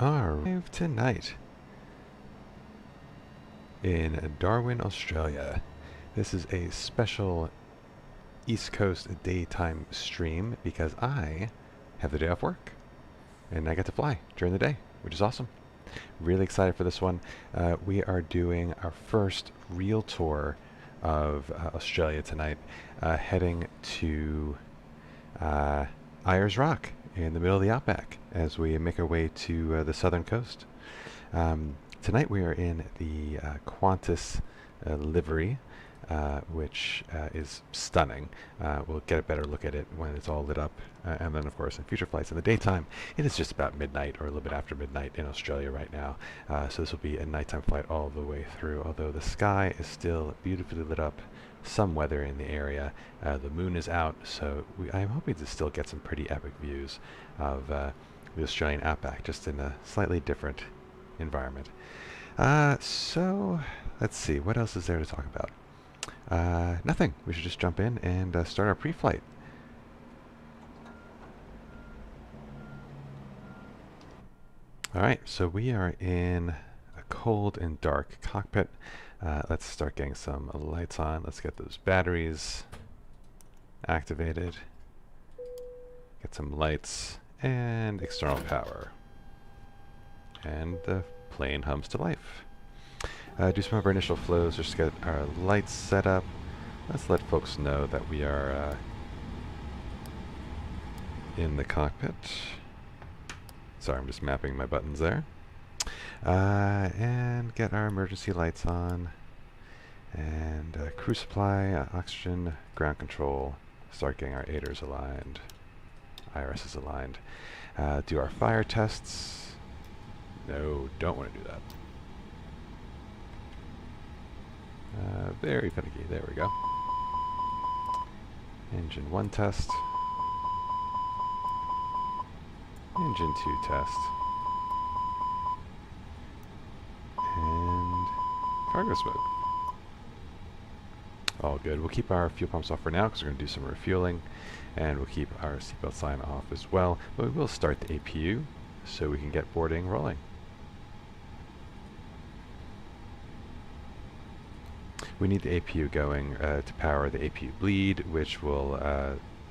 Arrive tonight in Darwin, Australia. This is a special East Coast daytime stream because I have the day off work and I get to fly during the day, which is awesome. Really excited for this one. We are doing our first real tour of Australia tonight, heading to Ayers Rock in the middle of the outback as we make our way to the southern coast. Tonight we are in the Qantas livery, which is stunning. We'll get a better look at it when it's all lit up. And then, of course, in future flights in the daytime, it is just about midnight or a little bit after midnight in Australia right now. So this will be a nighttime flight all the way through, although the sky is still beautifully lit up. Some weather in the area. The moon is out, so I'm hoping to still get some pretty epic views of the Australian outback, just in a slightly different environment. So let's see, what else is there to talk about? Nothing. We should just jump in and start our pre-flight. Alright, so we are in a cold and dark cockpit. Let's start getting some lights on. Let's get those batteries activated. Get some lights and external power. And the plane hums to life. Do some of our initial flows, just get our lights set up. Let's let folks know that we are in the cockpit. Sorry, I'm just mapping my buttons there. And get our emergency lights on. And crew supply, oxygen, ground control. Start getting our Ayers aligned. IRS is aligned. Do our fire tests. No, don't want to do that. Very finicky. There we go. Engine 1 test. Engine 2 test. And cargo smoke. All good. We'll keep our fuel pumps off for now because we're going to do some refueling. And we'll keep our seatbelt sign off as well. But we will start the APU so we can get boarding rolling. We need the APU going to power the APU bleed, which will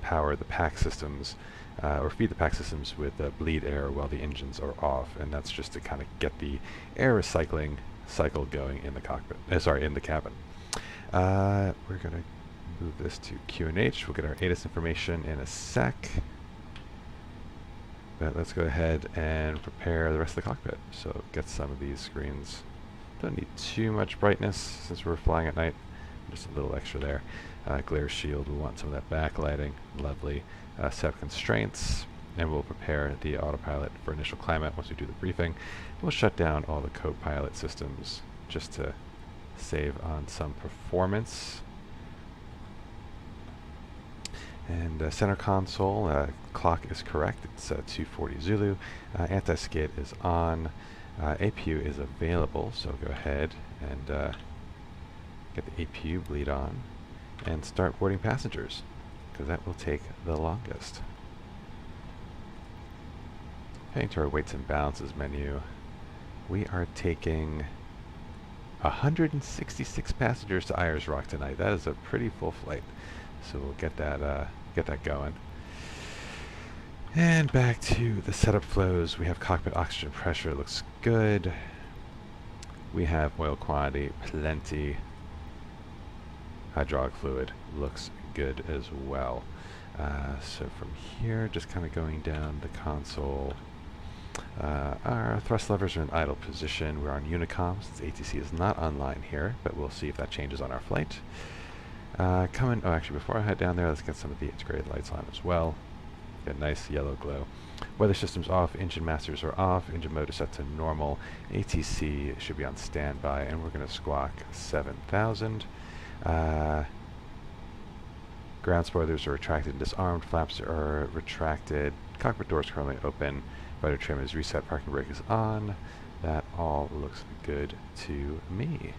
power the pack systems, or feed the pack systems with bleed air while the engines are off, and that's just to kind of get the air recycling cycle going in the cockpit. In the cabin. We're going to move this to QNH. We'll get our ATIS information in a sec. But let's go ahead and prepare the rest of the cockpit. So get some of these screens. Don't need too much brightness since we're flying at night. Just a little extra there. Glare shield, we want some of that backlighting. Lovely. Set constraints, and we'll prepare the autopilot for initial climate once we do the briefing. We'll shut down all the co-pilot systems just to save on some performance. And center console, clock is correct. It's 240 Zulu. Anti-skid is on. APU is available, so go ahead and get the APU bleed on and start boarding passengers, because that will take the longest. Heading to our weights and balances menu, we are taking 166 passengers to Ayers Rock tonight. That is a pretty full flight, so we'll get that going. And back to the setup flows. We have cockpit oxygen pressure, looks good. We have oil quantity, plenty. Hydraulic fluid looks good as well. So from here, just kind of going down the console. Our thrust levers are in idle position. We're on Unicom since ATC is not online here, but we'll see if that changes on our flight. Actually, before I head down there, let's get some of the integrated lights on as well. Get a nice yellow glow. Weather systems off, engine masters are off, engine mode is set to normal, ATC should be on standby, and we're going to squawk 7,000. Ground spoilers are retracted and disarmed, flaps are retracted, cockpit doors currently open, rudder trim is reset, parking brake is on. That all looks good to me.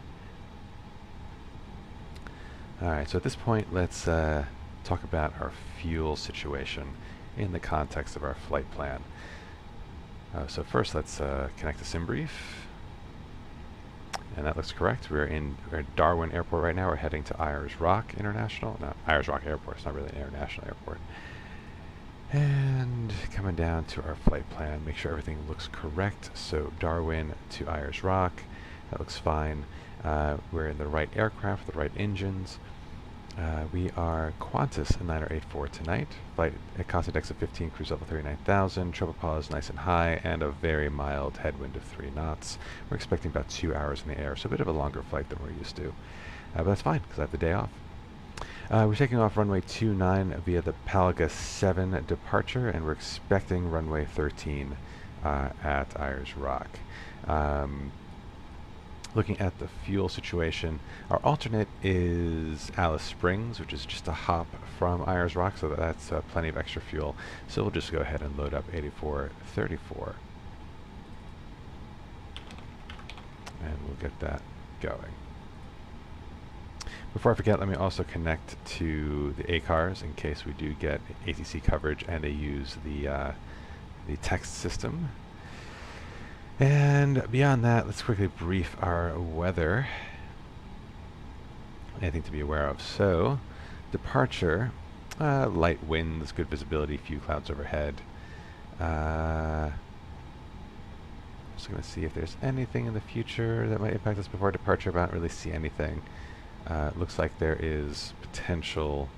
Alright, so at this point let's talk about our fuel situation in the context of our flight plan. So first let's connect to SimBrief. And that looks correct. We're at Darwin Airport right now. We're heading to Ayers Rock International. No, Ayers Rock Airport. It's not really an international airport. And coming down to our flight plan, make sure everything looks correct. So Darwin to Ayers Rock, that looks fine. We're in the right aircraft, the right engines. We are Qantas 9084 tonight. Flight at cost index of 15, cruise level 39,000. Tropopause is nice and high, and a very mild headwind of 3 knots. We're expecting about 2 hours in the air, so a bit of a longer flight than we're used to. But that's fine, because I have the day off. We're taking off runway 29 via the Palga 7 departure, and we're expecting runway 13 at Ayers Rock. Looking at the fuel situation, our alternate is Alice Springs, which is just a hop from Ayers Rock, so that's plenty of extra fuel. So we'll just go ahead and load up 8434. And we'll get that going. Before I forget, let me also connect to the ACARS in case we do get ATC coverage and they use the text system. And beyond that, let's quickly brief our weather. Anything to be aware of. So, departure, light winds, good visibility, few clouds overhead. Just going to see if there's anything in the future that might impact us before departure, but I don't really see anything. Looks like there is potential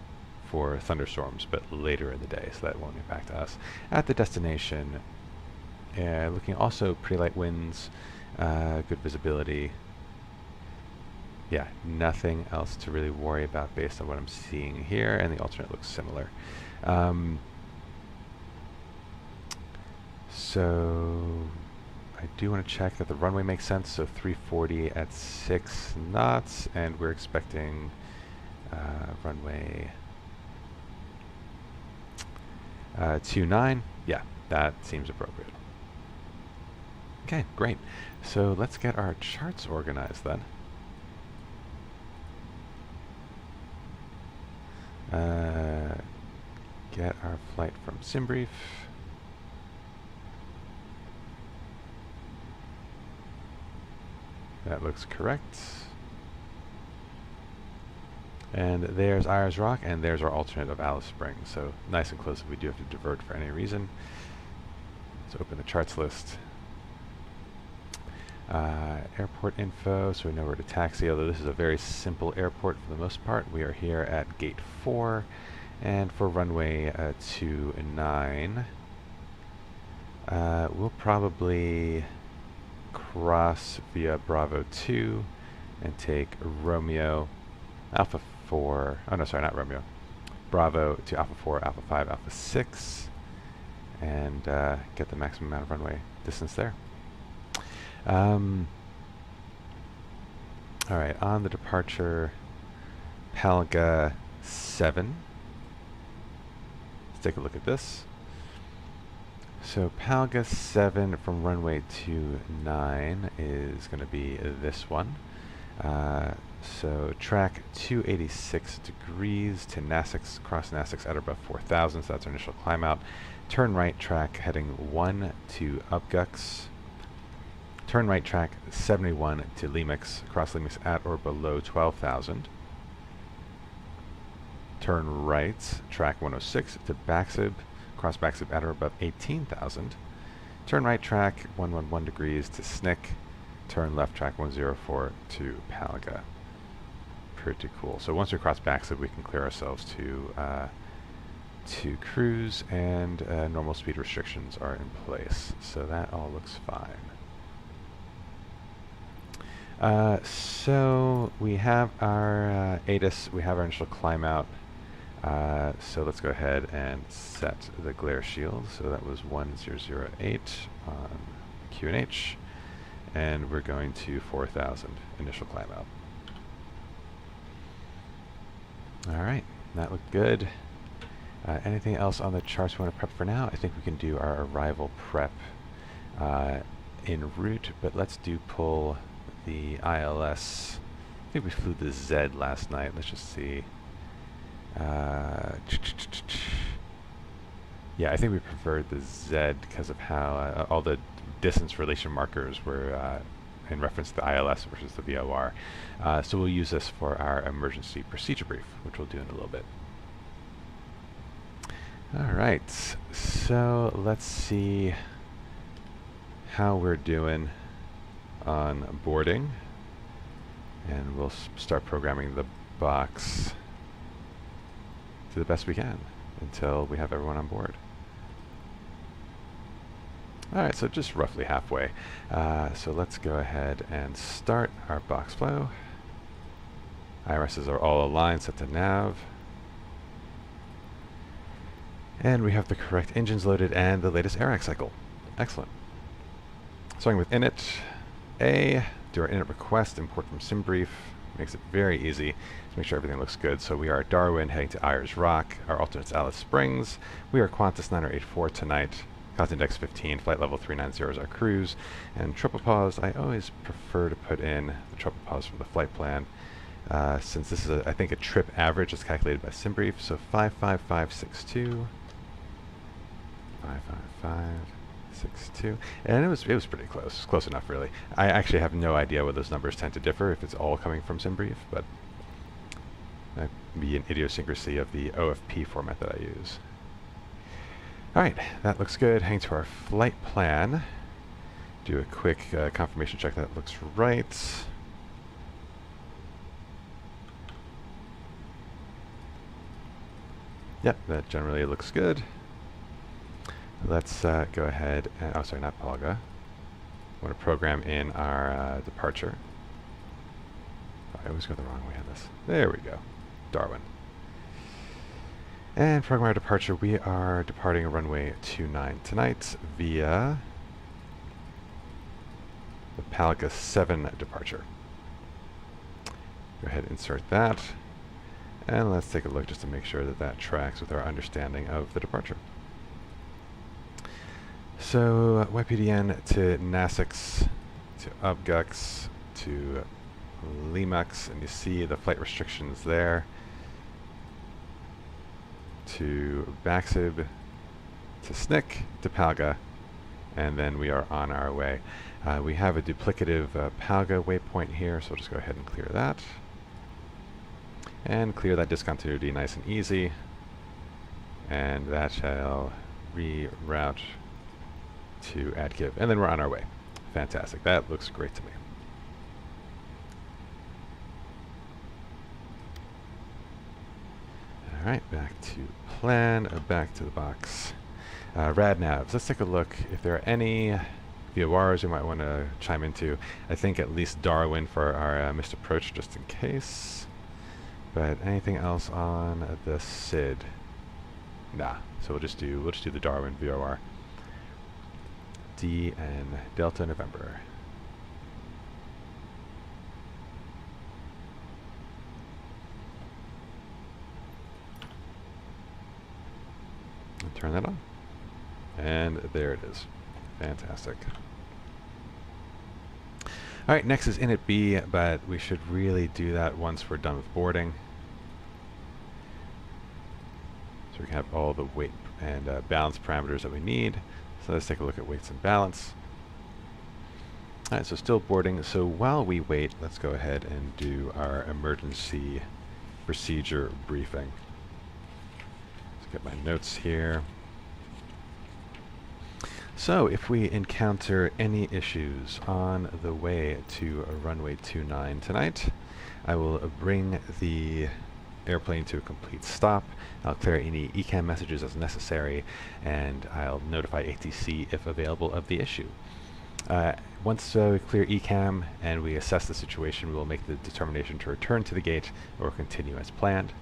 for thunderstorms, but later in the day, so that won't impact us. At the destination, looking also pretty light winds, good visibility. Yeah, nothing else to really worry about based on what I'm seeing here, and the alternate looks similar. So I do want to check that the runway makes sense, so 340 at 6 knots, and we're expecting runway 29. Yeah, that seems appropriate. Okay, great. So let's get our charts organized then. Get our flight from SimBrief. That looks correct. And there's Ayers Rock, and there's our alternate of Alice Springs. So nice and close if we do have to divert for any reason. Let's open the charts list. Airport info, so we know where to taxi, although this is a very simple airport for the most part. We are here at gate 4, and for runway 29, we'll probably cross via Bravo 2 and take Romeo Alpha 4, oh no, sorry, not Romeo, Bravo to Alpha 4, Alpha 5, Alpha 6, and get the maximum amount of runway distance there. Alright, on the departure, Palga 7. Let's take a look at this. So Palga 7 from runway 29 is going to be this one. So track 286 degrees to Nassix, cross Nassix at or above 4,000, so that's our initial climb out. Turn right track heading 1 to Upgux. Turn right track 71 to Limix, cross Limix at or below 12,000. Turn right track 106 to Baxib, cross Baxib at or above 18,000. Turn right track 111 degrees to Snick. Turn left track 104 to Palga. Pretty cool. So once we cross Baxib, we can clear ourselves to cruise, and normal speed restrictions are in place. So that all looks fine. So we have our ATIS, we have our initial climb out. So let's go ahead and set the glare shield. So that was 1008 on QNH, and we're going to 4,000 initial climb out. Alright, that looked good. Anything else on the charts we want to prep for now? I think we can do our arrival prep en route, but let's pull the ILS. I think we flew the Z last night. Let's just see. Yeah, I think we preferred the Z because of how all the distance relation markers were in reference to the ILS versus the VOR. So we'll use this for our emergency procedure brief, which we'll do in a little bit. All right, so let's see how we're doing on boarding, and we'll start programming the box to the best we can until we have everyone on board. All right, so just roughly halfway. So let's go ahead and start our box flow. IRSs are all aligned, set to nav. And we have the correct engines loaded and the latest AIRAC cycle. Excellent. Starting with init. A, do our init request, import from SimBrief. Makes it very easy to make sure everything looks good. So we are at Darwin, heading to Ayers Rock. Our alternate's Alice Springs. We are Qantas 984 tonight. Continent Index 15, flight level 390 is our cruise. And tropopause, I always prefer to put in the tropopause from the flight plan. Since this is, I think, a trip average that's calculated by SimBrief. So 55562. 55562, and it was pretty close enough, really. I actually have no idea what those numbers tend to differ if it's all coming from SimBrief, but that would be an idiosyncrasy of the OFP format that I use. All right, that looks good. Hang to our flight plan. Do a quick confirmation check that looks right. Yep, that generally looks good. Let's go ahead and, oh sorry, not Polga. I want to program in our departure. Oh, I always go the wrong way on this. There we go. Darwin. And program our departure. We are departing runway 29 tonight via the Palga 7 departure. Go ahead and insert that. And let's take a look just to make sure that that tracks with our understanding of the departure. So YPDN to NASIX, to UBGUX, to LIMUX, and you see the flight restrictions there. To VATSIM, to SNCC, to Palga, and then we are on our way. We have a duplicative Palga waypoint here, so we'll just go ahead and clear that. And clear that discontinuity nice and easy. And that shall reroute to AdGive, and then we're on our way. Fantastic. That looks great to me. All right, back to plan, back to the box. RadNavs, let's take a look if there are any VORs we might want to chime into. I think at least Darwin for our missed approach, just in case. But anything else on the SID? Nah. So we'll just do the Darwin VOR. D and Delta November. And turn that on. And there it is. Fantastic. All right, next is init B, but we should really do that once we're done with boarding. So we can have all the weight and balance parameters that we need. So let's take a look at weights and balance. All right, so still boarding. So while we wait, let's go ahead and do our emergency procedure briefing. Let's get my notes here. So if we encounter any issues on the way to runway 29 tonight, I will bring the airplane to a complete stop. I'll clear any ECAM messages as necessary, and I'll notify ATC if available of the issue. Once we clear ECAM and we assess the situation, we will make the determination to return to the gate or continue as planned.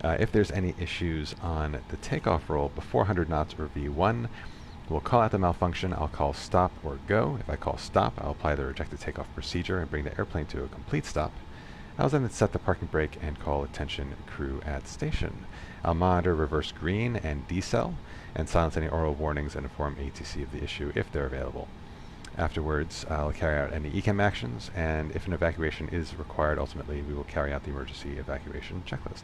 If there's any issues on the takeoff roll before 100 knots or V1, we'll call out the malfunction. I'll call stop or go. If I call stop, I'll apply the rejected takeoff procedure and bring the airplane to a complete stop. I'll then set the parking brake and call attention crew at station. I'll monitor reverse green and decel and silence any oral warnings and inform ATC of the issue if they're available. Afterwards, I'll carry out any ECAM actions, and if an evacuation is required, ultimately we will carry out the emergency evacuation checklist.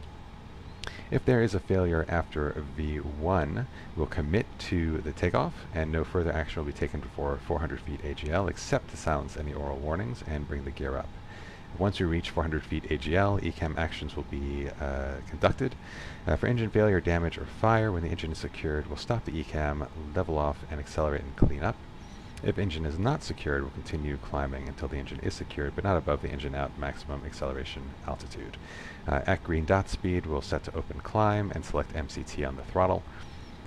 If there is a failure after V1, we'll commit to the takeoff, and no further action will be taken before 400 feet AGL except to silence any oral warnings and bring the gear up. Once we reach 400 feet AGL, ECAM actions will be conducted. For engine failure, damage, or fire, when the engine is secured, we'll stop the ECAM, level off, and accelerate and clean up. If engine is not secured, we'll continue climbing until the engine is secured, but not above the engine out maximum acceleration altitude. At green dot speed, we'll set to open climb and select MCT on the throttle.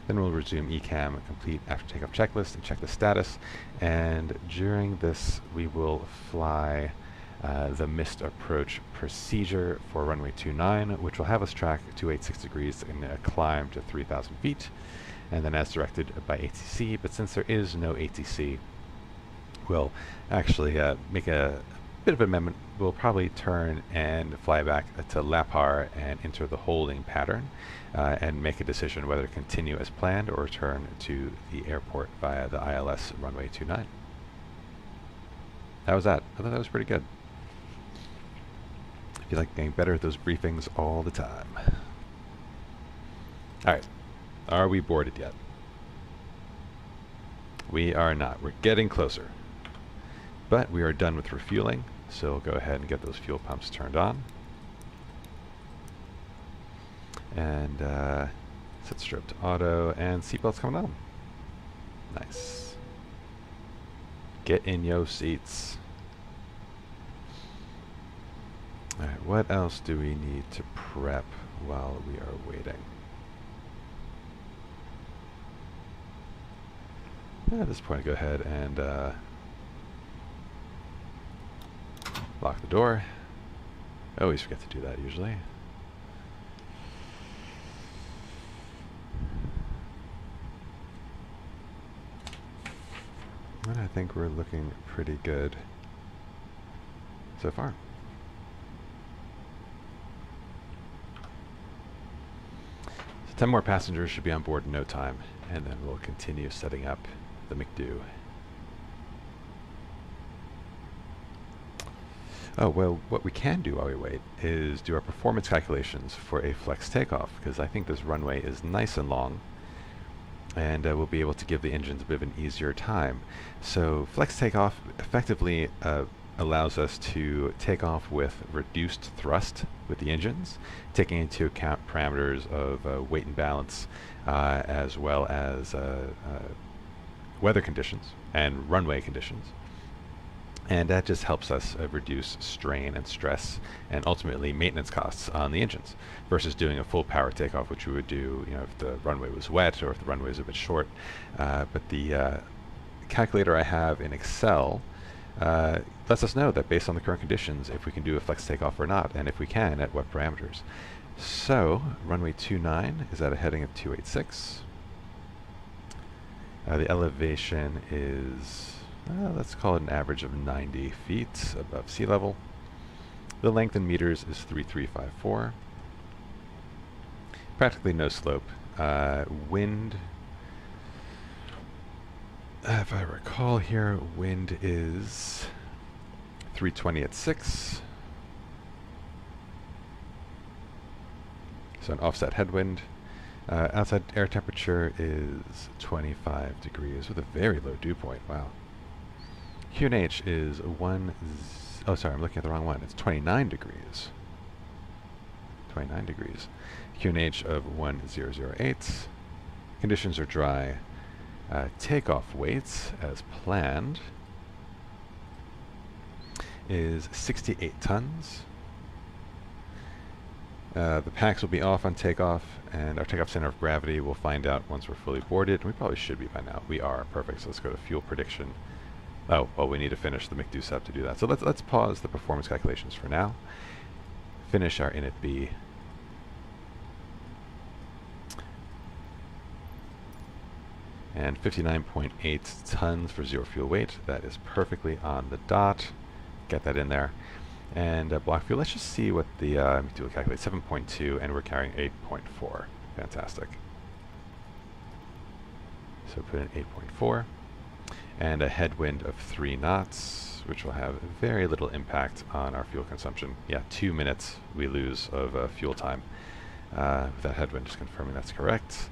Then we'll resume ECAM, complete after takeoff checklist, and check the status. And during this, we will fly the missed approach procedure for runway 29, which will have us track 286 degrees in a climb to 3,000 feet. And then as directed by ATC, but since there is no ATC, we'll actually make a bit of amendment. We'll probably turn and fly back to Lapar and enter the holding pattern and make a decision whether to continue as planned or return to the airport via the ILS runway 29. How was that? I thought that was pretty good. I feel like getting better at those briefings all the time. Alright. Are we boarded yet? We are not. We're getting closer. But we are done with refueling, so we'll go ahead and get those fuel pumps turned on. And set strobe to auto, and seatbelts coming on. Nice. Get in your seats. Alright, what else do we need to prep while we are waiting? At this point, go ahead and lock the door. I always forget to do that usually. And I think we're looking pretty good so far. So 10 more passengers should be on board in no time, and then we'll continue setting up the McDo. Oh, well, what we can do while we wait is do our performance calculations for a flex takeoff, because I think this runway is nice and long, and we'll be able to give the engines a bit of an easier time. So flex takeoff effectively allows us to take off with reduced thrust with the engines, taking into account parameters of weight and balance, as well as weather conditions and runway conditions. And that just helps us reduce strain and stress and ultimately maintenance costs on the engines versus doing a full power takeoff, which we would do, if the runway was wet or if the runway was a bit short. But the calculator I have in Excel lets us know that based on the current conditions, if we can do a flex takeoff or not, and if we can, at what parameters. So runway 29 is at a heading of 286. The elevation is, let's call it an average of 90 feet above sea level. The length in meters is 3354. Practically no slope. Wind, if I recall here, wind is 320 at 6. So an offset headwind. Outside air temperature is 25 degrees with a very low dew point. Wow. QNH is oh, sorry, I'm looking at the wrong one. It's 29 degrees. 29 degrees. QNH of 1008. Conditions are dry. Takeoff weights, as planned, is 68 tons. The packs will be off on takeoff, and our takeoff center of gravity we'll find out once we're fully boarded. We probably should be by now. We are. Perfect. So let's go to fuel prediction. Oh, well, we need to finish the McDo sub to do that. So let's pause the performance calculations for now. Finish our init B. And 59.8 tons for zero fuel weight. That is perfectly on the dot. Get that in there. And block fuel, let's just see what the McDo will calculate. 7.2, and we're carrying 8.4. Fantastic. So put in 8.4. And a headwind of 3 knots, which will have very little impact on our fuel consumption. Yeah, 2 minutes we lose of fuel time. with that headwind, just confirming that's correct.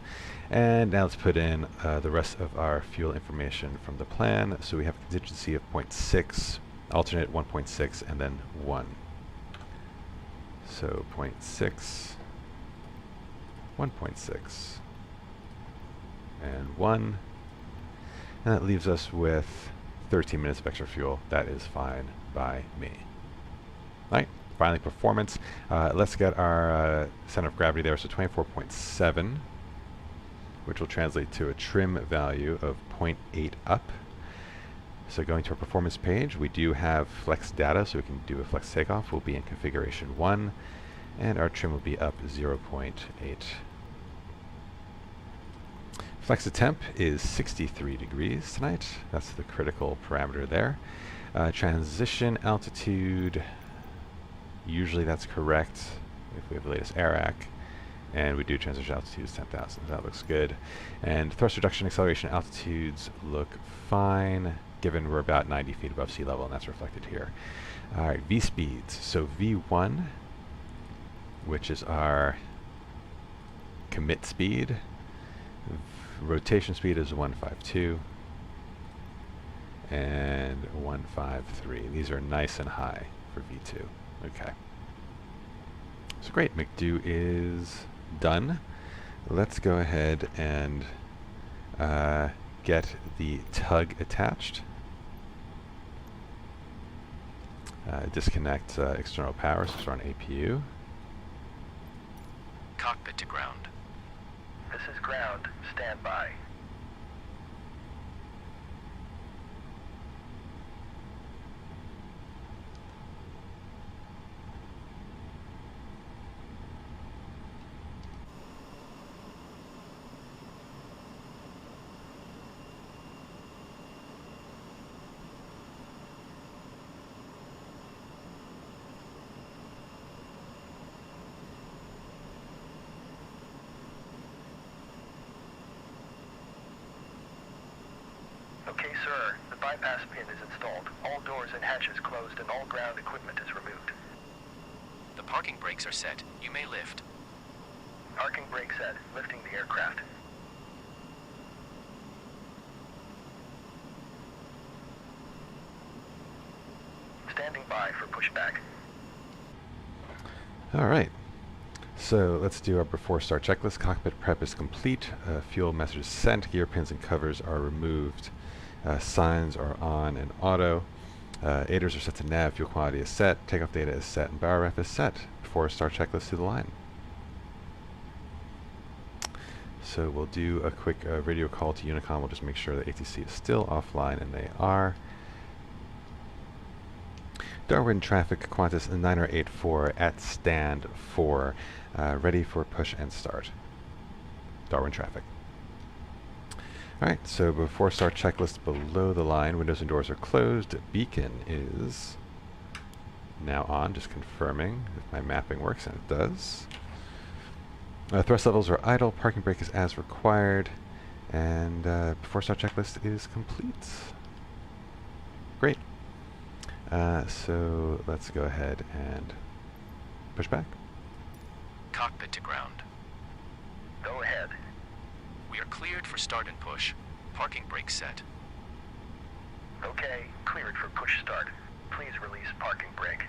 And now let's put in the rest of our fuel information from the plan. So we have a contingency of 0.6, alternate 1.6, and then 1. So 0.6, 1.6, and 1. And that leaves us with 13 minutes of extra fuel. That is fine by me. All right, finally performance. Let's get our center of gravity there. So 24.7, which will translate to a trim value of 0.8 up. So going to our performance page, we do have flex data, so we can do a flex takeoff. We'll be in configuration 1, and our trim will be up 0.8. Flex to temp is 63 degrees tonight. That's the critical parameter there. Transition altitude, usually that's correct if we have the latest AIRAC. And we do transition altitudes 10,000. That looks good. And thrust reduction acceleration altitudes look fine, given we're about 90 feet above sea level, and that's reflected here. All right, V speeds. So V1, which is our commit speed. Rotation speed is 152 and 153. These are nice and high for V2. Okay. So great, McDo is done. Let's go ahead and get the tug attached. Disconnect external power, so start on APU. Cockpit to ground. This is ground. Stand by. Okay, sir. The bypass pin is installed. All doors and hatches closed and all ground equipment is removed. The parking brakes are set. You may lift. Parking brake set. Lifting the aircraft. Standing by for pushback. All right. So let's do our before start checklist. Cockpit prep is complete. Fuel message sent. Gear pins and covers are removed. Signs are on and auto. Aiders are set to nav. Fuel quantity is set. Takeoff data is set. And bow ref is set. Before start checklist to the line. So we'll do a quick radio call to Unicom. We'll just make sure that ATC is still offline, and they are. Darwin traffic Qantas 9084 at stand 4. Ready for push and start. Darwin traffic. Alright, so before start checklist below the line, windows and doors are closed. Beacon is now on, just confirming if my mapping works, and it does. Thrust levels are idle, parking brake is as required, and before start checklist is complete. Great. So let's go ahead and push back. Cockpit to ground. Go ahead. We are cleared for start and push. Parking brake set. Okay, cleared for push start. Please release parking brake.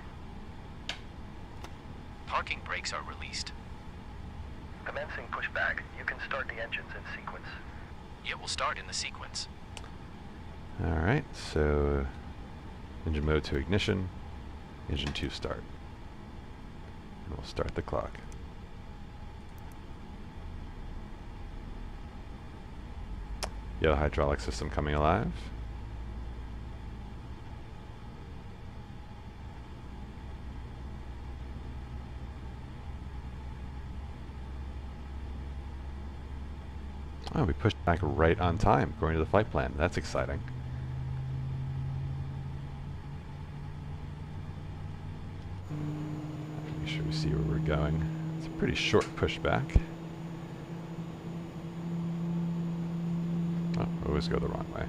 Parking brakes are released. Commencing pushback. You can start the engines in sequence. It will start in the sequence. Alright, so engine mode to ignition, engine 2 start. And we'll start the clock. Yellow hydraulic system coming alive. Oh, we pushed back right on time, according to the flight plan. That's exciting. Make sure we see where we're going. It's a pretty short pushback. Oh, we always go the wrong way.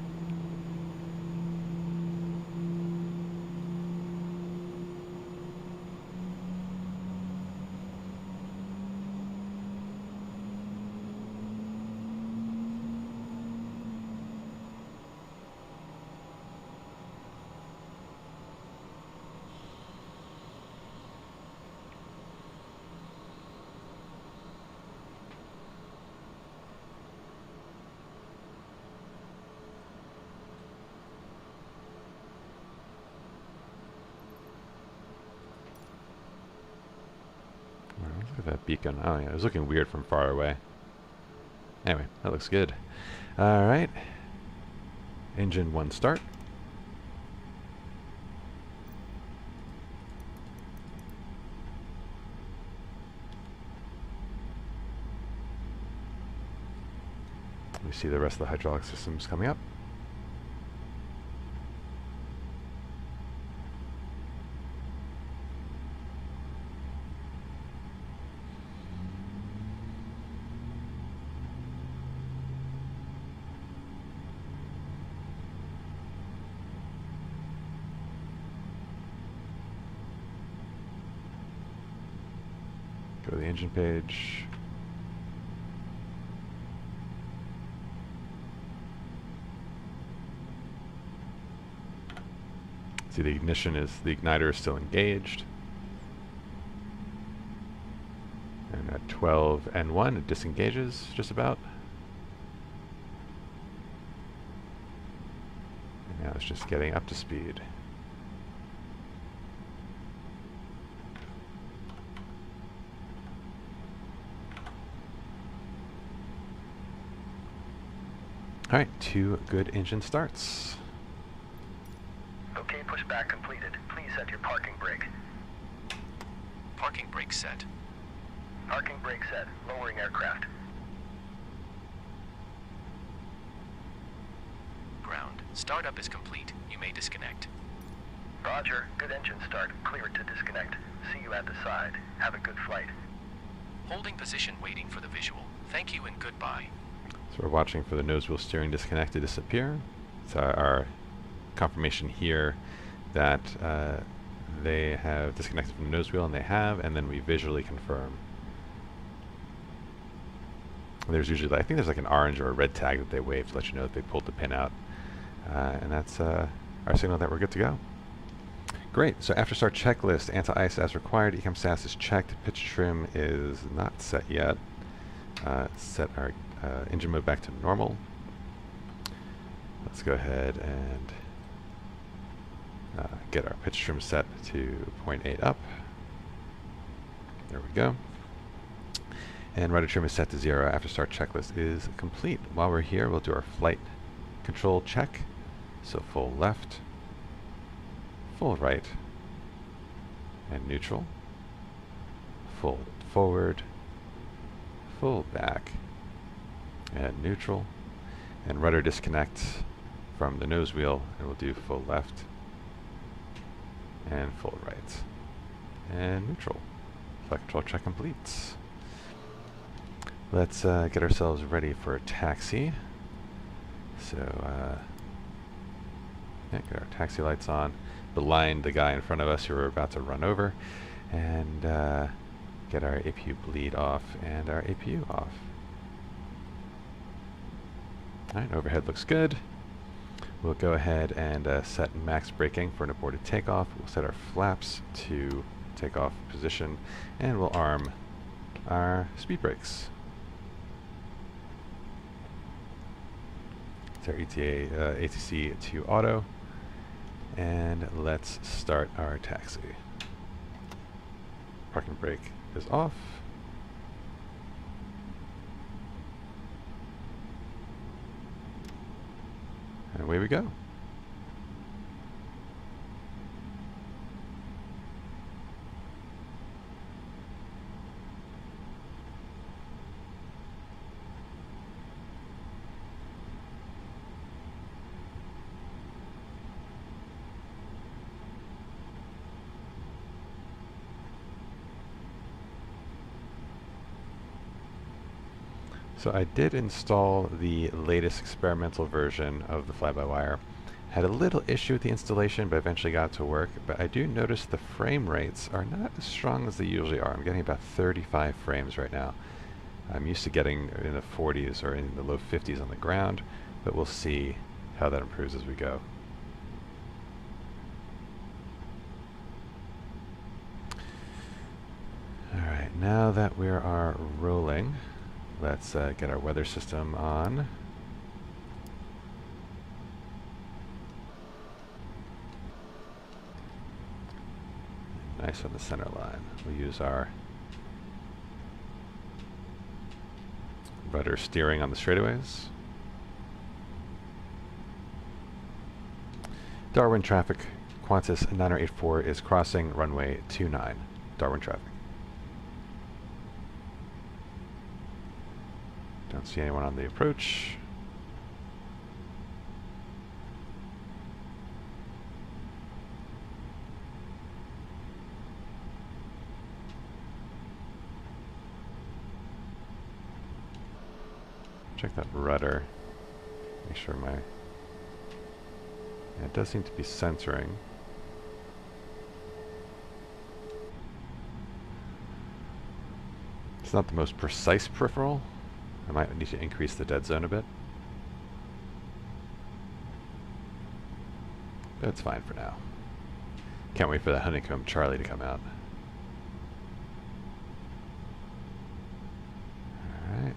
have a beacon. Oh yeah, it was looking weird from far away. Anyway, that looks good. Alright. Engine 1 start. We see the rest of the hydraulic systems coming up. Go to the engine page. See, the igniter is still engaged. And at 12N1 it disengages just about. And now it's just getting up to speed. Alright, 2 good engine starts. Okay, pushback completed. Please set your parking brake. Parking brake set. Parking brake set. Lowering aircraft. Ground. Startup is complete. You may disconnect. Roger. Good engine start. Cleared to disconnect. See you at the side. Have a good flight. Holding position waiting for the visual. Thank you and goodbye. So we're watching for the nose wheel steering disconnect to disappear. It's our confirmation here that they have disconnected from the nose wheel, and they have, and then we visually confirm. There's usually, I think there's like an orange or a red tag that they wave to let you know that they pulled the pin out. And that's our signal that we're good to go. Great, so after start checklist, anti-ice as required, ECAM-SAS is checked, pitch trim is not set yet. Set our engine mode back to normal. Let's go ahead and get our pitch trim set to 0.8 up. There we go. And rudder trim is set to 0 after start checklist is complete. While we're here, we'll do our flight control check. So full left, full right, and neutral. Full forward, full back, and neutral. And rudder disconnect from the nose wheel, and we'll do full left and full right and neutral. Flight control check complete. Let's get ourselves ready for a taxi. So yeah, get our taxi lights on, blind the guy in front of us who we're about to run over, and get our APU bleed off and our APU off. Alright, overhead looks good. We'll go ahead and set max braking for an aborted takeoff. We'll set our flaps to takeoff position, and we'll arm our speed brakes. It's our ATC to auto, and let's start our taxi. Parking brake is off. And away we go. So I did install the latest experimental version of the fly-by-wire. Had a little issue with the installation, but eventually got it to work. But I do notice the frame rates are not as strong as they usually are. I'm getting about 35 frames right now. I'm used to getting in the 40s or in the low 50s on the ground, but we'll see how that improves as we go. Alright, now that we are rolling, let's get our weather system on. Nice on the center line. We'll use our rudder steering on the straightaways. Darwin traffic, Qantas 9084 is crossing runway 29. Darwin traffic. Don't see anyone on the approach. Check that rudder. Make sure my... Yeah, it does seem to be censoring. It's not the most precise peripheral. I might need to increase the dead zone a bit. But it's fine for now. Can't wait for that honeycomb Charlie to come out. Alright.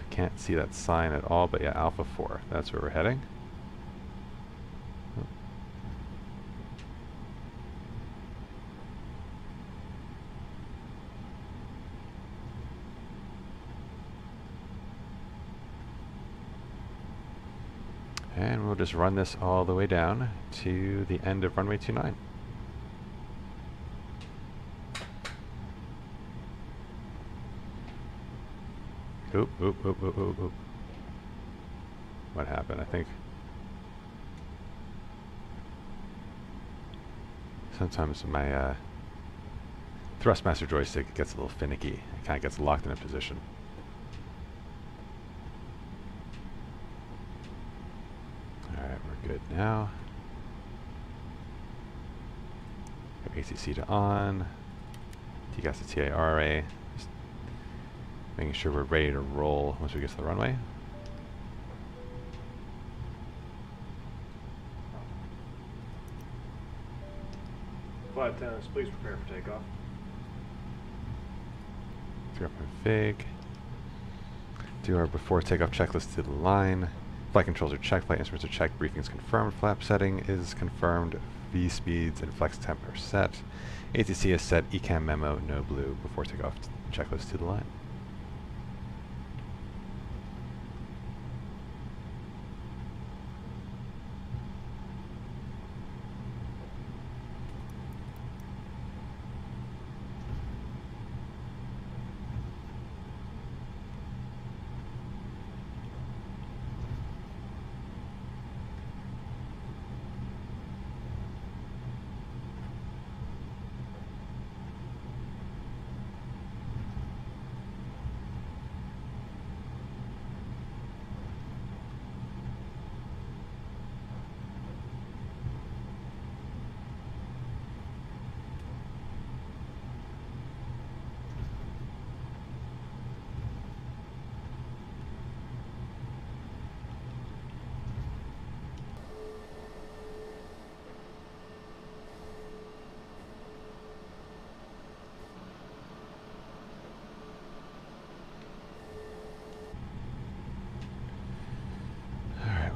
Can't see that sign at all, but yeah, Alpha 4. That's where we're heading. And we'll just run this all the way down to the end of runway 29. Oop, oop, oop, oop, oop, oop. What happened? I think sometimes my thrustmaster joystick gets a little finicky. It kind of gets locked in a position. Alright, we're good now. Got ACC to on. TCAS to TARA. Just making sure we're ready to roll once we get to the runway. Flight attendants, please prepare for takeoff. Drop my FIG. Do our before takeoff checklist to the line. Flight controls are checked, flight instruments are checked, briefing is confirmed, flap setting is confirmed, V speeds and flex temp are set. ATC is set, ECAM memo, no blue, before takeoff checklist to the line.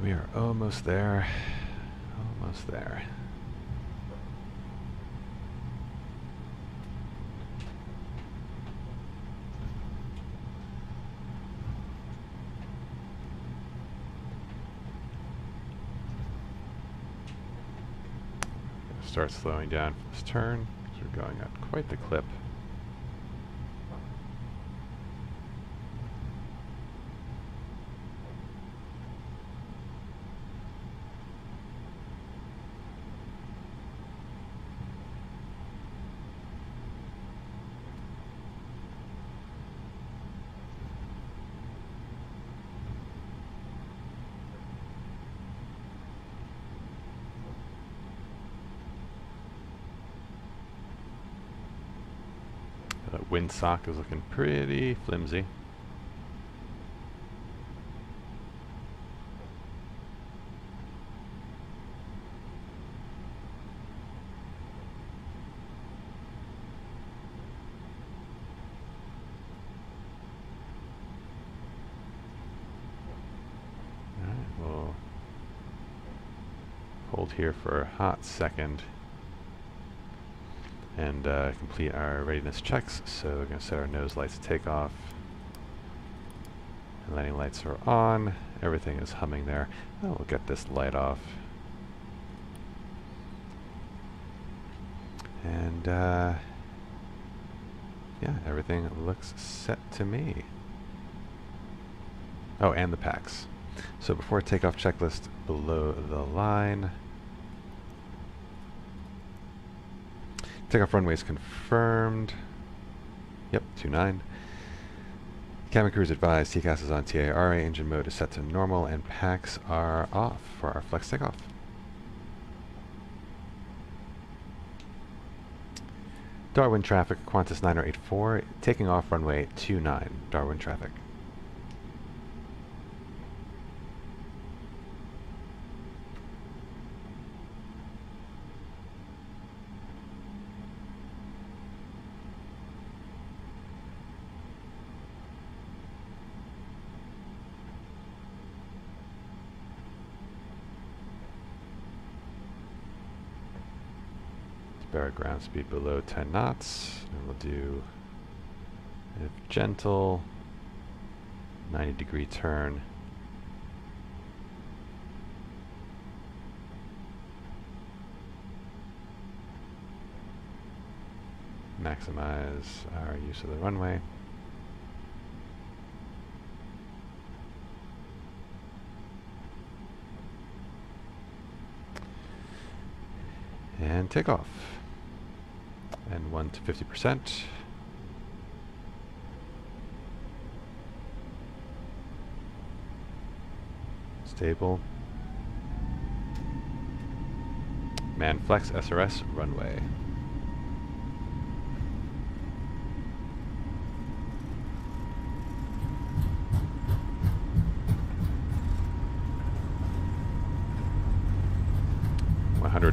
We are almost there. Almost there. Start slowing down for this turn because we're going at quite the clip. That windsock is looking pretty flimsy. Alright, we'll hold here for a hot second. and complete our readiness checks. So we're going to set our nose lights to takeoff. And landing lights are on. Everything is humming there. Oh, we'll get this light off. And yeah, everything looks set to me. Oh, and the packs. So before takeoff checklist below the line. Takeoff runway is confirmed. Yep, 29. Cabin crew is advised TCAS is on TARA, engine mode is set to normal, and packs are off for our flex takeoff. Darwin traffic, Qantas 9084, taking off runway 29, Darwin traffic. Bear ground speed below 10 knots, and we'll do, if gentle, 90-degree turn. Maximize our use of the runway. And take off. And 1 to 50%. Stable. Man flex SRS runway.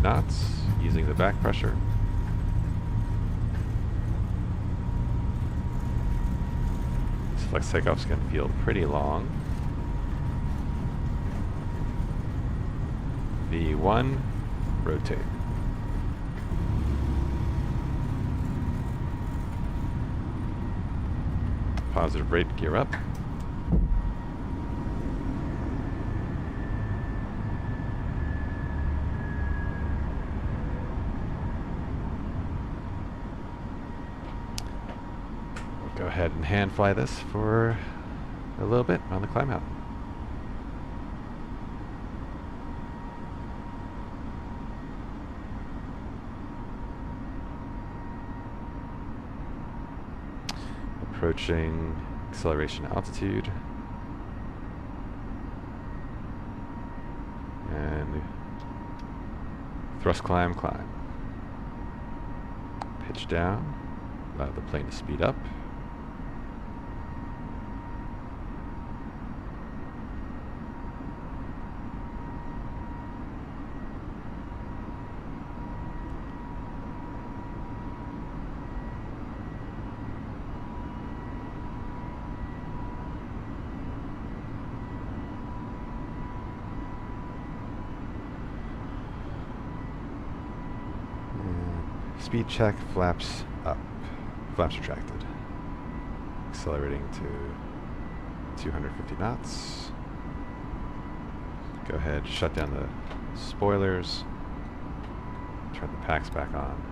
Knots, easing the back pressure. This flex takeoff's going to feel pretty long. V1, rotate. Positive rate, gear up. Go ahead and hand fly this for a little bit on the climb out. Approaching acceleration altitude. And thrust climb, climb. Pitch down, allow the plane to speed up. Speed check, flaps up, flaps retracted. Accelerating to 250 knots. Go ahead, shut down the spoilers, turn the packs back on.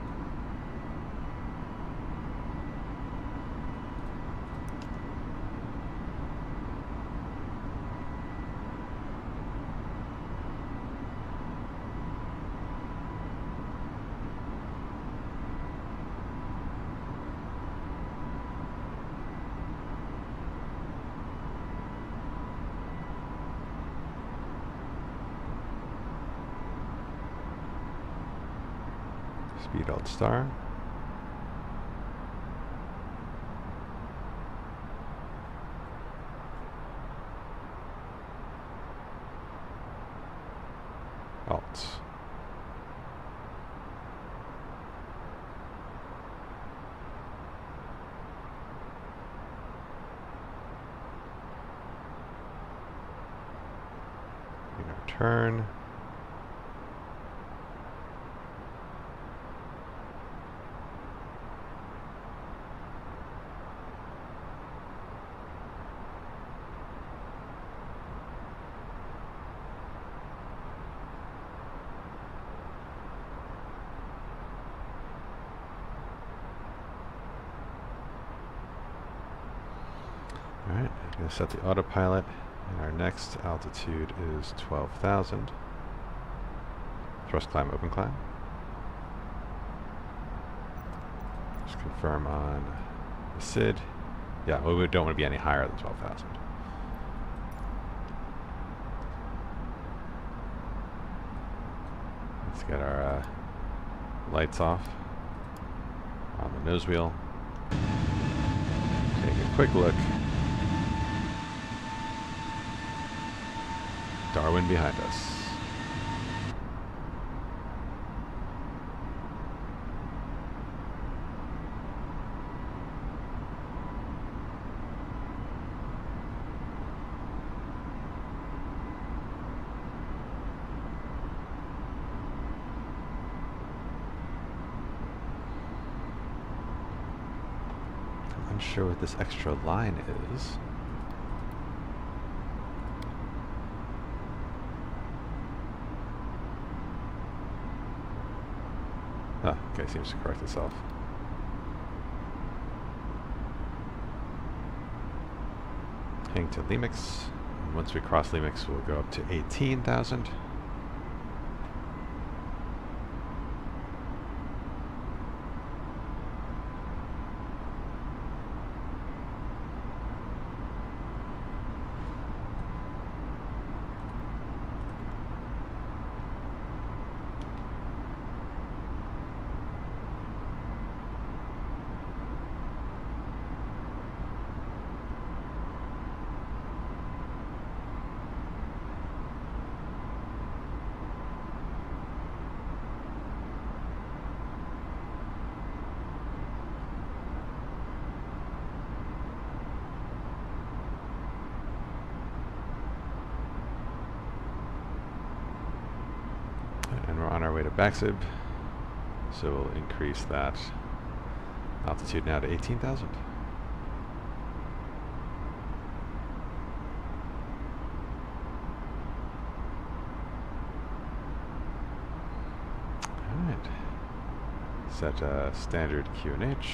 Speed alt star. Alt. In our turn. Going to set the autopilot, and our next altitude is 12,000. Thrust climb, open climb. Just confirm on the SID. Yeah, well, we don't want to be any higher than 12,000. Let's get our lights off on the nose wheel. Take a quick look. Darwin behind us. I'm unsure what this extra line is. Ah, okay, seems to correct itself. Heading to Limix. And once we cross Limix, we'll go up to 18,000. And we're on our way to VATSIM, so we'll increase that altitude now to 18,000. Alright. Set standard QNH.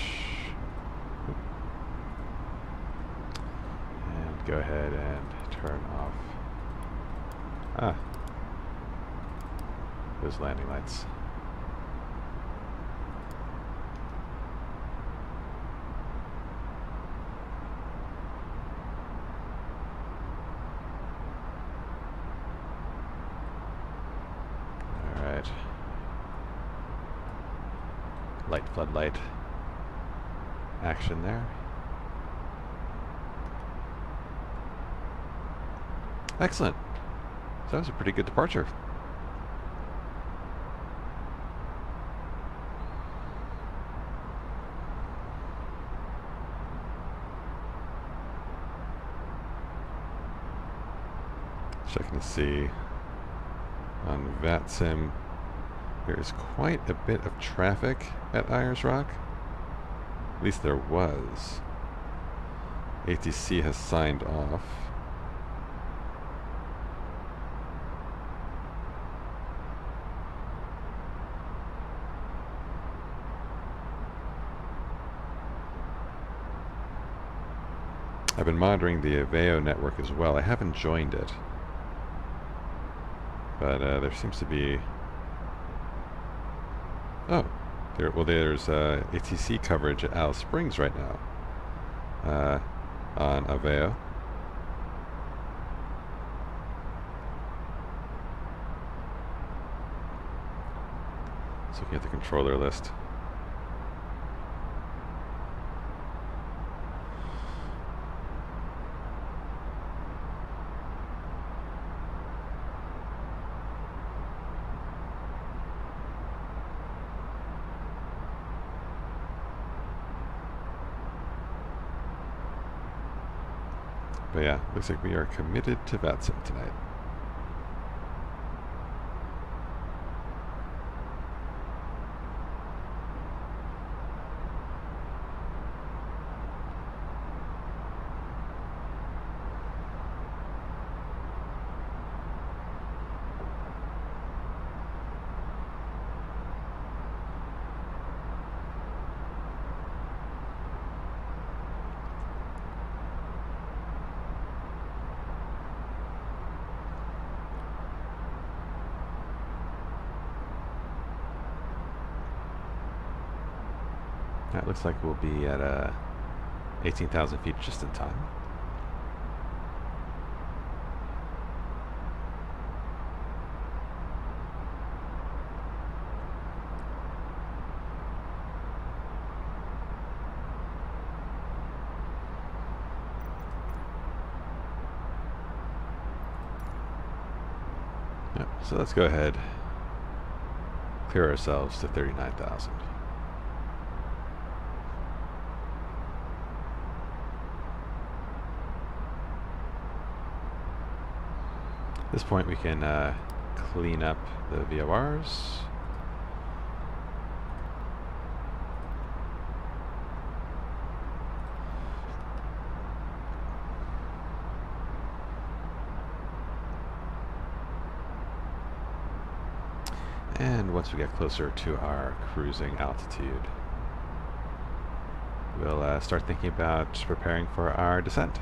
And go ahead and turn off those landing lights. Alright. Light floodlight action there. Excellent. So that was a pretty good departure. Checking to see on VATSIM, there is quite a bit of traffic at Ayers Rock. At least there was. ATC has signed off. I've been monitoring the Aveo network as well. I haven't joined it. But there seems to be... Oh, there's ATC coverage at Alice Springs right now on Aveo. Let's look at the controller list. But yeah, looks like we are committed to VATSIM tonight. That looks like we'll be at 18,000 feet just in time. Yep, so let's go ahead, clear ourselves to 39,000. At this point we can clean up the VORs. And once we get closer to our cruising altitude, we'll start thinking about preparing for our descent.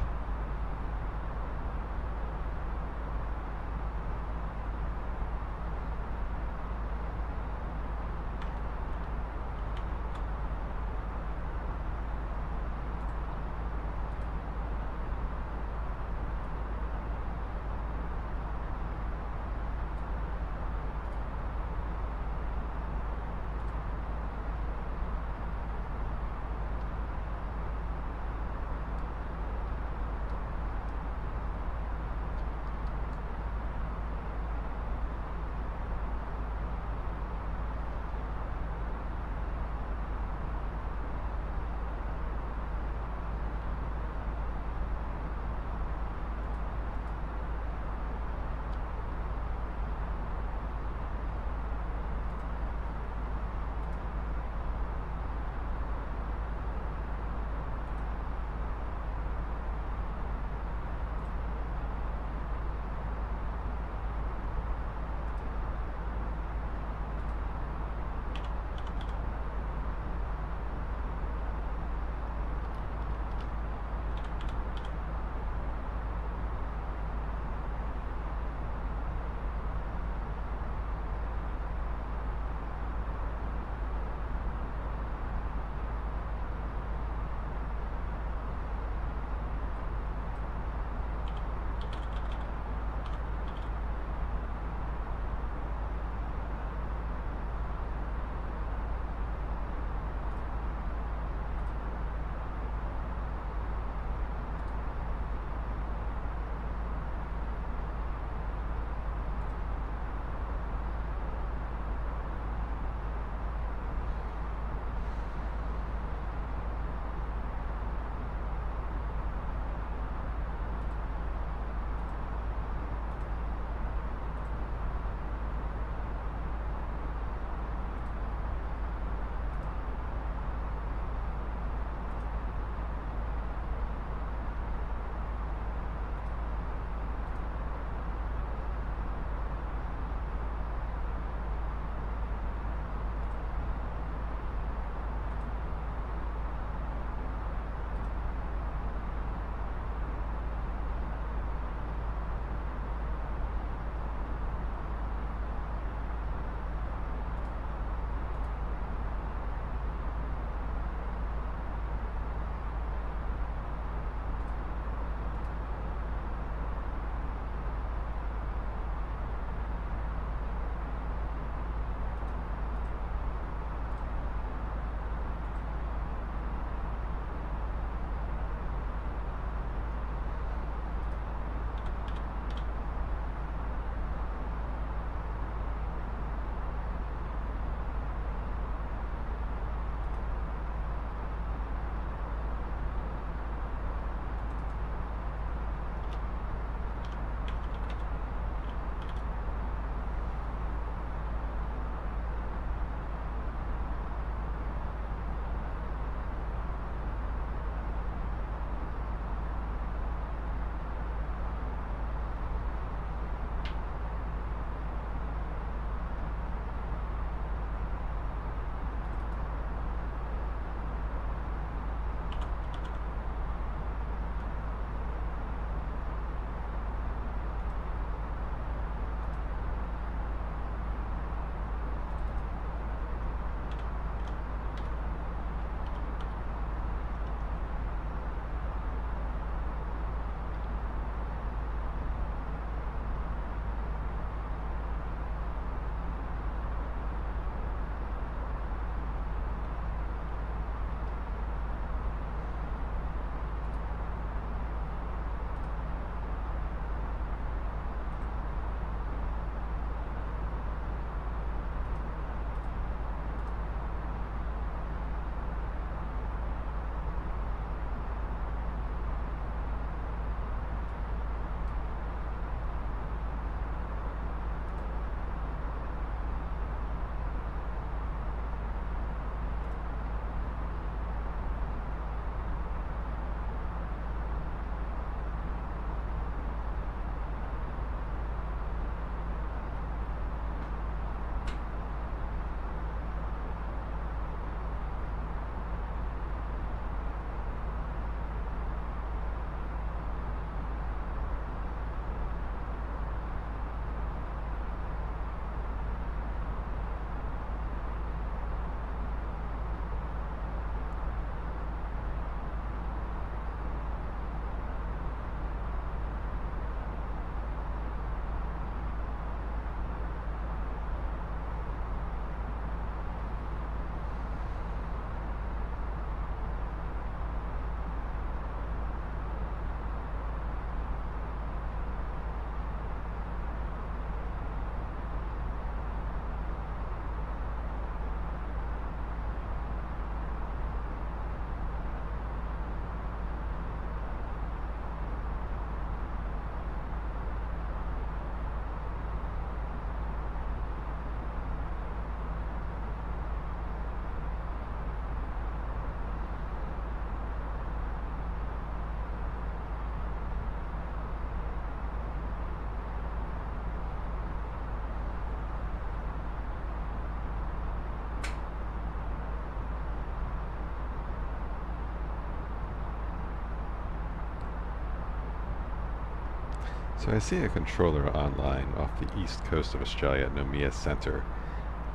So I see a controller online off the east coast of Australia at Noumea Center,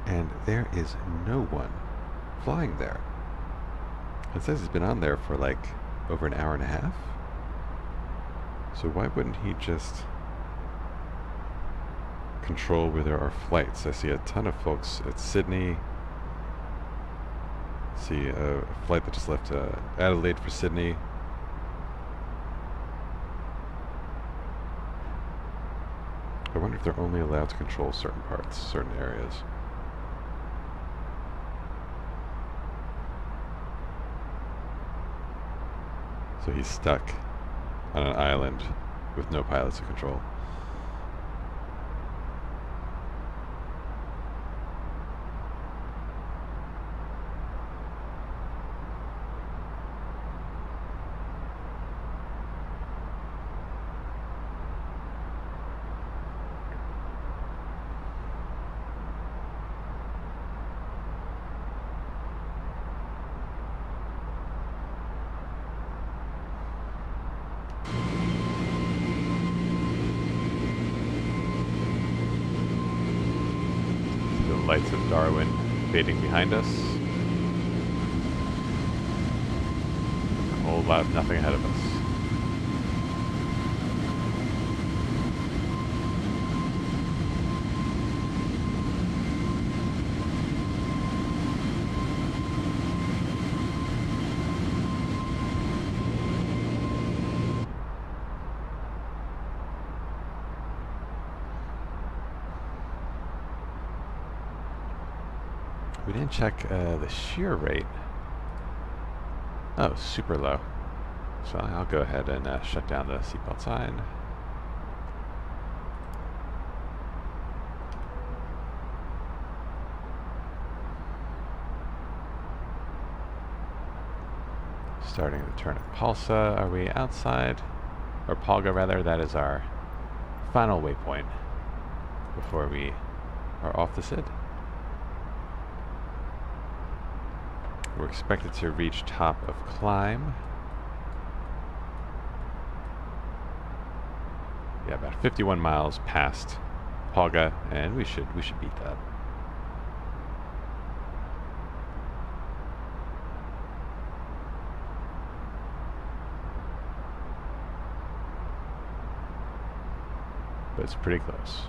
and there is no one flying there. It says he's been on there for like over an hour and a half. So why wouldn't he just control where there are flights? I see a ton of folks at Sydney. See a flight that just left Adelaide for Sydney. I wonder if they're only allowed to control certain parts, certain areas. So he's stuck on an island with no pilots to control. Lights of Darwin fading behind us. A whole lot of nothing ahead of us. We didn't check the shear rate. Oh, super low. So I'll go ahead and shut down the seatbelt sign. Starting the turn at Palsa. Are we outside? Or Palga rather, that is our final waypoint before we are off the SID. We're expected to reach top of climb. Yeah, about 51 miles past Palga, and we should beat that. But it's pretty close.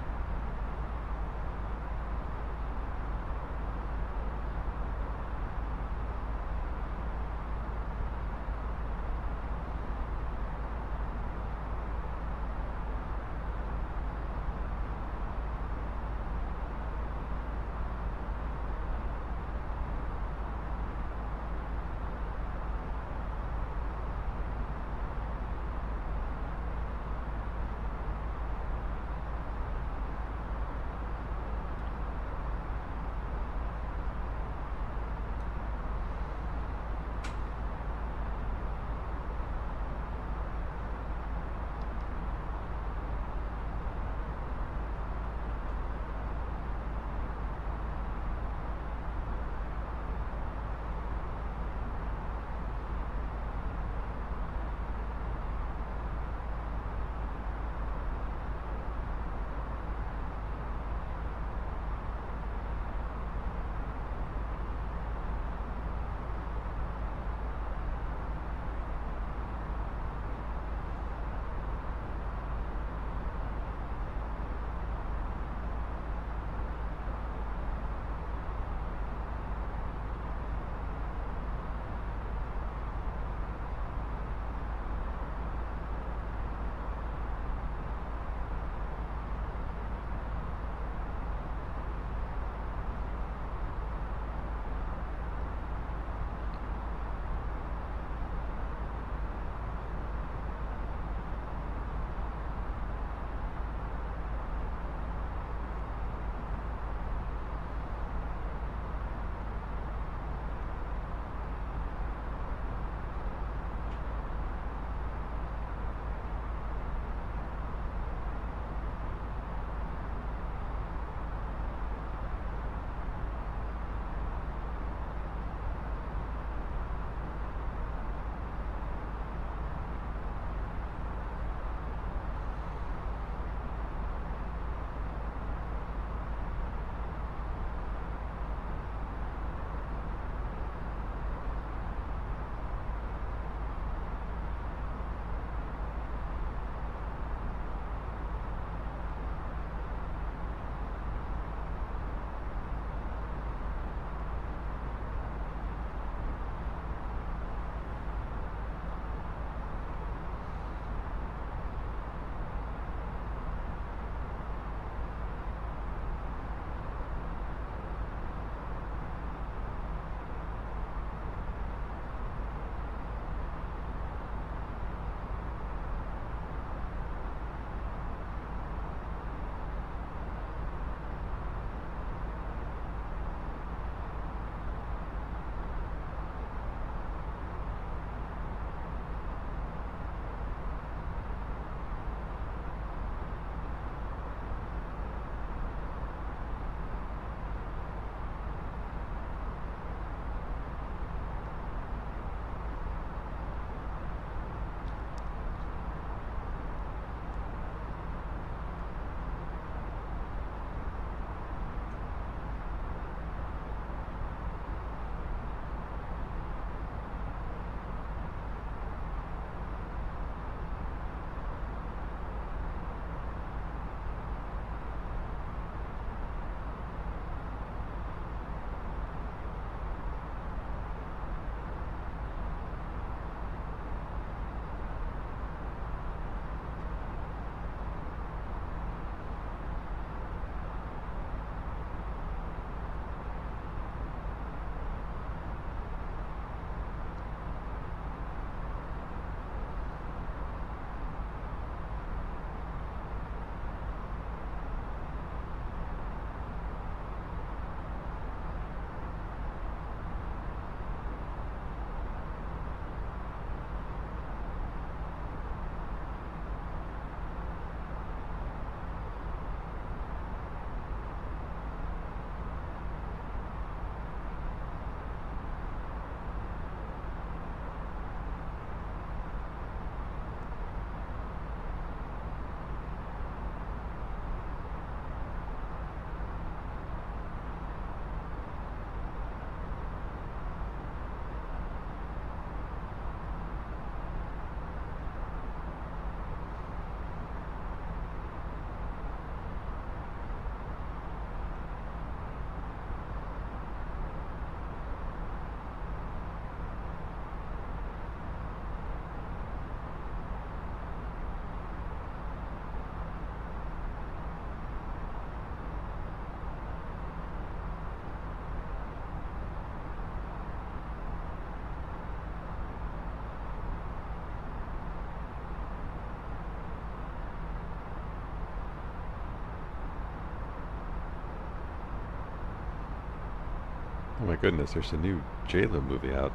Oh my goodness, there's a new J-Lo movie out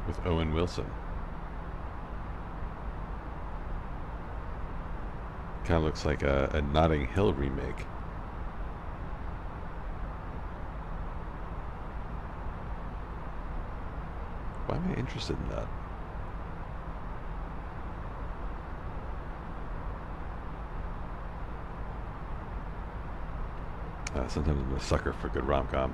with Owen Wilson. Kind of looks like a Notting Hill remake. Why am I interested in that? Sometimes I'm a sucker for good rom-com.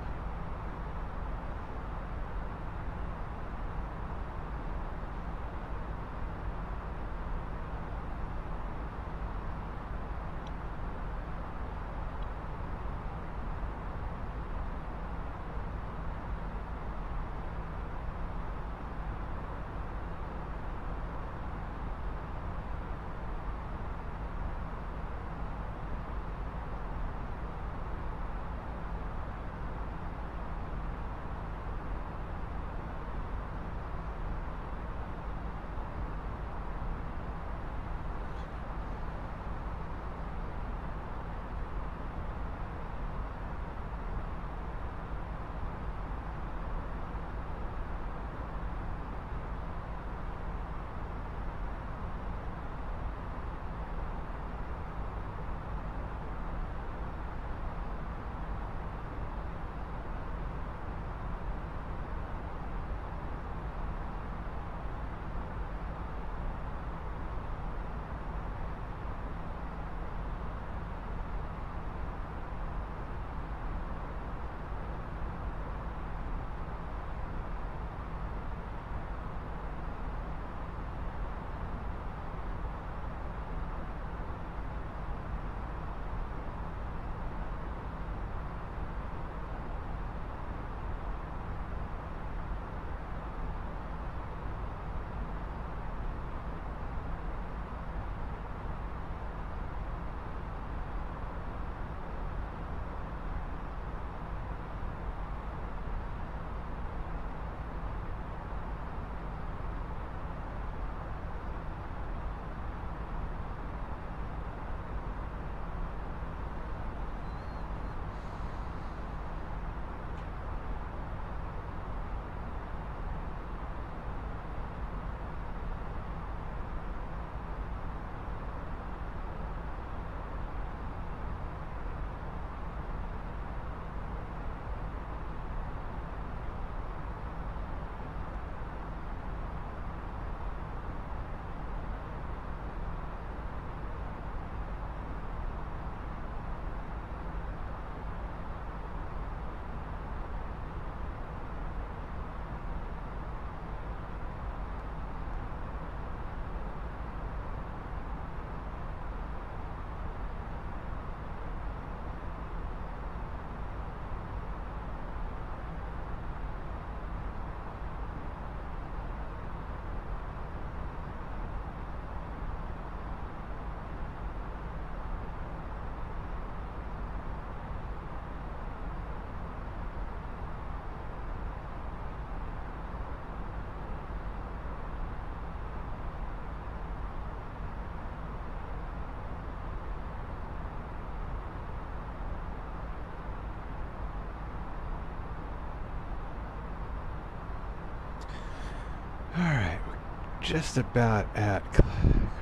Alright, we're just about at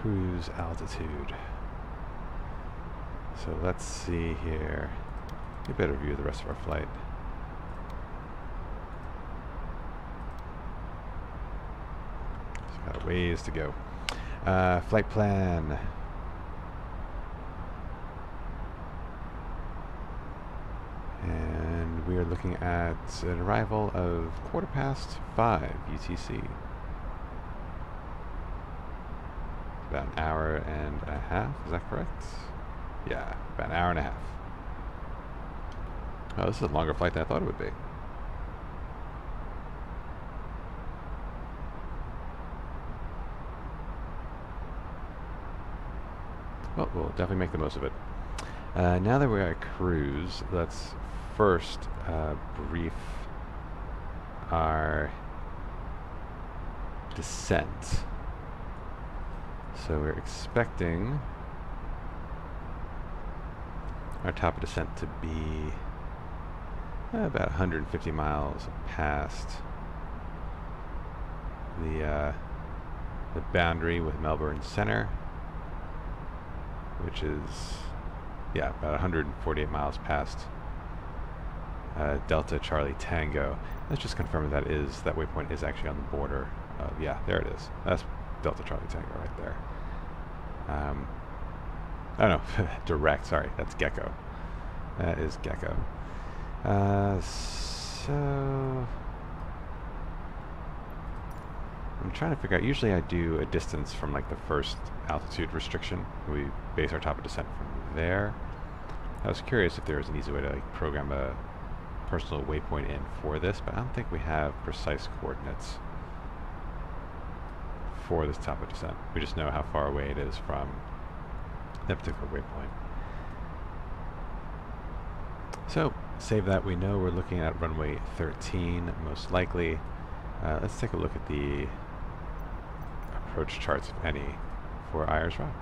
cruise altitude. So let's see here. Get a better view of the rest of our flight. So got a ways to go. Flight plan. And we are looking at an arrival of 5:15 UTC. About an hour and a half, is that correct? Yeah, about an hour and a half. Oh, this is a longer flight than I thought it would be. Well, we'll definitely make the most of it. Now that we're at cruise, let's first brief our descent. So we're expecting our top of descent to be about 150 miles past the boundary with Melbourne Center, which is, yeah, about 148 miles past Delta Charlie Tango. Let's just confirm that waypoint is actually on the border of, yeah, there it is. That's Delta Charlie Tango right there. Oh no, direct, sorry, that's Gecko. That is Gecko. So I'm trying to figure out, usually I do a distance from like the first altitude restriction. We base our top of descent from there. I was curious if there was an easy way to like program a personal waypoint in for this, but I don't think we have precise coordinates for this top of descent. We just know how far away it is from that particular waypoint. So, save that. We know we're looking at runway 13, most likely. Let's take a look at the approach charts, if any, for Ayers Rock.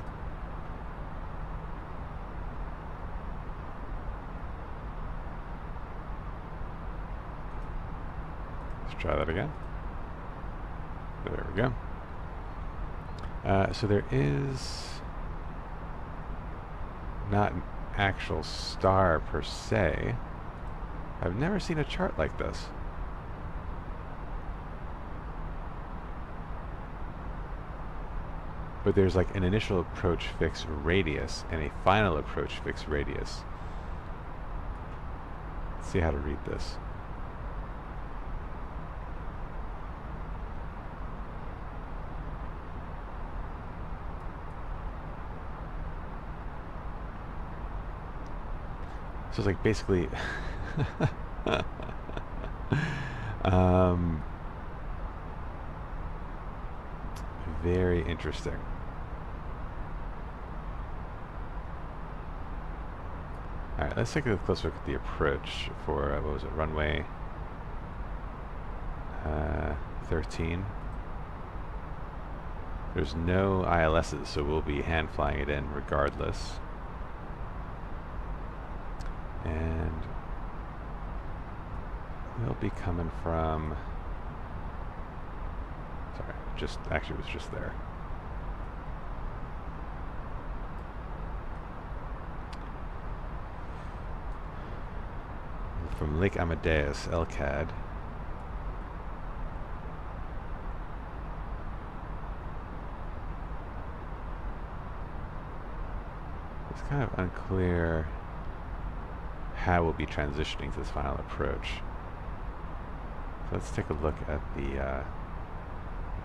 Let's try that again. There we go. So there is not an actual star per se. I've never seen a chart like this. But there's like an initial approach fix radius and a final approach fix radius. Let's see how to read this. So it's like basically very interesting. Alright, let's take a closer look at the approach for, what was it, runway 13. There's no ILSs, so we'll be hand flying it in regardless. And we'll be coming from, sorry, actually it was just there. From Lake Amadeus, LCAD. It's kind of unclear how we'll be transitioning to this final approach. So let's take a look at the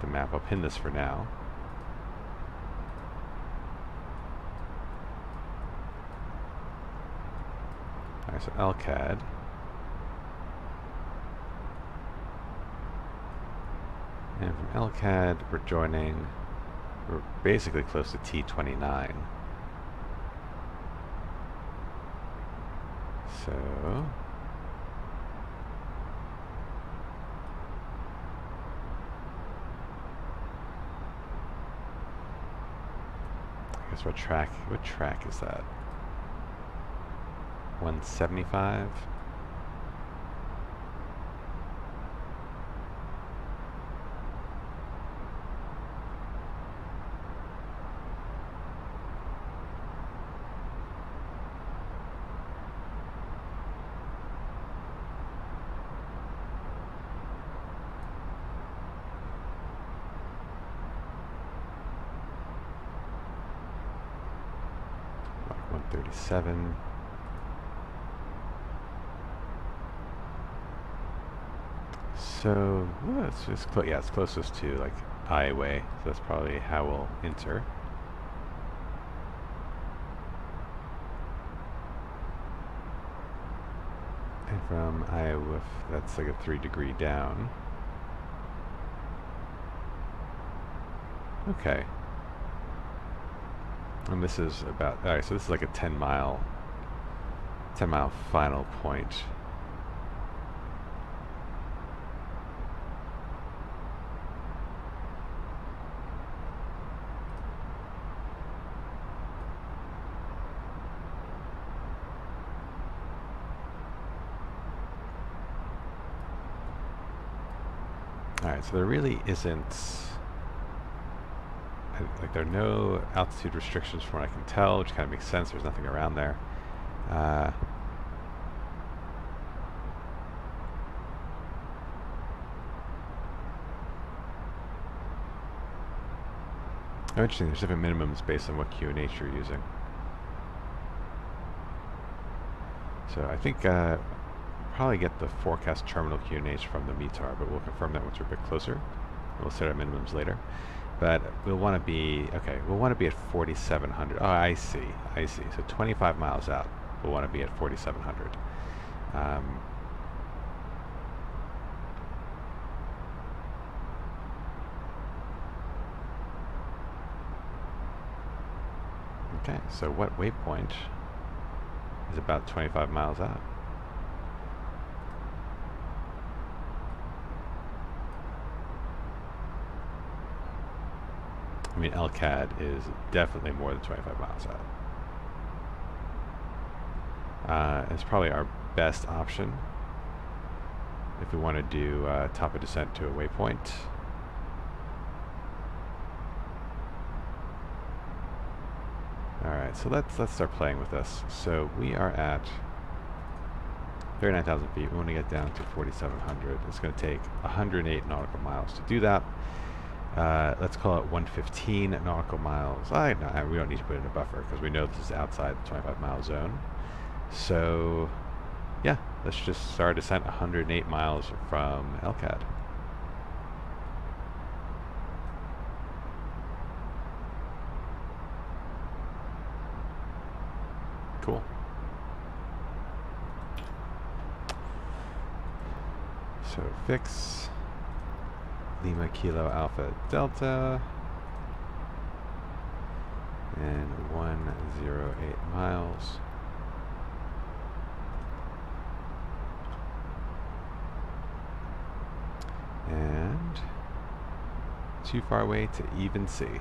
map. I'll pin this for now. Alright, so LCAD. And from LCAD, we're basically close to T29. So, I guess what track is that? 175? Like 137. So it's closest to like Iowa, so that's probably how we'll enter. And from Iowa, that's like a 3-degree down. Okay. And this is about, alright, so this is like a 10-mile final point. Alright, so there really isn't... like, there are no altitude restrictions from what I can tell, which kind of makes sense. There's nothing around there. Oh, interesting. There's different minimums based on what QNH you're using. So I think probably get the forecast terminal QNH from the METAR, but we'll confirm that once we're a bit closer. We'll set our minimums later. But we'll want to be, okay, we'll want to be at 4,700. Oh, I see. So 25 miles out, we'll want to be at 4,700. Okay, so what waypoint is about 25 miles out? I mean, LCAD is definitely more than 25 miles out. It's probably our best option if we want to do top of descent to a waypoint. Alright, so let's start playing with this. So we are at 39,000 feet. We want to get down to 4,700. It's going to take 108 nautical miles to do that. Let's call it 115 nautical miles. No, we don't need to put in a buffer because we know this is outside the 25-mile zone. So, yeah, let's just start descent 108 miles from LCAD. Cool. So fix Lima Kilo Alpha Delta and 108 miles. And too far away to even see.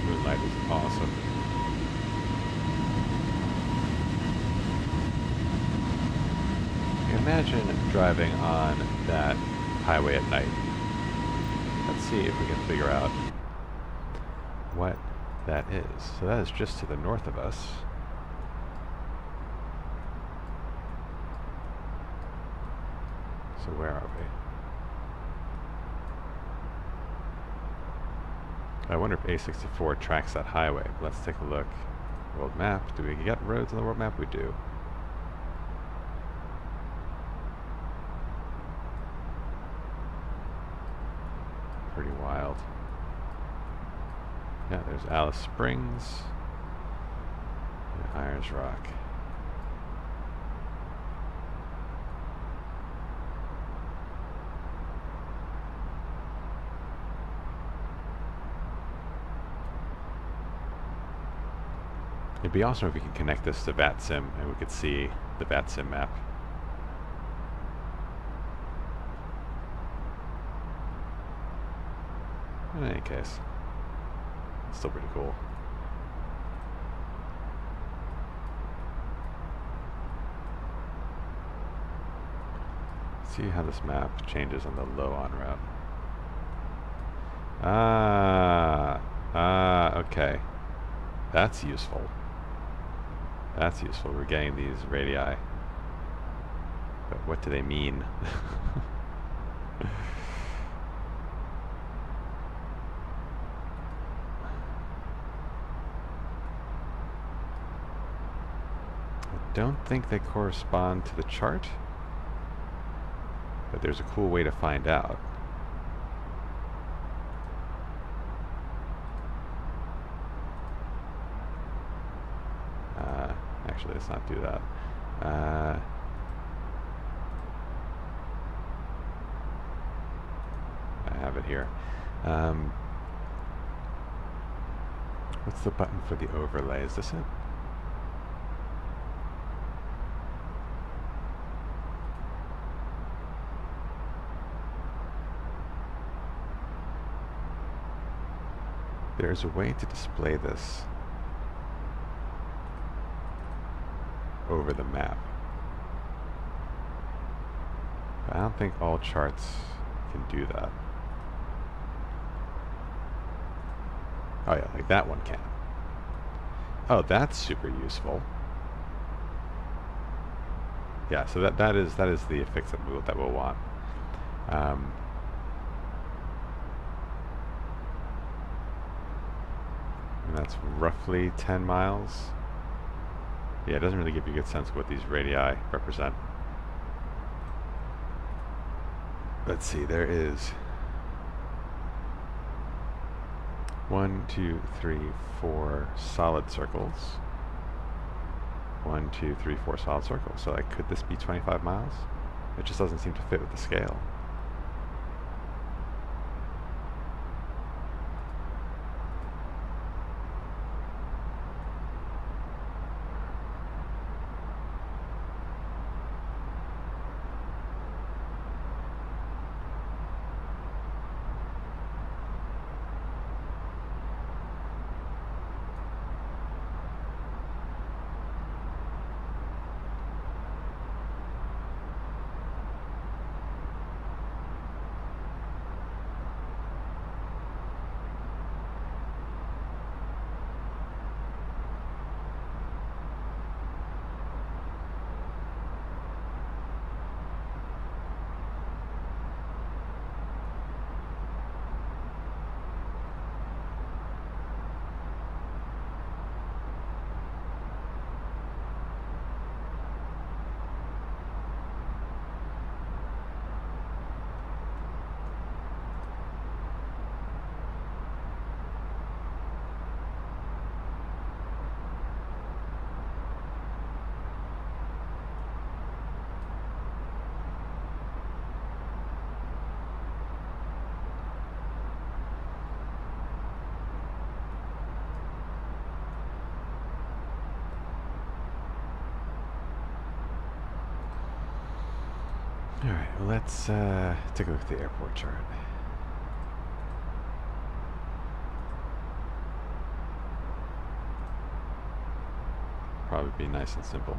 Moonlight is awesome. Imagine driving on that highway at night. Let's see if we can figure out what that is. So that is just to the north of us. So where are we? I wonder if A64 tracks that highway. Let's take a look. World map. Do we get roads on the world map? We do. Pretty wild. Yeah, there's Alice Springs and Ayers Rock. It'd be awesome if we could connect this to VATSIM and we could see the VATSIM map. In any case, it's still pretty cool. See how this map changes on the low on route. Okay. That's useful. That's useful. We're getting these radii. But what do they mean? I don't think they correspond to the chart, but there's a cool way to find out. Actually, let's not do that. I have it here. What's the button for the overlay? Is this it? there's a way to display this over the map. But I don't think all charts can do that. Oh yeah, like that one can. Oh, that's super useful. Yeah, so that is the fix that we'll want. And that's roughly 10 miles. Yeah, it doesn't really give you a good sense of what these radii represent. Let's see, there is 1, 2, 3, 4 solid circles. 1, 2, 3, 4 solid circles. So like, could this be 25 miles? It just doesn't seem to fit with the scale. Alright, well let's take a look at the airport chart. Probably be nice and simple.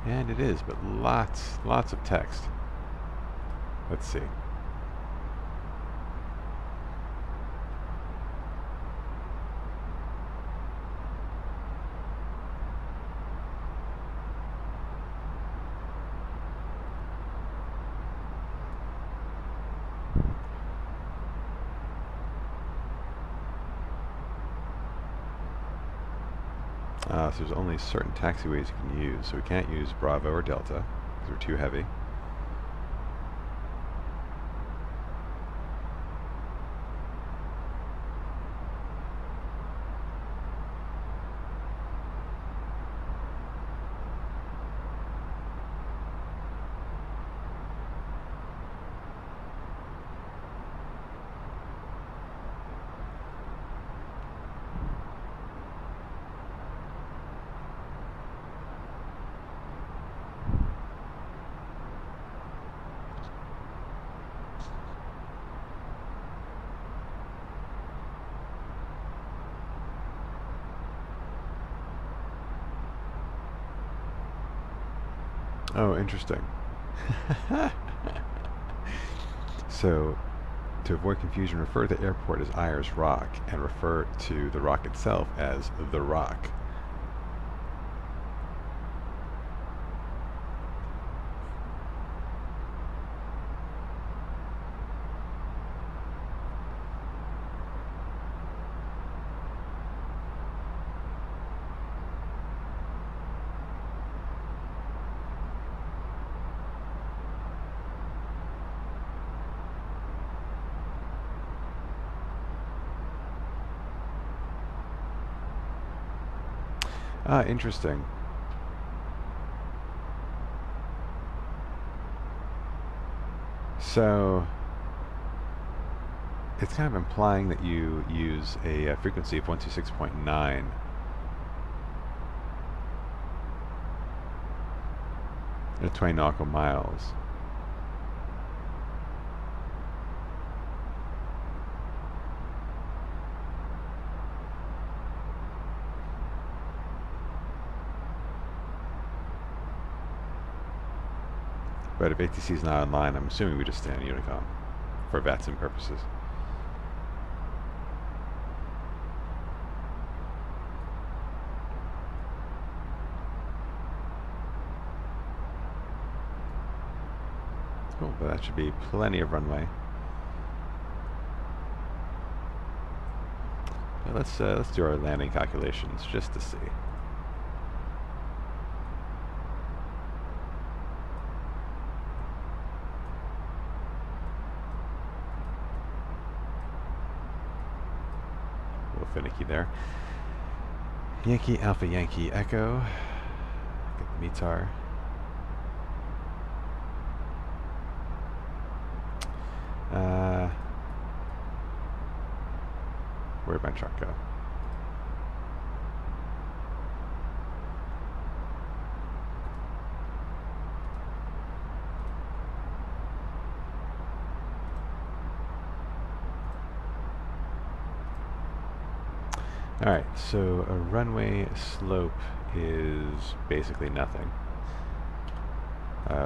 And it is, but lots of text. Let's see. So there's only certain taxiways you can use, so we can't use Bravo or Delta because they're too heavy. Oh, interesting. So, to avoid confusion, refer to the airport as Ayers Rock and refer to the rock itself as the Rock. Ah, interesting. So, it's kind of implying that you use a frequency of 126.9 at 20 nautical miles. But if ATC is not online, I'm assuming we just stay on Unicom for VATSIM purposes. Cool, but that should be plenty of runway. Now let's do our landing calculations just to see. A little finicky there. Yankee Alpha Yankee Echo. Get the METAR. Where'd my truck go? Alright, so a runway slope is basically nothing.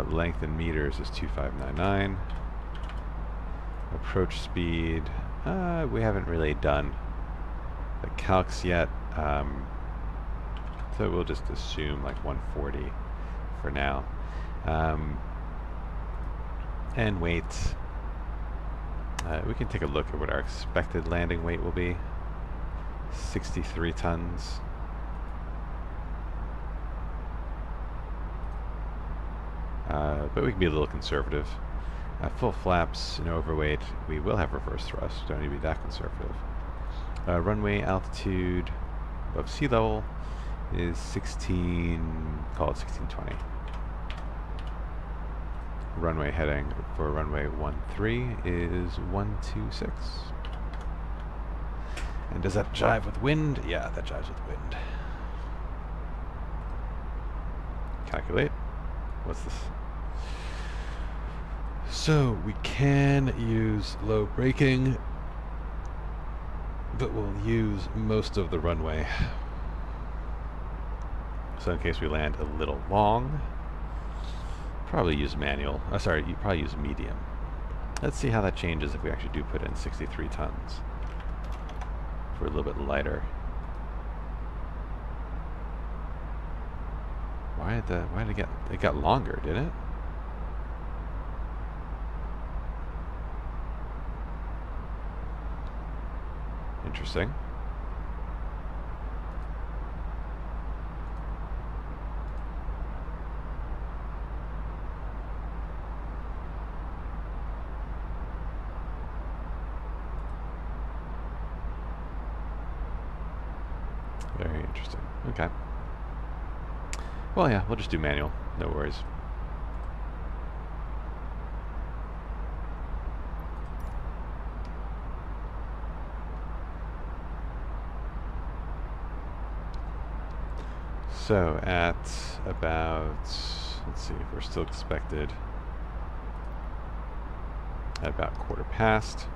Length in meters is 2599. Approach speed, we haven't really done the calcs yet, so we'll just assume like 140 for now. And weight, we can take a look at what our expected landing weight will be. 63 tons. But we can be a little conservative. Full flaps and overweight, we will have reverse thrust, don't need to be that conservative. Runway altitude above sea level is 16, call it 1620. Runway heading for runway 13 is 126. And does that jive with wind? Yeah, that jives with wind. Calculate. What's this? So we can use low braking, but we'll use most of the runway. So in case we land a little long, probably use manual. Sorry, you probably use medium. Let's see how that changes if we actually do put in 63 tons. If we're a little bit lighter. Why did it got longer, didn't it? Interesting. Very interesting. Okay. Well, yeah, we'll just do manual. No worries. So at about, let's see, we're still expected at about quarter past.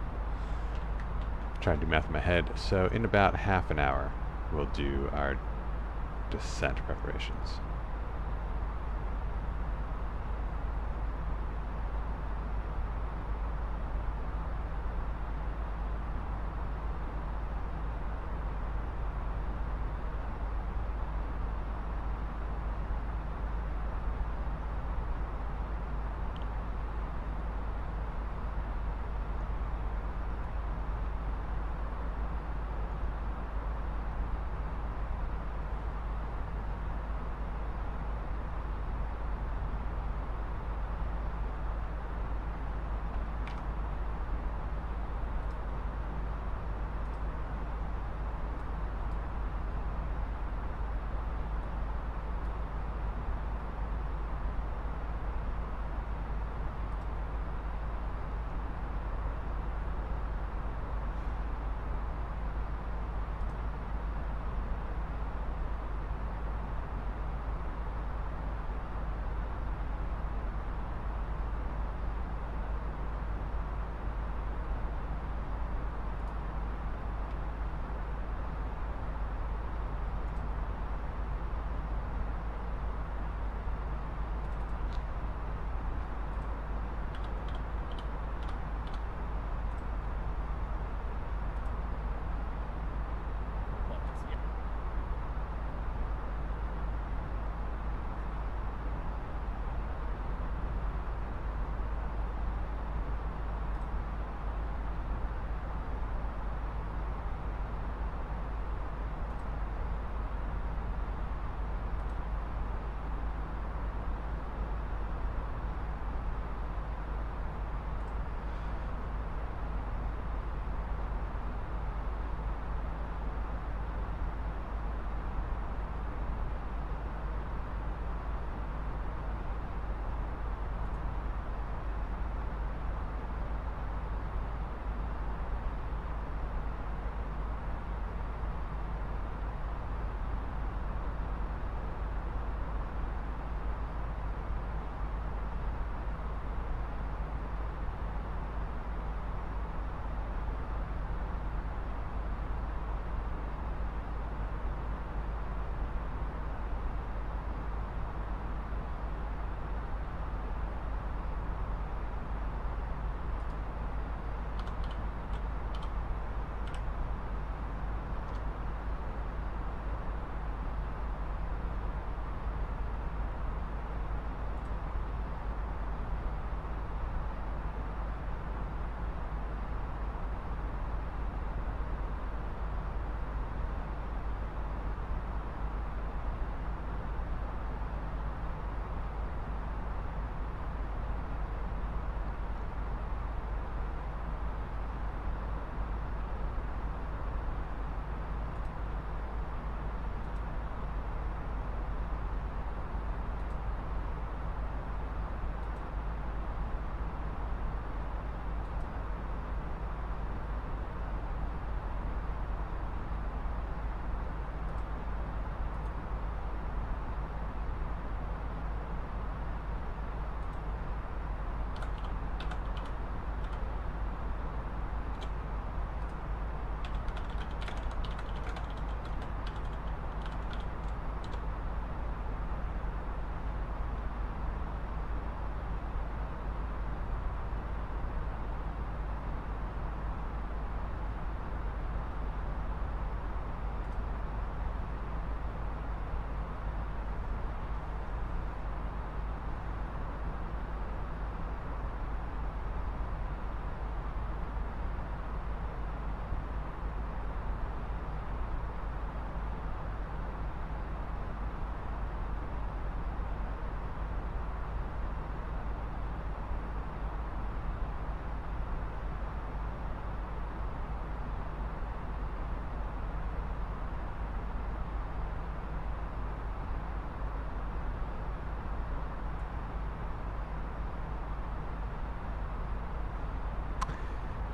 Trying to do math in my head. So in about half an hour, we'll do our descent preparations.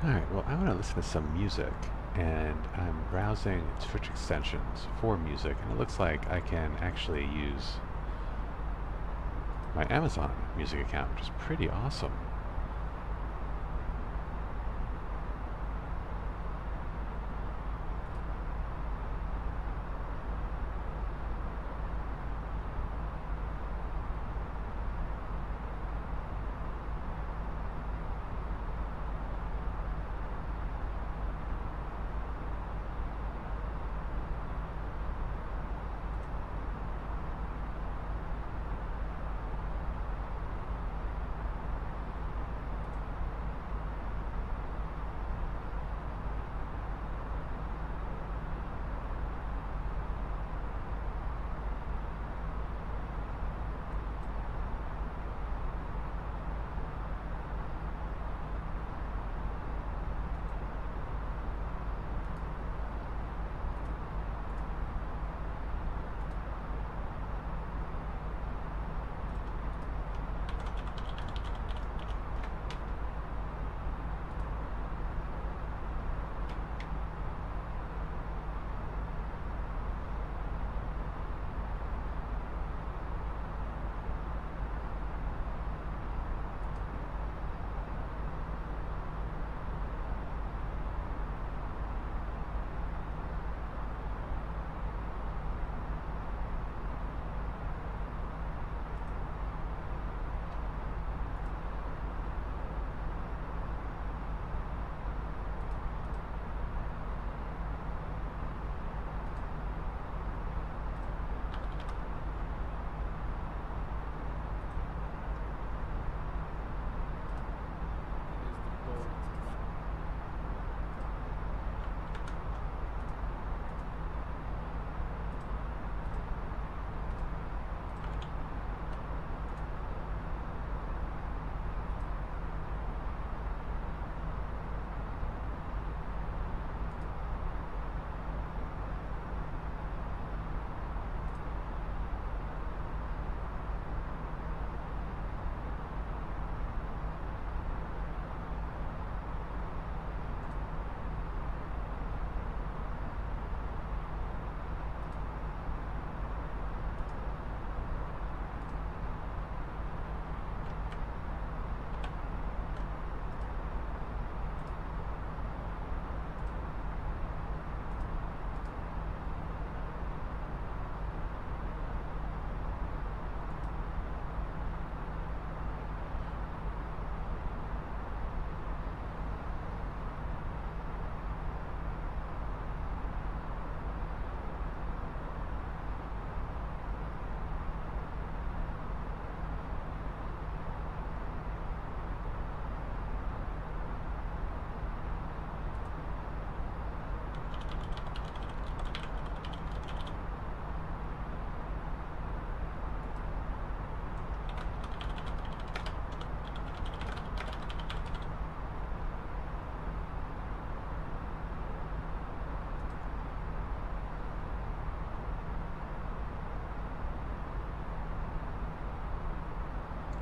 Alright, well, I want to listen to some music, and I'm browsing Twitch extensions for music, and it looks like I can actually use my Amazon Music account, which is pretty awesome.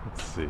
Let's see.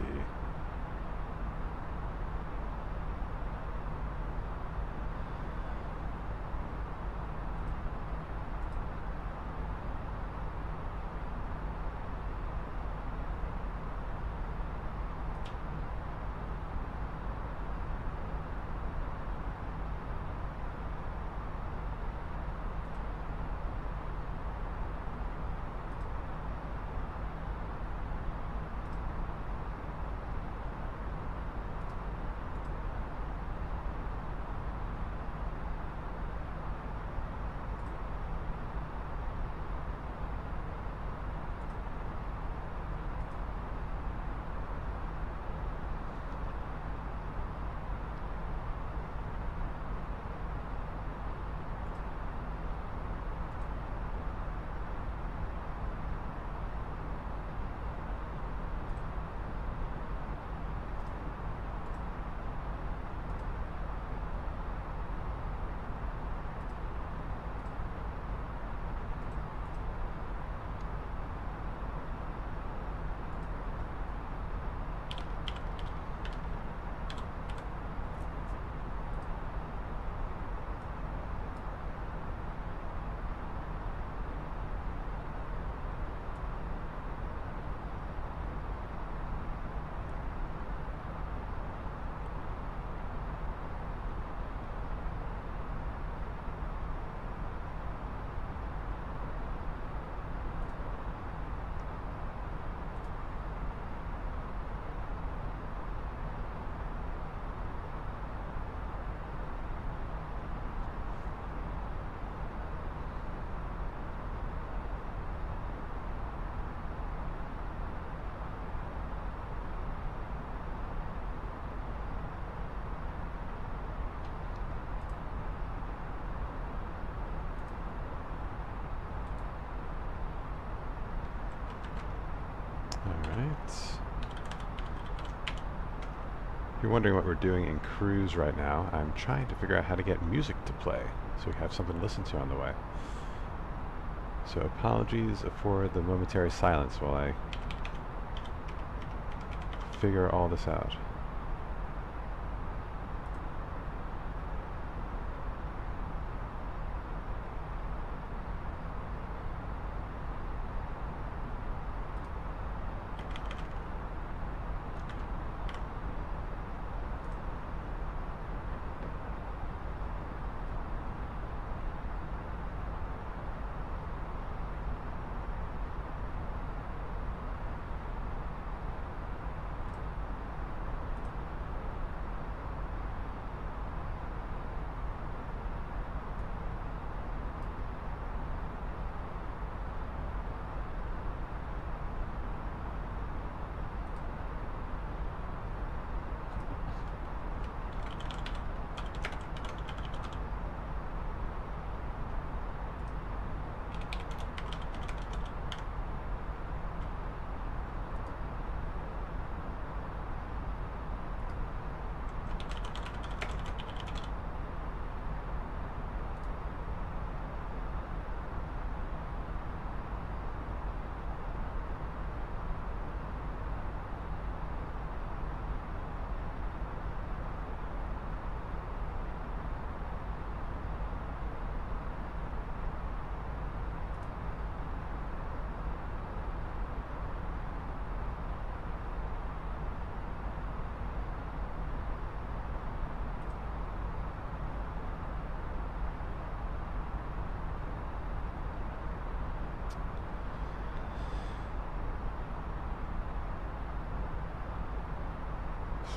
If you're wondering what we're doing in cruise right now, I'm trying to figure out how to get music to play so we have something to listen to on the way. So apologies for the momentary silence while I figure all this out.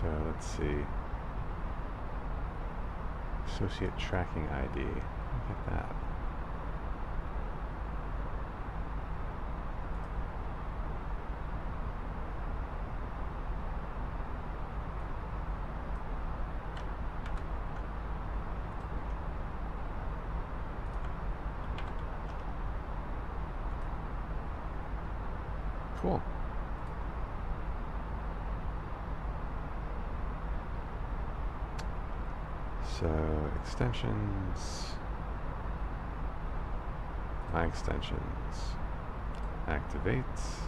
So let's see. Associate tracking ID. Look at that. Cool. So extensions, my extensions, activates.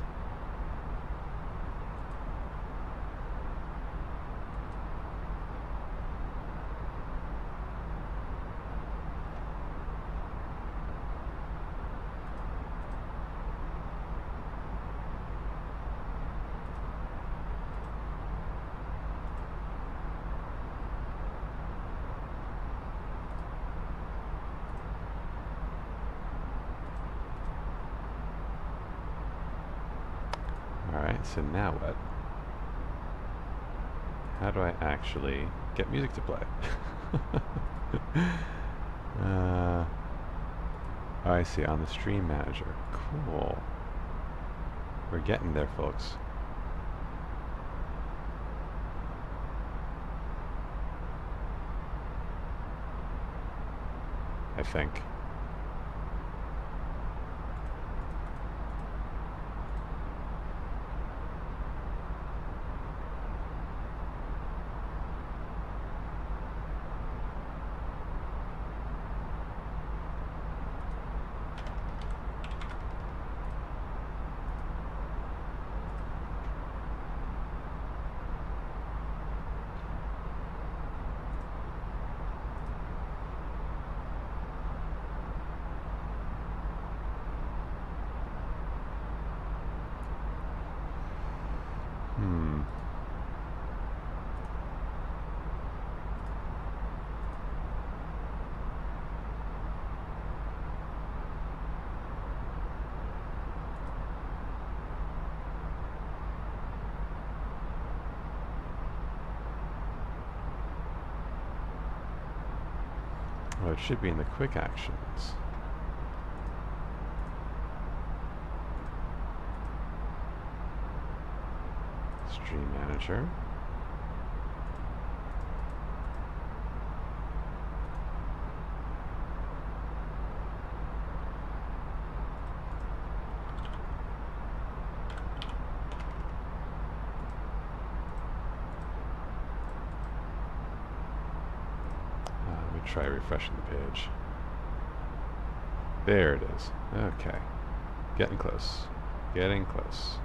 Alright, so now what? How do I actually get music to play? Oh, I see, on the stream manager. Cool. We're getting there, folks. I think. Well, it should be in the quick actions. Stream manager. try refreshing the page. There it is. Okay. Getting close. Getting close.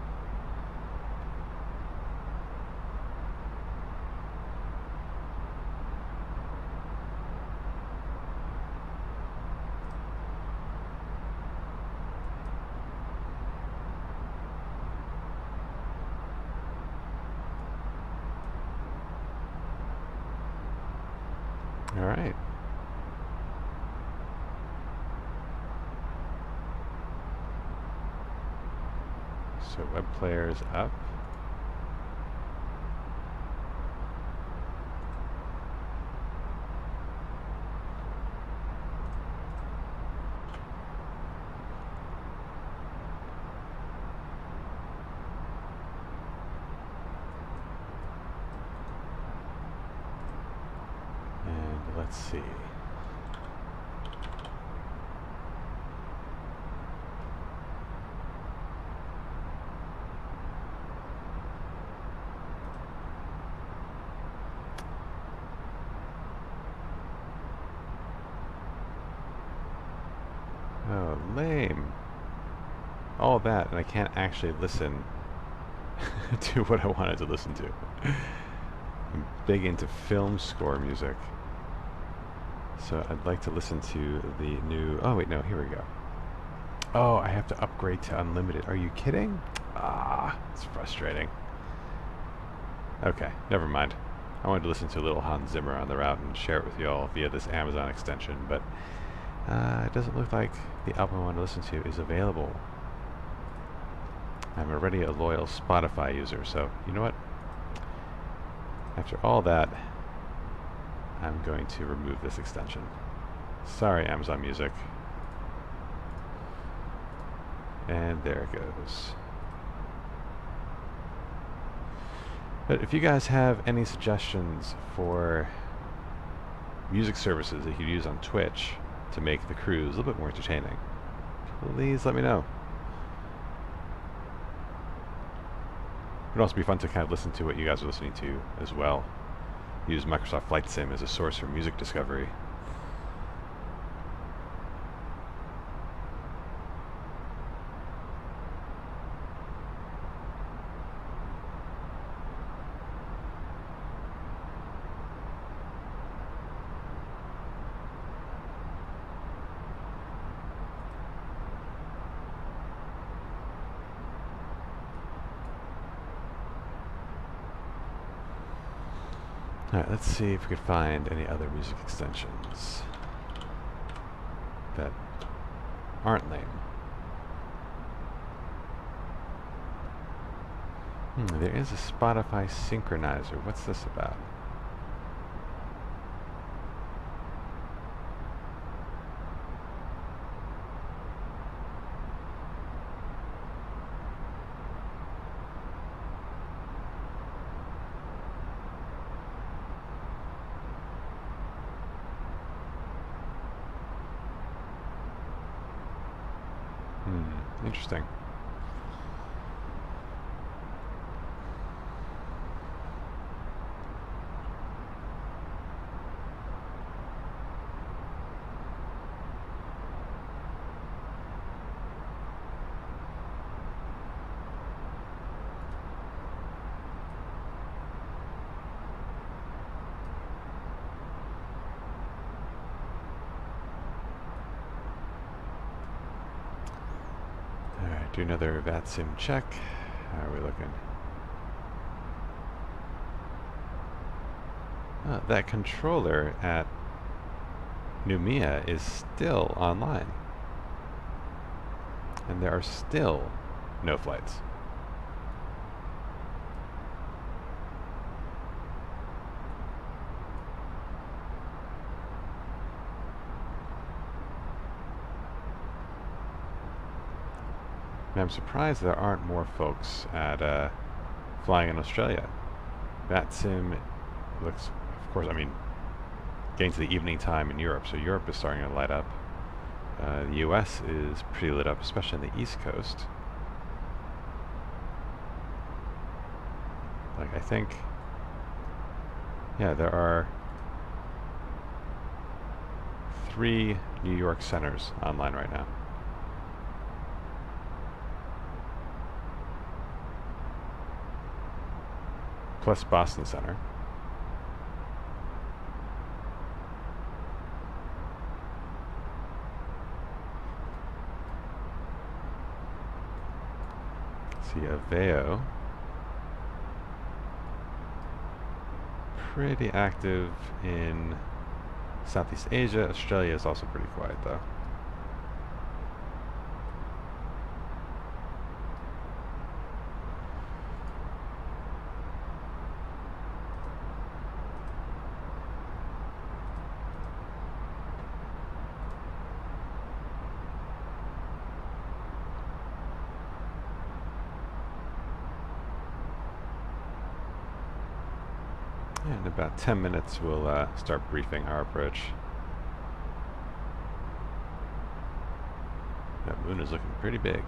All right. So web player is up. And let's see. Oh, lame. All that, and I can't actually listen to what I wanted to listen to. I'm big into film score music. So I'd like to listen to the new... Oh, wait, no, here we go. Oh, I have to upgrade to unlimited. Are you kidding? Ah, it's frustrating. Okay, never mind. I wanted to listen to a little Hans Zimmer on the route and share it with you all via this Amazon extension, but it doesn't look like the album I want to listen to is available. I'm already a loyal Spotify user, so you know what? After all that, I'm going to remove this extension. Sorry, Amazon Music. And there it goes. But if you guys have any suggestions for music services that you could use on Twitch to make the cruise a little bit more entertaining, please let me know. It would also be fun to kind of listen to what you guys are listening to as well. Use Microsoft Flight Sim as a source for music discovery. Alright, let's see if we can find any other music extensions that aren't lame. There is a Spotify synchronizer. What's this about? Interesting. Do another VATSIM check. How are we looking? That controller at Numia is still online. And there are still no flights. And I'm surprised there aren't more folks at flying in Australia. VATSIM looks, of course, I mean, getting to the evening time in Europe, so Europe is starting to light up. The US is pretty lit up, especially on the East Coast. Like, I think, yeah, there are 3 New York centers online right now. Plus Boston Center. See Aveo. Pretty active in Southeast Asia. Australia is also pretty quiet though. In about 10 minutes, we'll start briefing our approach. That moon is looking pretty big.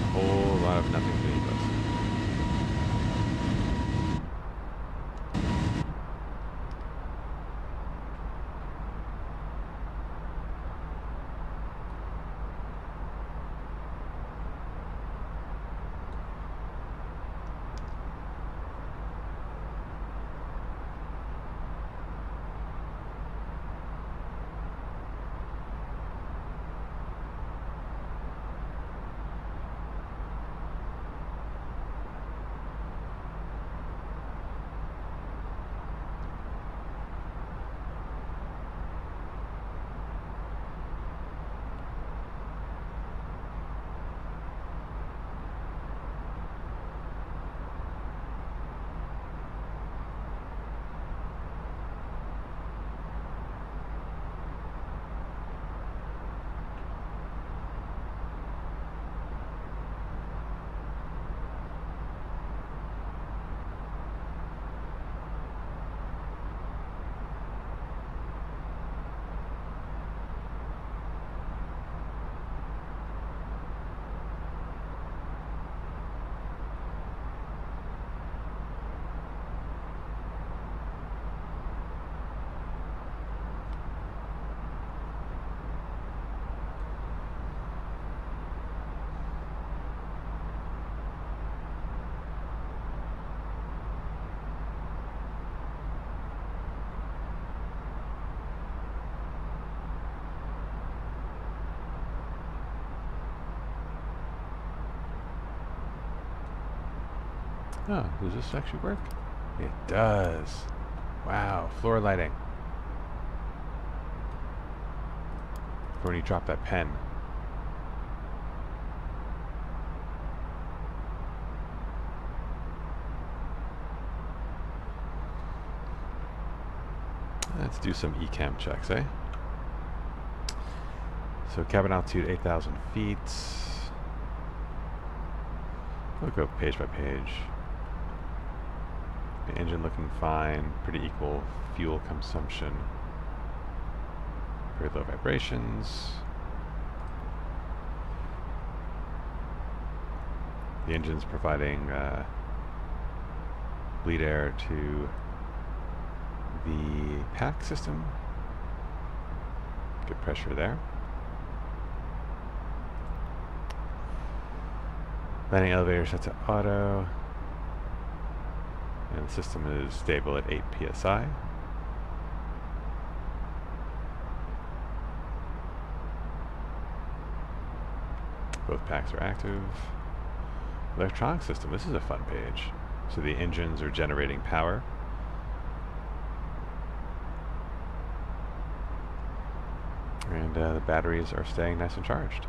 A whole lot of nothing beneath us. Oh, does this actually work? It does. Wow, floor lighting. For when you drop that pen. Let's do some ECAM checks, eh? So cabin altitude 8,000 feet. We'll go page by page. The engine looking fine, pretty equal fuel consumption. Very low vibrations. The engine's providing bleed air to the pack system. Good pressure there. Landing elevator set to auto. And the system is stable at 8 psi. Both packs are active. Electronic system, this is a fun page. So the engines are generating power. And the batteries are staying nice and charged.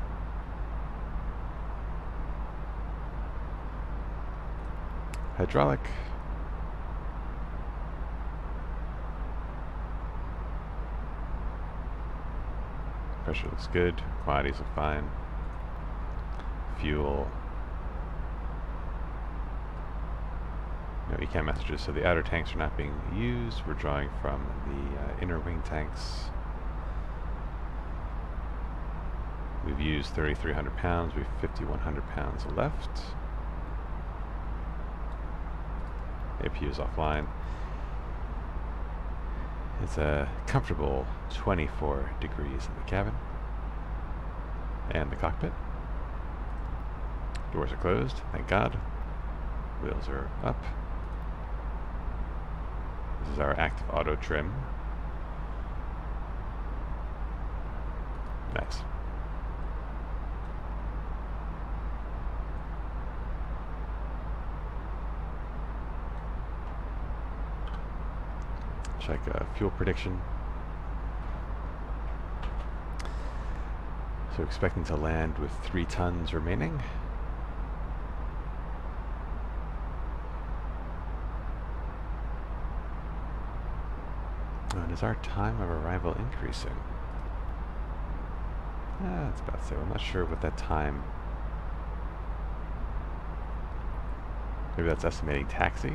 Hydraulic. Pressure looks good, quantities look fine. Fuel. No ECAM messages, so the outer tanks are not being used. We're drawing from the inner wing tanks. We've used 3,300 pounds. We've 5,100 pounds left. APU is offline. It's a comfortable 24 degrees in the cabin and the cockpit. Doors are closed, thank God. Wheels are up. This is our active auto trim. Nice. Check fuel prediction. So expecting to land with 3 tons remaining. And is our time of arrival increasing? That's about so. I'm not sure what that time. Maybe that's estimating taxi.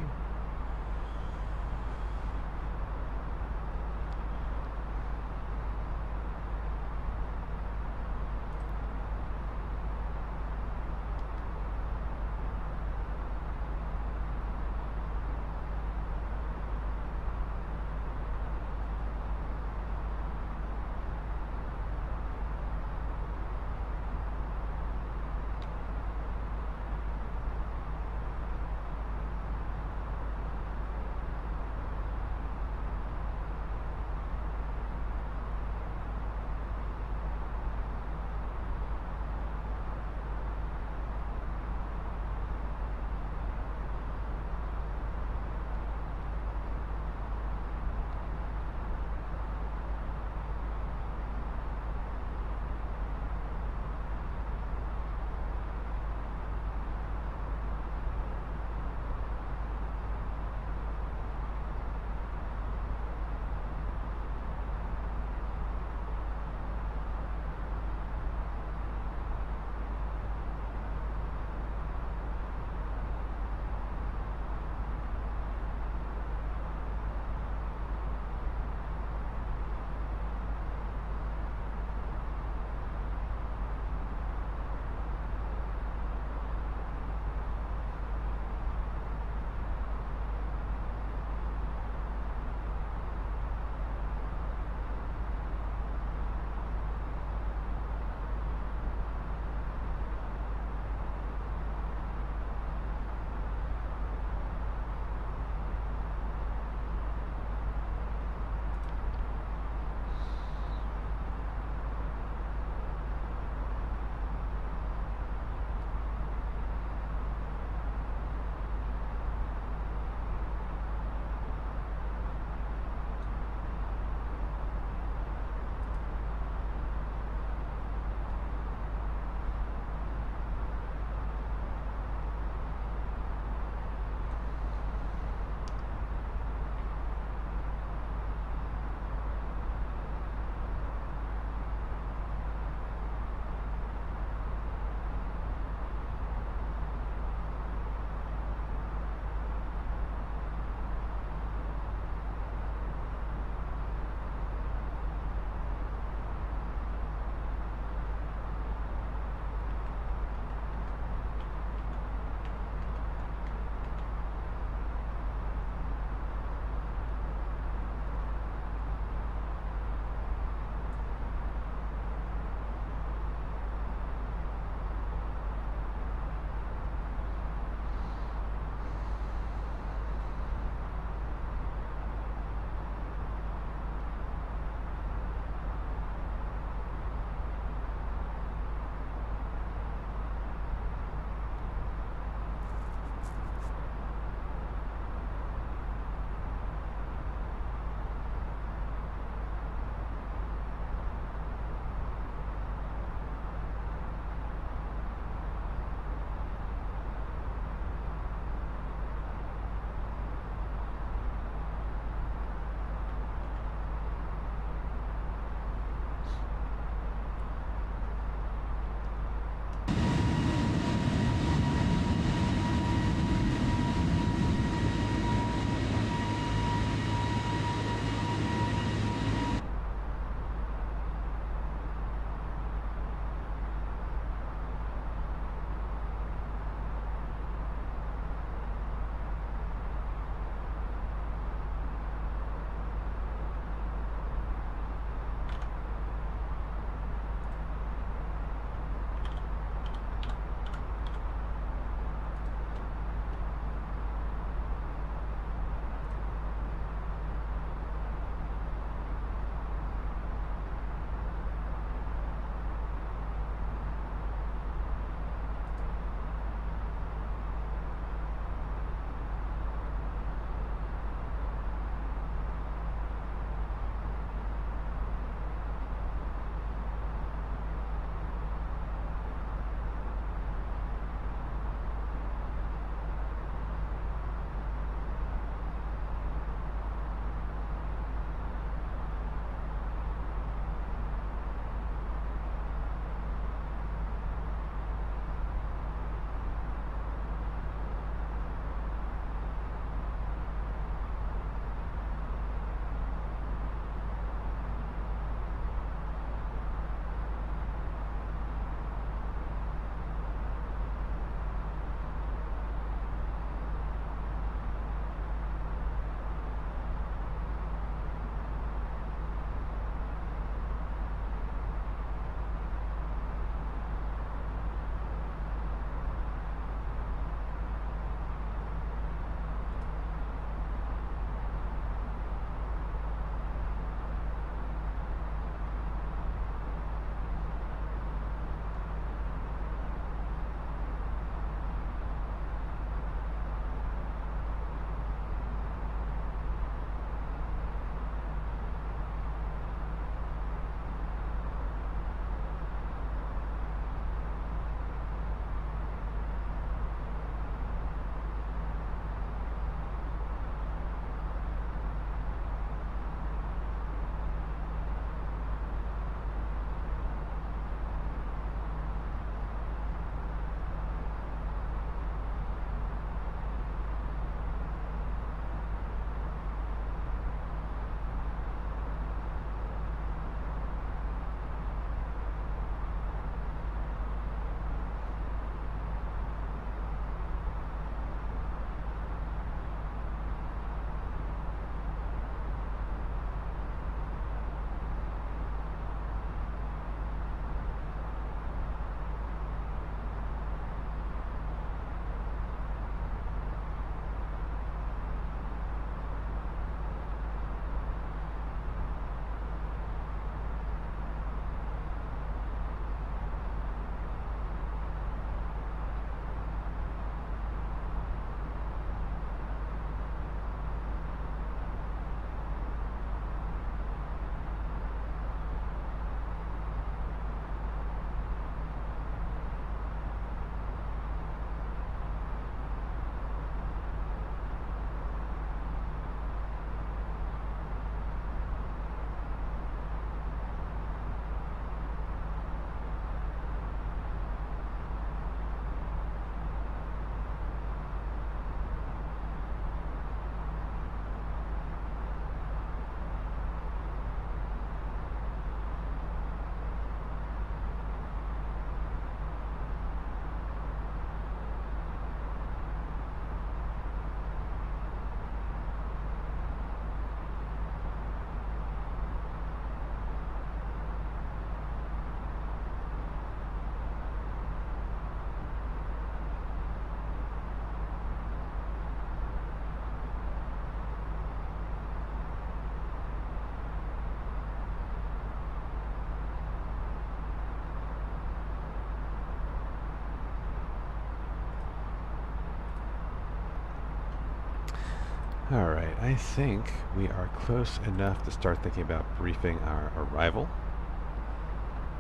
Alright, I think we are close enough to start thinking about briefing our arrival.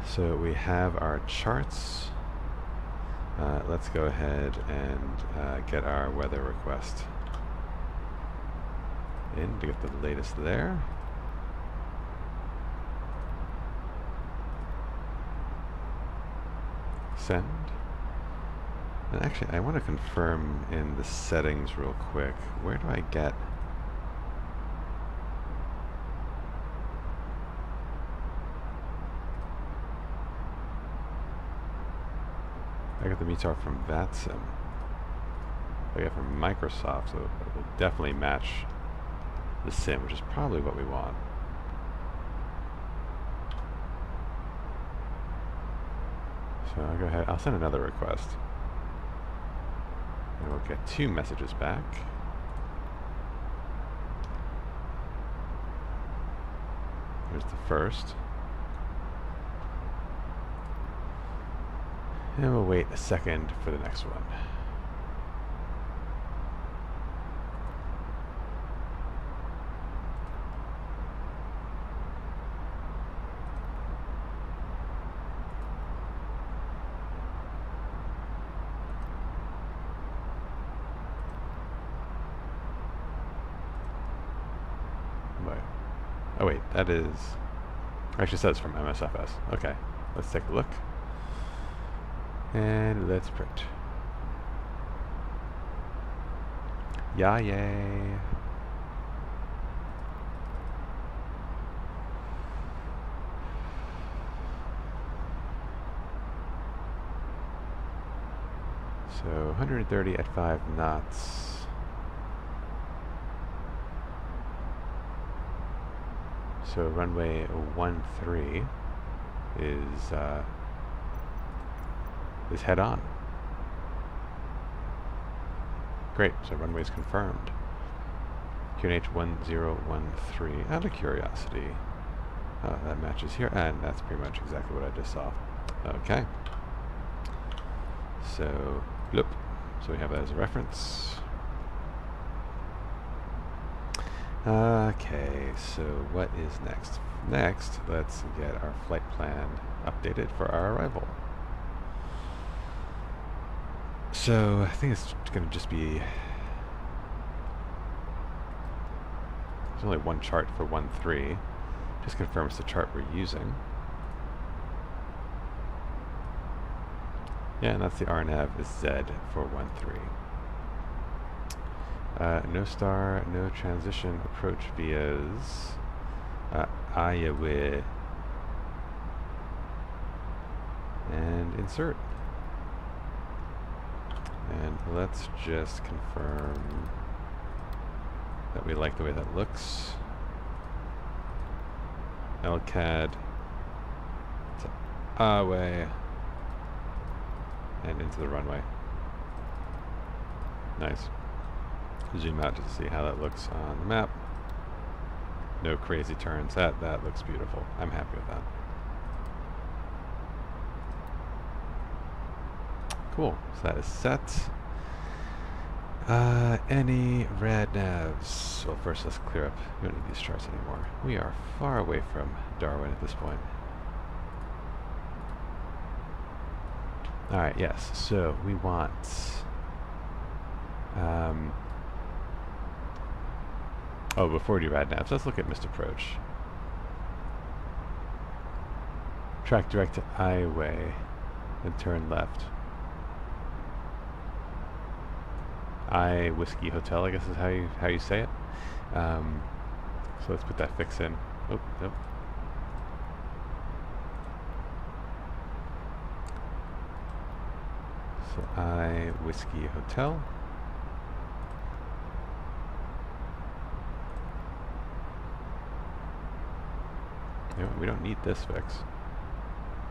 So we have our charts. Let's go ahead and get our weather request in to get the latest there. Send. And actually, I want to confirm in the settings real quick. Where do I get... I got the METAR from VATSIM. I got from Microsoft, so it will definitely match the sim, which is probably what we want. So I'll go ahead, I'll send another request. And we'll get 2 messages back. Here's the first. And we'll wait a second for the next one. Oh wait, that is... Actually says from MSFS. Okay, let's take a look. And let's print. Yay! So 130 at 5 knots. So runway 13 is head on. Great, so runway is confirmed. QNH 1013, out of curiosity. Oh, that matches here, and that's pretty much exactly what I just saw. Okay. So, bloop. So we have that as a reference. Okay, so what is next? Next, let's get our flight plan updated for our arrival. So, I think it's going to just be... There's only one chart for 1.3. Just confirms the chart we're using. Yeah, and that's the RNAV is Z for 1.3. No star, no transition, approach vias, Ayers, and insert. And let's just confirm that we like the way that looks. LCAD to away and into the runway. Nice. Zoom out to see how that looks on the map. No crazy turns. That looks beautiful. I'm happy with that. Cool. So that is set. Any rad navs? Well, first let's clear up. We don't need these charts anymore. We are far away from Darwin at this point. Alright, yes. So we want... oh, before we do rad navs, let's look at missed approach. Track direct to I-way and turn left. I Whiskey Hotel, I guess is how you say it. So let's put that fix in. Oh, nope. So I Whiskey Hotel. You know, we don't need this fix,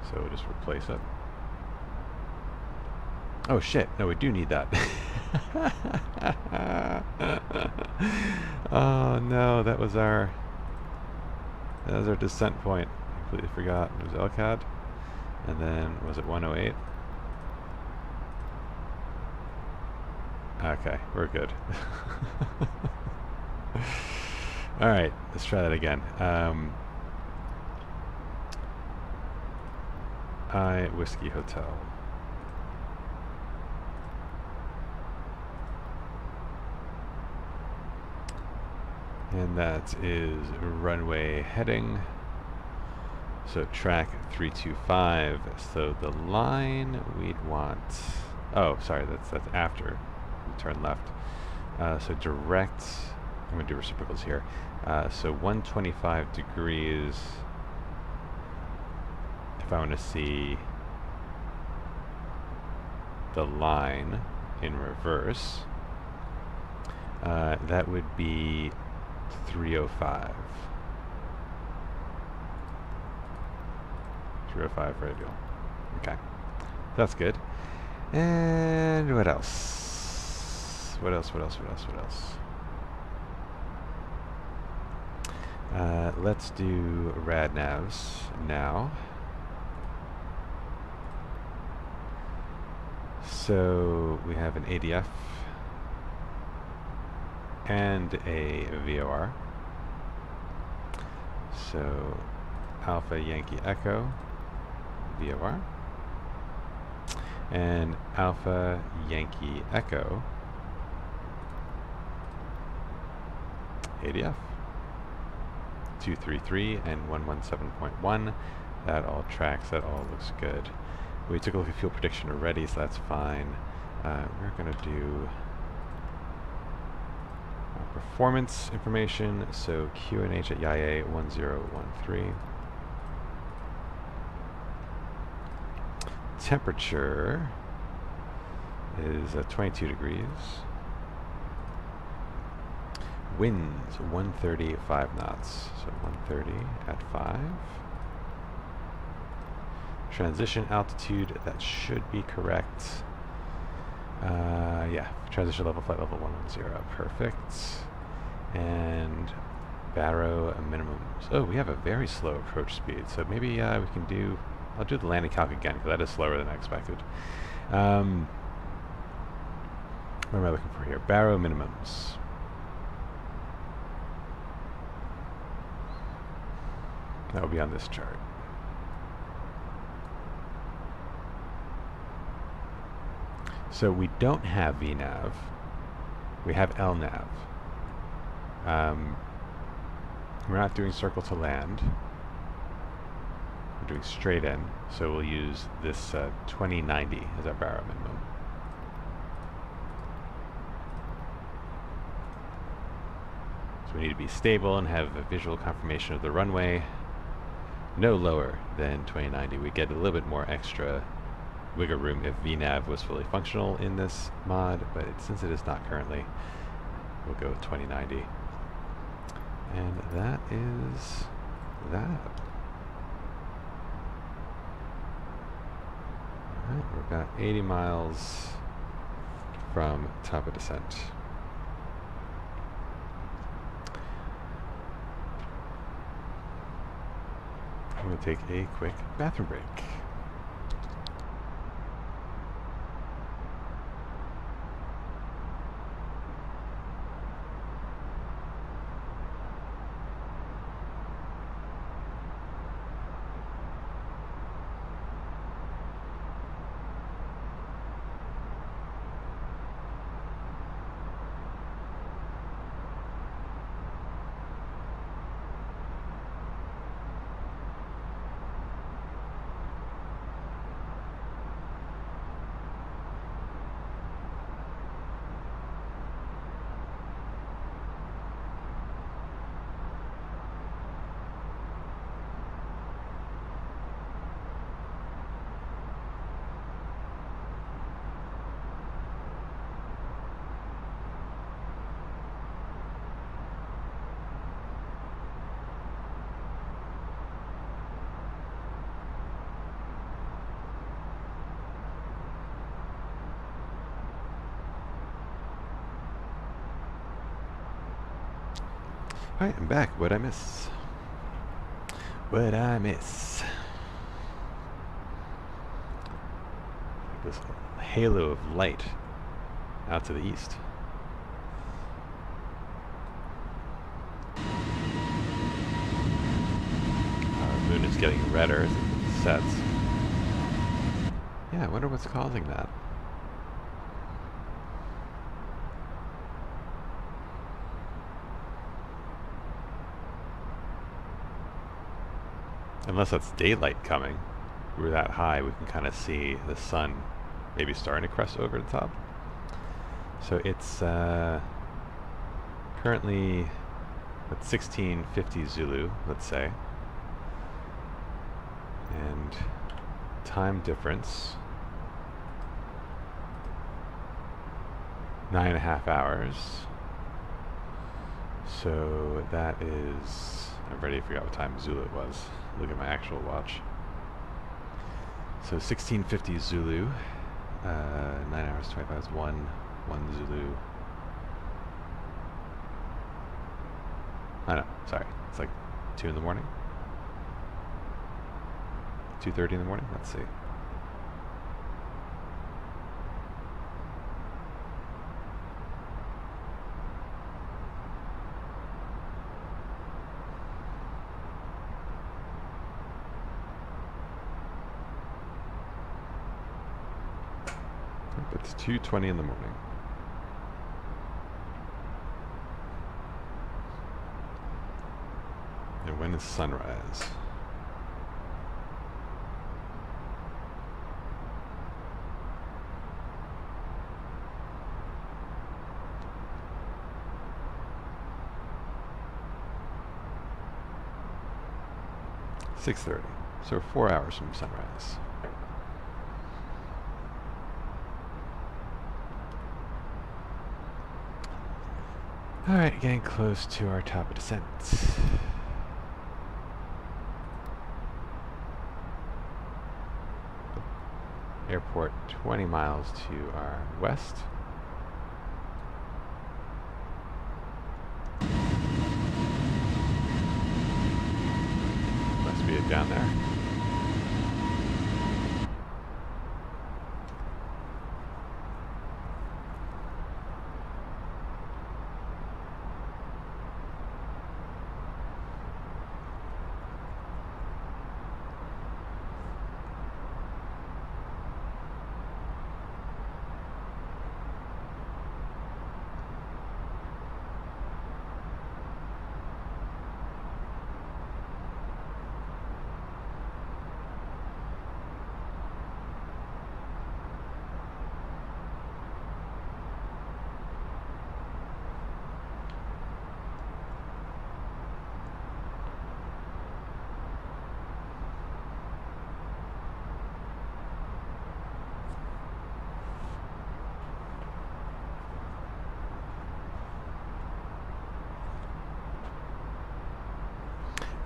so we'll just replace it. Oh shit, no, we do need that. Oh no, that was our descent point. I completely forgot. It was LCAD. And then, was it 108? Okay, we're good. All right, let's try that again. Whiskey Hotel. And that is runway heading. So track 325. So the line we'd want. Oh, sorry, that's after we turn left. So direct. I'm gonna do reciprocals here. So 125 degrees. If I want to see the line in reverse, that would be 305. 305 radial. Okay. That's good. And what else? What else? Let's do rad navs now. So we have an ADF and a VOR. So Alpha Yankee Echo VOR and Alpha Yankee Echo ADF 233 and 117.1. That all tracks, that all looks good. We took a look at fuel prediction already, so that's fine. We're going to do performance information. So QNH at YA 1013. Temperature is 22 degrees. Winds 135 knots. So 130 at 5. Transition altitude, that should be correct. Yeah, transition level, flight level 110, perfect. And Barrow minimums. Oh, we have a very slow approach speed, so maybe we can do, I'll do the landing calc again, because that is slower than I expected. What am I looking for here? Barrow minimums. That will be on this chart. So we don't have VNAV, we have LNAV. We're not doing circle to land, we're doing straight in, so we'll use this 2090 as our Barrow minimum. So we need to be stable and have a visual confirmation of the runway, no lower than 2090. We get a little bit more extra wiggle room if VNAV was fully functional in this mod, but since it is not currently, we'll go with 2090. And that is that. Alright, we're about 80 miles from top of descent. I'm going to take a quick bathroom break. Alright, I'm back. What'd I miss? What'd I miss? This halo of light out to the east. is getting redder as it sets. Yeah, I wonder what's causing that. Unless that's daylight coming. We're that high, we can kind of see the sun maybe starting to crest over the top. So it's currently at 1650 Zulu, let's say. And time difference, 9.5 hours. So that is, I've already forgot what time Zulu it was. Look at my actual watch. So 1650 Zulu, 9 hours, 25 hours, 1 Zulu. I know, sorry, it's like 2 in the morning? 2:30 in the morning? Let's see. It's 2:20 in the morning. And when is sunrise? (6:30). So 4 hours from sunrise. Alright, getting close to our top of descent. Airport 20 miles to our west. Must be it down there.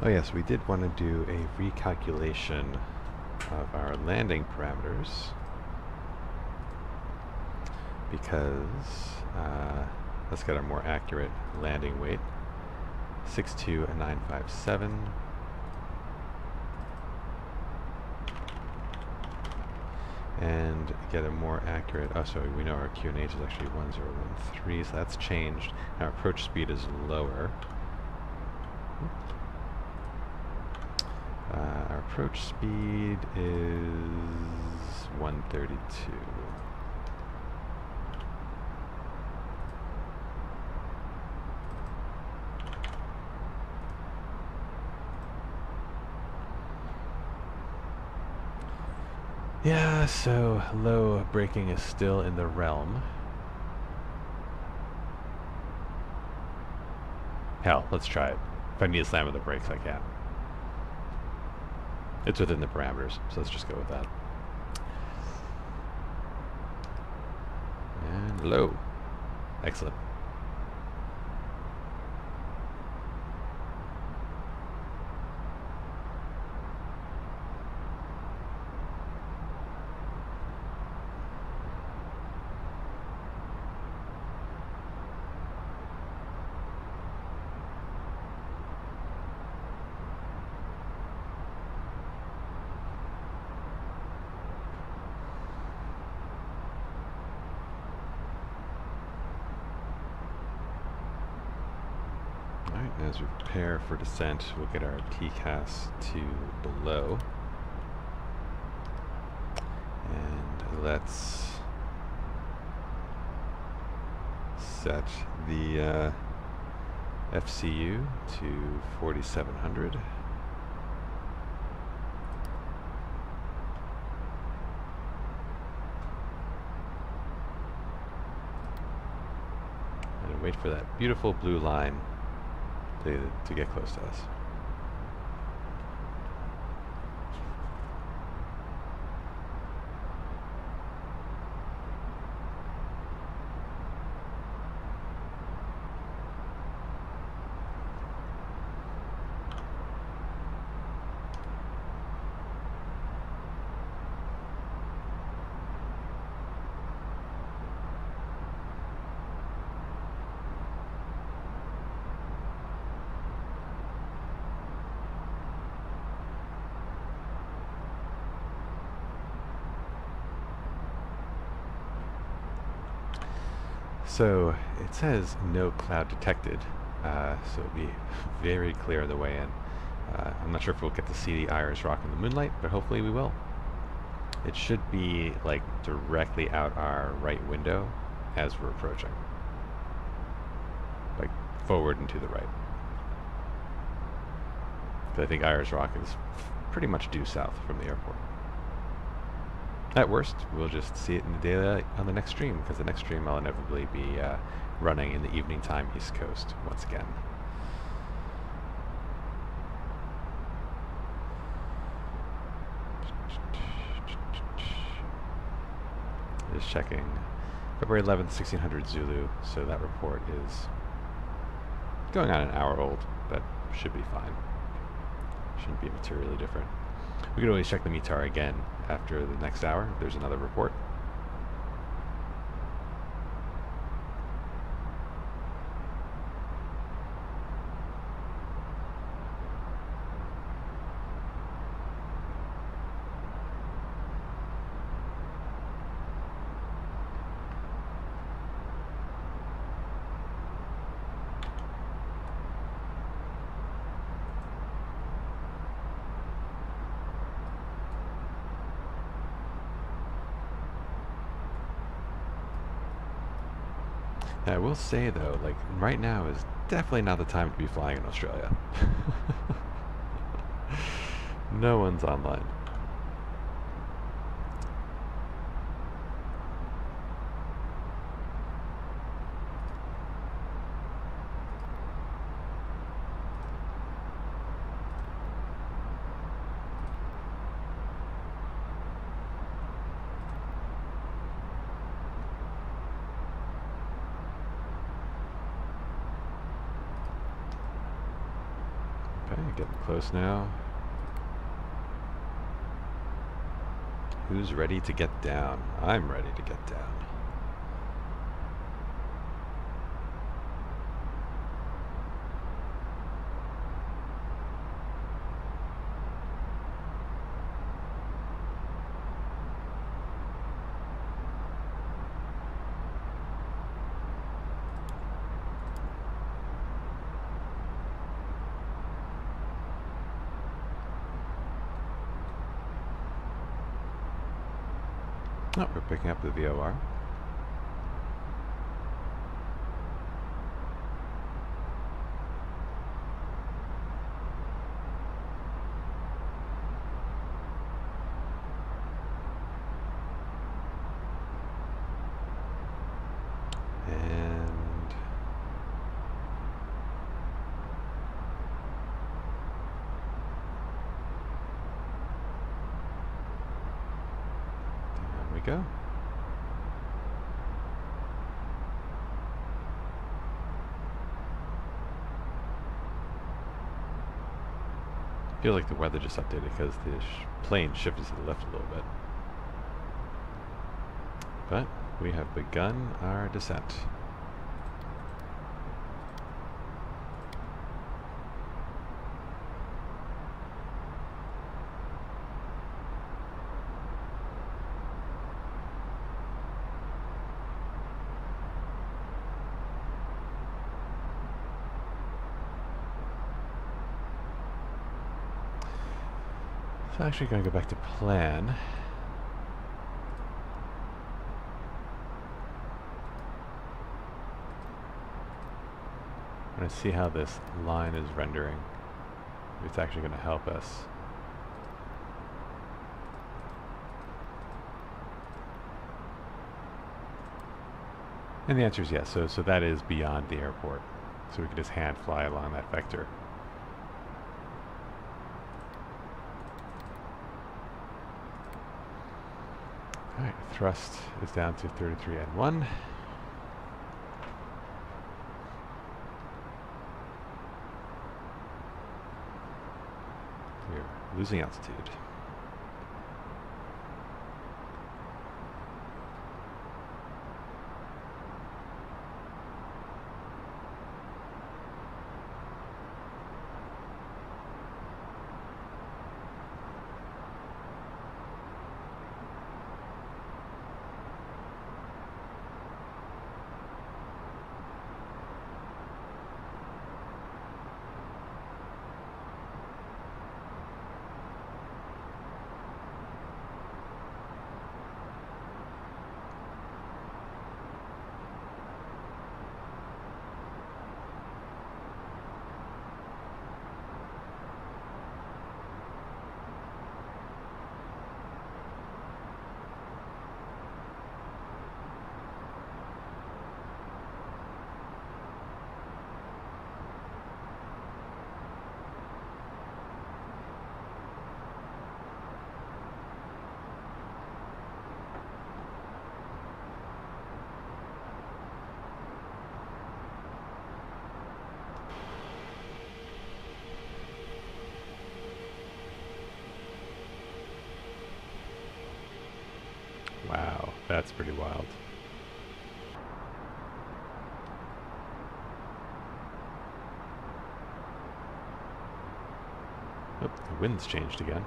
Oh yes, we did want to do a recalculation of our landing parameters because let's get a more accurate landing weight. 62957. And get a more accurate, oh sorry, we know our QNH is actually 1013, so that's changed. Our approach speed is lower. Our approach speed is 132. Yeah, so low braking is still in the realm. Hell, let's try it. If I need to slam with the brakes, I can. It's within the parameters, so let's just go with that. And low. Excellent. Alright, as we prepare for descent, we'll get our TCAS to below. And let's set the FCU to 4700. And wait for that beautiful blue line to get close to us. So it says no cloud detected, so it'll be very clear on the way in. I'm not sure if we'll get to see the Ayers rock in the moonlight, but hopefully we will. It should be like directly out our right window as we're approaching, like forward and to the right. But I think Ayers rock is pretty much due south from the airport. At worst, we'll just see it in the daylight on the next stream, because the next stream I'll inevitably be running in the evening time East Coast once again. Just checking. February 11th, 1600 Zulu, so that report is going on an hour old. That should be fine. Shouldn't be materially different. We can always check the METAR again after the next hour if there's another report. I will say though, like right now is definitely not the time to be flying in Australia. No one's online. Getting close now. Who's ready to get down? I'm ready to get down. Oh, we're picking up the VOR. And there we go. I feel like the weather just updated because the plane shifted to the left a little bit. But we have begun our descent. So actually going to go back to plan. I'm going to see how this line is rendering. If it's actually going to help us. And the answer is yes. So that is beyond the airport. So we can just hand fly along that vector. Alright, thrust is down to 33N1. We're losing altitude. Wow, that's pretty wild. Oh, the wind's changed again.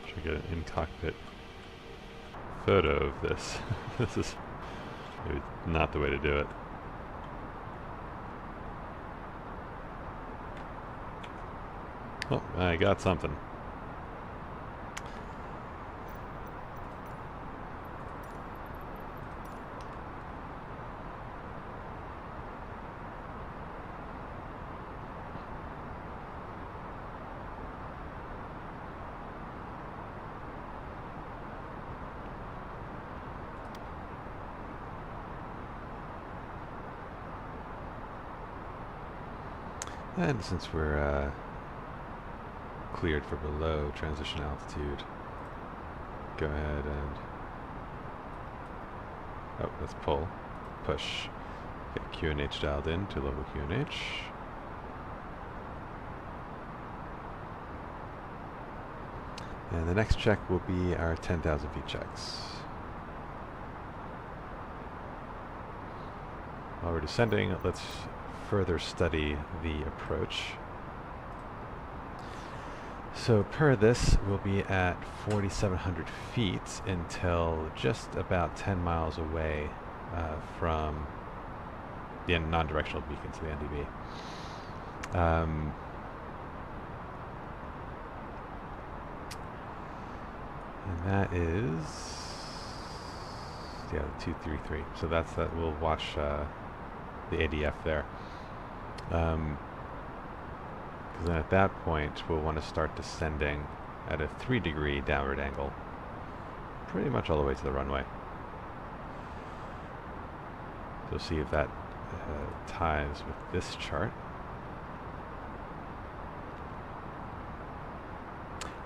Should get an in-cockpit photo of this. This is maybe not the way to do it. Oh, I got something. And since we're cleared for below transition altitude, go ahead and... Oh, let's pull. Push. Get QNH dialed in to level QNH. And the next check will be our 10,000 feet checks. While we're descending, let's further study the approach. So per this, we'll be at 4,700 feet until just about 10 miles away from the non-directional beacons, the NDB. And that is, yeah, 233. So that's that. We'll watch the ADF there. Because then at that point, we'll want to start descending at a 3-degree downward angle, pretty much all the way to the runway. So see if that ties with this chart.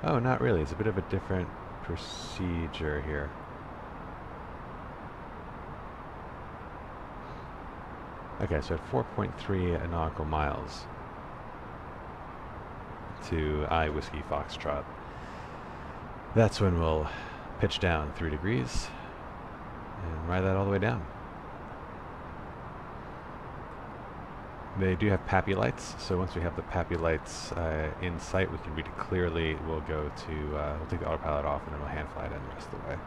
Oh, not really. It's a bit of a different procedure here. Okay, so at 4.3 nautical miles to I Whiskey Foxtrot, that's when we'll pitch down 3 degrees and ride that all the way down. They do have PAPI lights, so once we have the PAPI lights in sight, we can read it clearly. We'll go to, we'll take the autopilot off and then we'll hand fly it in the rest of the way.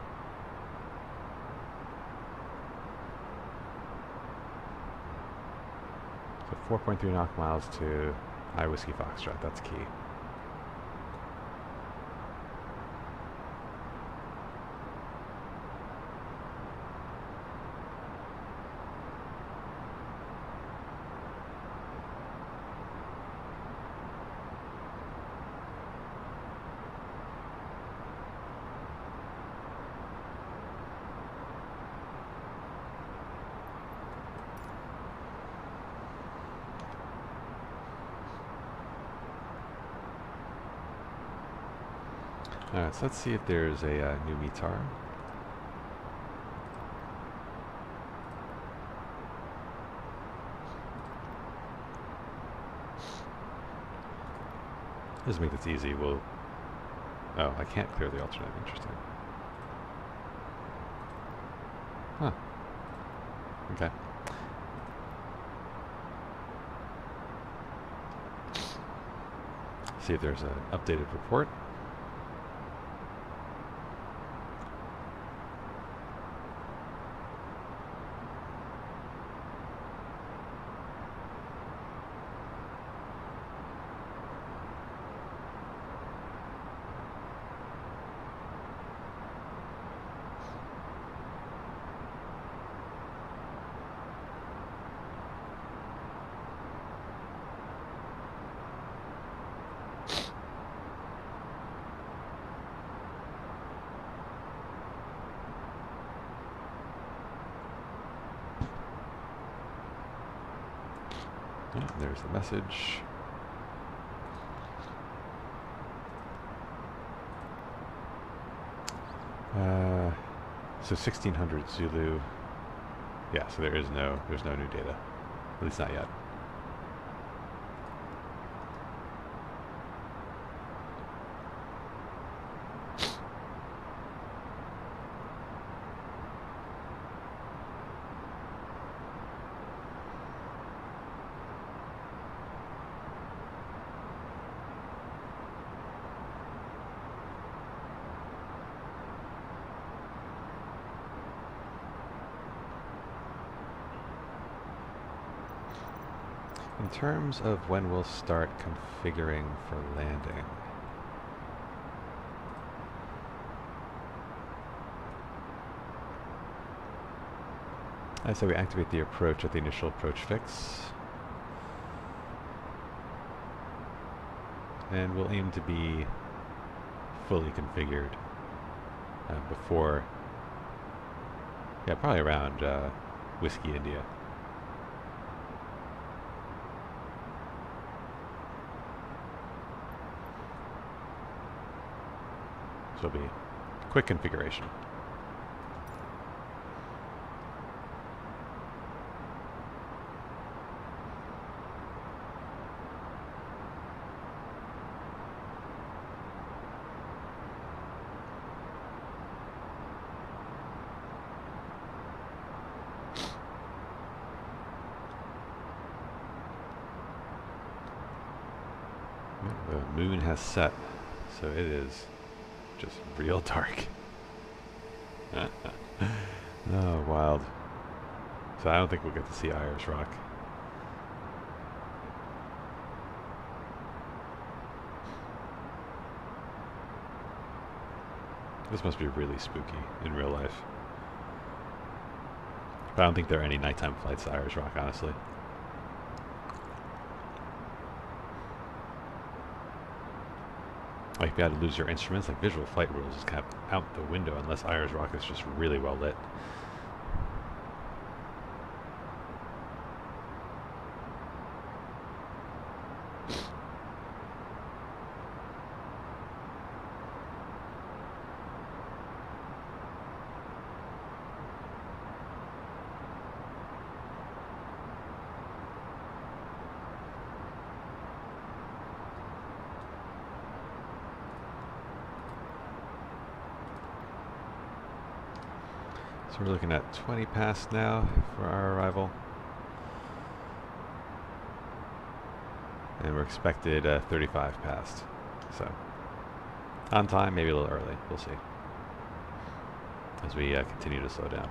So 4.3 nautical miles to I Whiskey Foxtrot, that's key. Alright, so let's see if there's a new METAR. Just make this easy. We'll... Oh, I can't clear the alternate. Interesting. Huh. Okay. See if there's an updated report. Yeah, there's the message. So 1600 Zulu. Yeah, so there's no new data. At least not yet. In terms of when we'll start configuring for landing, I say we activate the approach at the initial approach fix, and we'll aim to be fully configured before, yeah, probably around Whiskey India. So it'll be quick configuration. The moon has set, so it is just real dark. Oh, wild. So I don't think we'll get to see Ayers Rock. This must be really spooky in real life. But I don't think there are any nighttime flights to Ayers Rock, honestly. Like, if you had to lose your instruments, like visual flight rules is kind of out the window unless Ayers Rock is just really well lit. So we're looking at 20 past now for our arrival. And we're expected 35 past. So, on time, maybe a little early. We'll see. As we continue to slow down.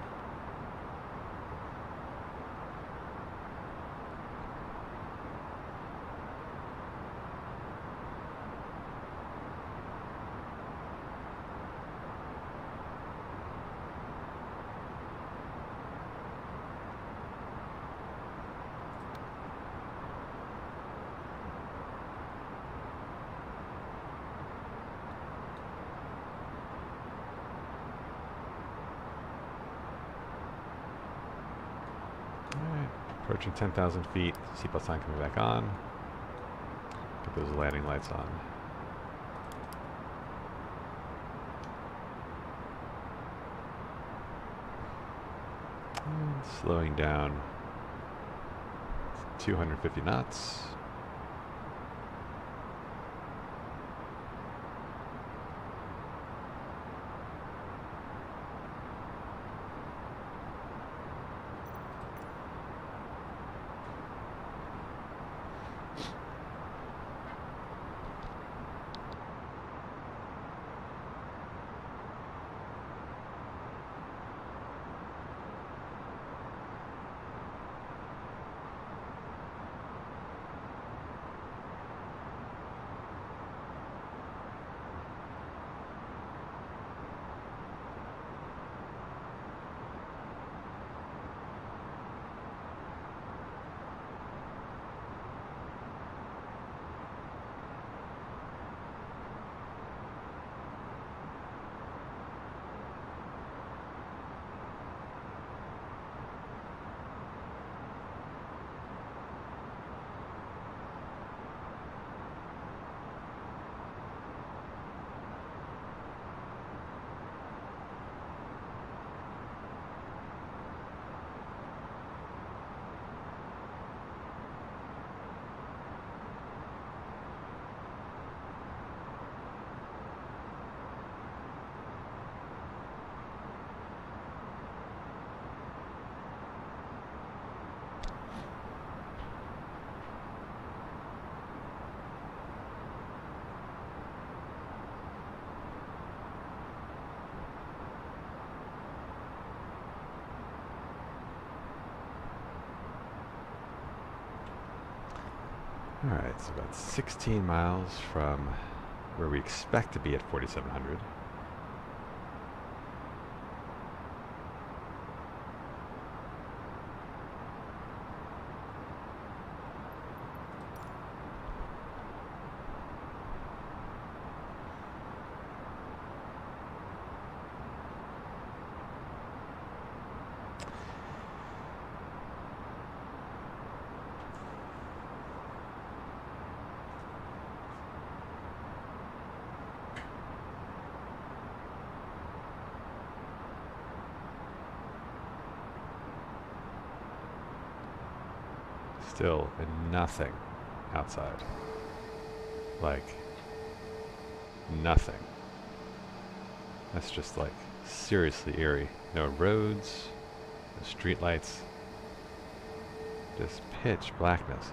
Approaching 10,000 feet, seatbelt sign coming back on. Get those landing lights on. And slowing down 250 knots. Alright, so about 16 miles from where we expect to be at 4,700. Still nothing outside. Like, nothing. That's just like seriously eerie. No roads, no street lights, just pitch blackness.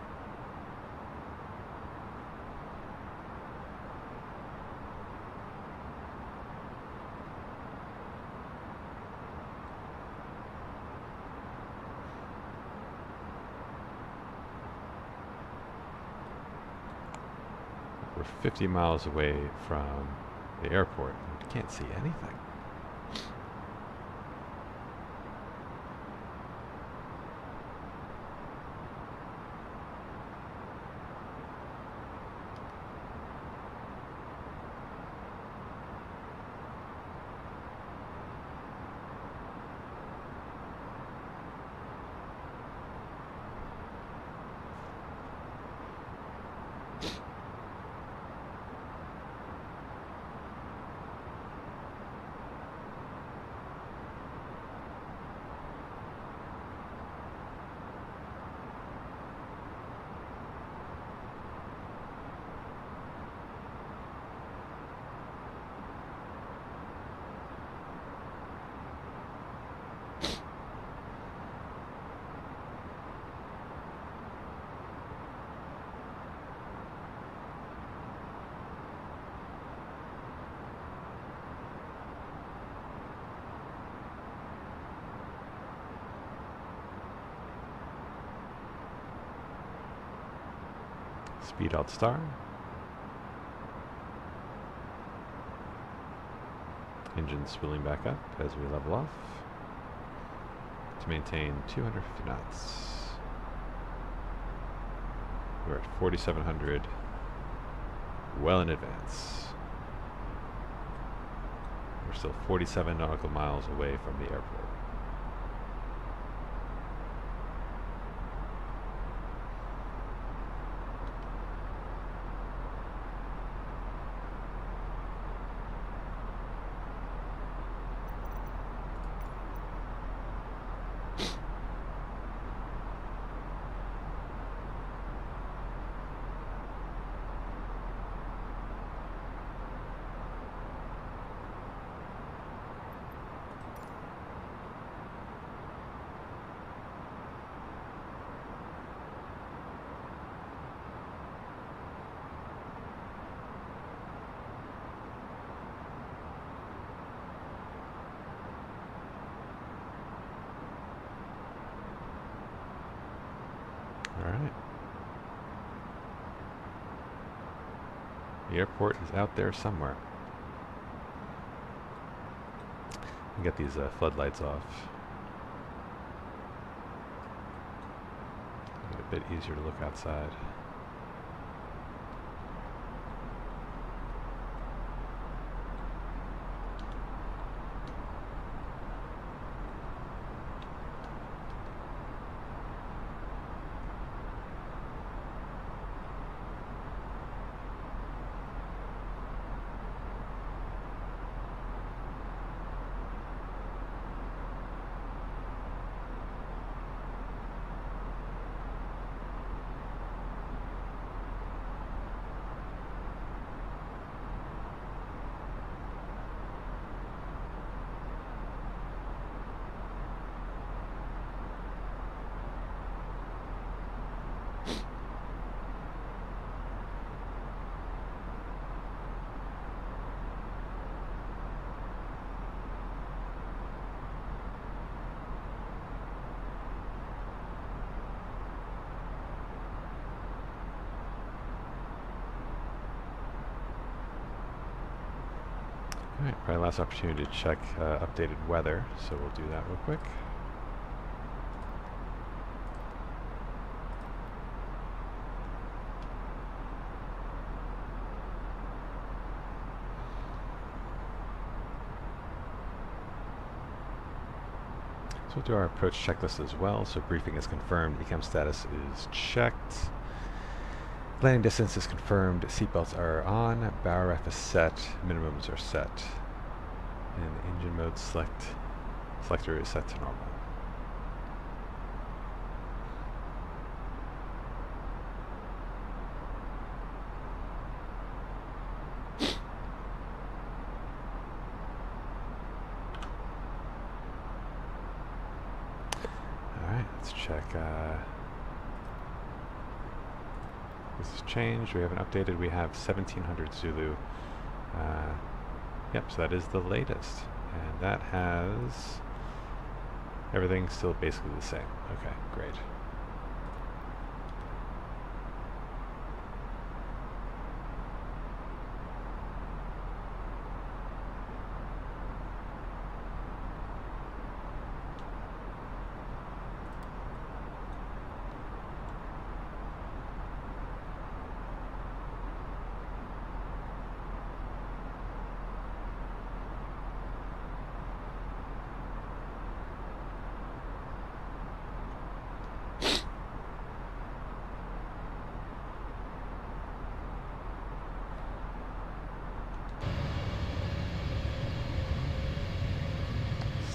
We're 50 miles away from the airport. We can't see anything. Speed alt star. Engine spooling back up as we level off to maintain 250 knots. We're at 4,700, well in advance. We're still 47 nautical miles away from the airport. Alright. The airport is out there somewhere. Get these floodlights off. Make it a bit easier to look outside. Alright, probably last opportunity to check updated weather, so we'll do that real quick. So we'll do our approach checklist as well. So briefing is confirmed, ECAM status is checked. Landing distance is confirmed, seatbelts are on, bow ref is set, minimums are set, and the engine mode selector is set to normal. Alright, let's check. This has changed. We haven't updated. We have 1700 Zulu. Yep, so that is the latest. And that has everything still basically the same. Okay, great.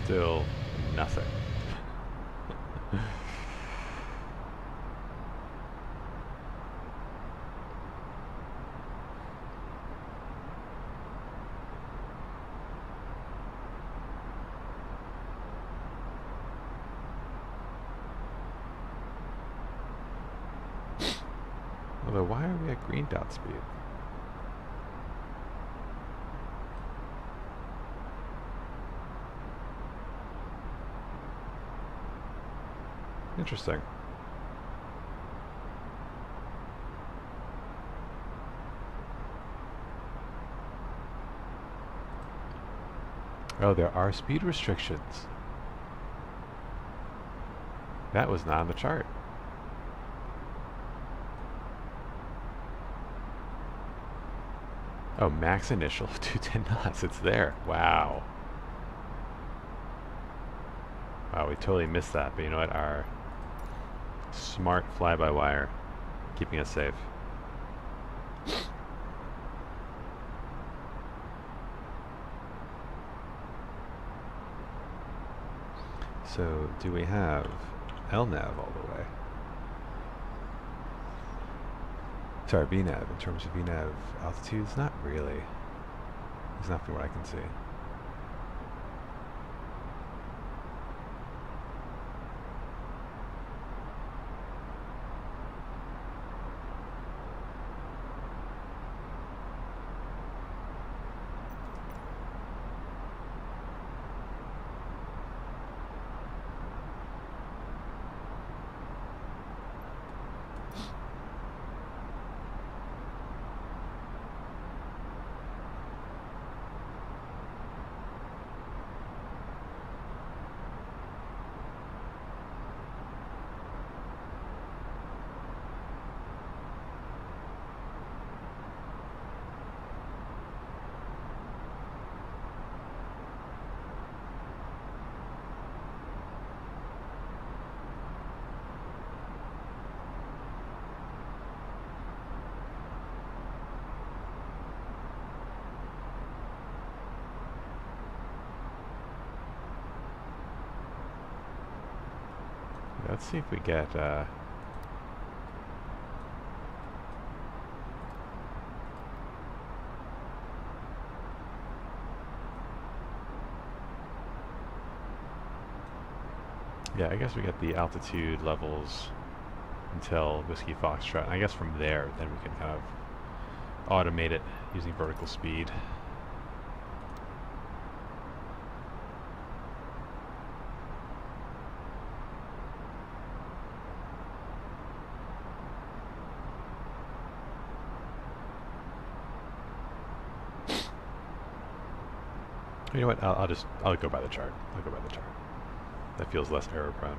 Still nothing. Although, why are we at green dot speed? Interesting. Oh, there are speed restrictions. That was not on the chart. Oh, max initial 210 knots. It's there. Wow. Wow, we totally missed that. But you know what? Our smart fly-by-wire keeping us safe. So, do we have LNAV all the way? Sorry, VNAV. In terms of VNAV altitudes, not really. It's not from what I can see. Let's see if we get yeah, I guess we get the altitude levels until Whiskey Foxtrot. And I guess from there, then we can kind of automate it using vertical speed. You know what? I'll go by the chart. I'll go by the chart. That feels less error prone.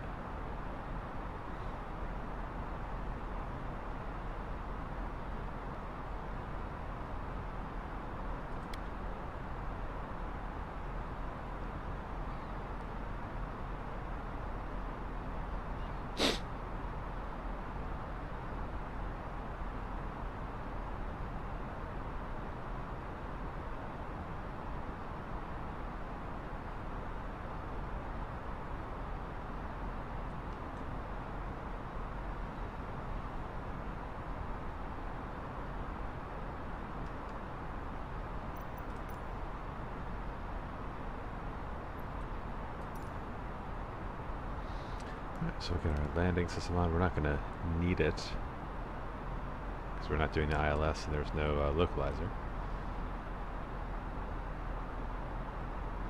So we get our landing system on. We're not going to need it because we're not doing the ILS and there's no localizer.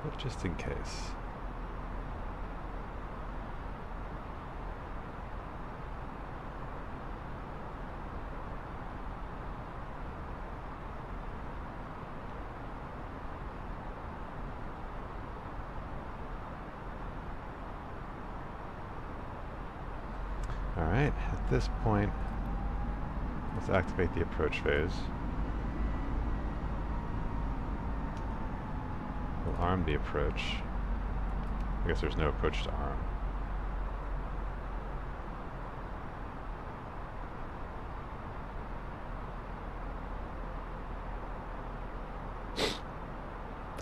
But just in case. Alright, at this point, let's activate the approach phase. We'll arm the approach. I guess there's no approach to arm.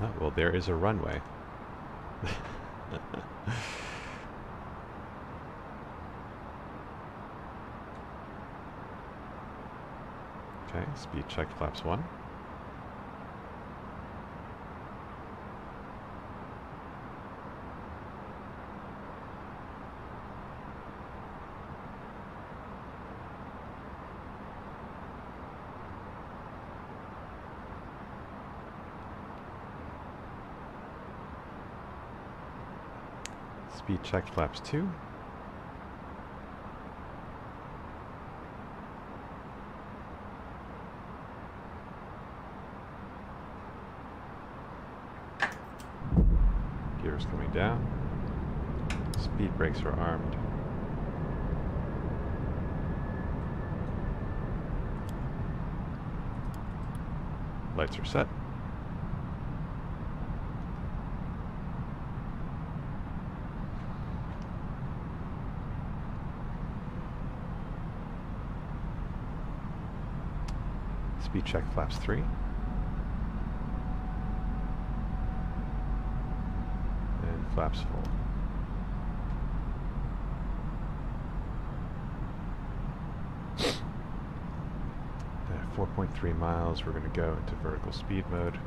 Oh, well, there is a runway. Okay, speed check flaps 1. Speed check flaps 2. clear is coming down. Speed brakes are armed. Lights are set. Speed check flaps 3. And flaps full. 4.3 miles, we're going to go into vertical speed mode.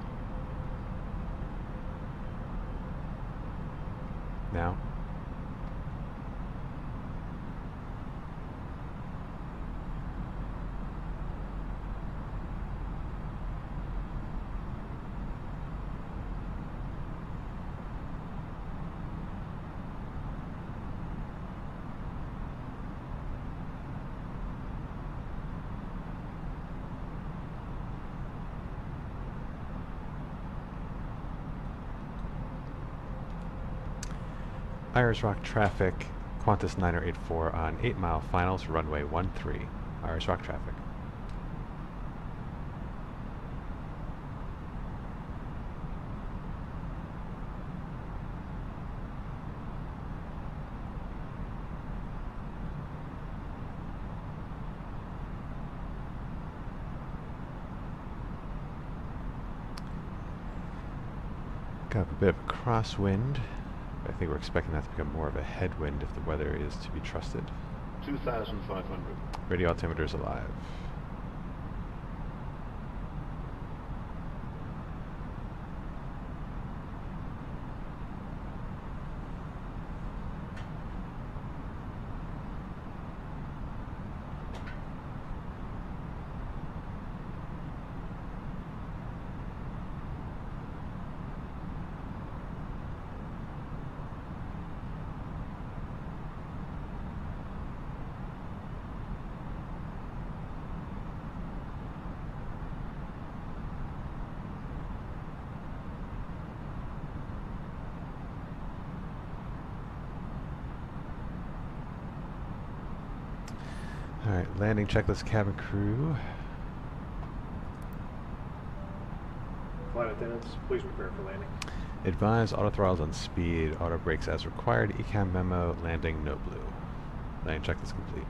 Now. Ayers Rock traffic, Qantas 9084 on 8 mile finals, runway 13. Ayers Rock traffic. Got a bit of a crosswind. I think we're expecting that to become more of a headwind if the weather is to be trusted. 2,500. Radio altimeter is alive. Alright, landing checklist cabin crew. Flight attendants, please prepare for landing. Advise auto throttles on speed, auto brakes as required, ECAM memo, landing no blue. Landing checklist complete.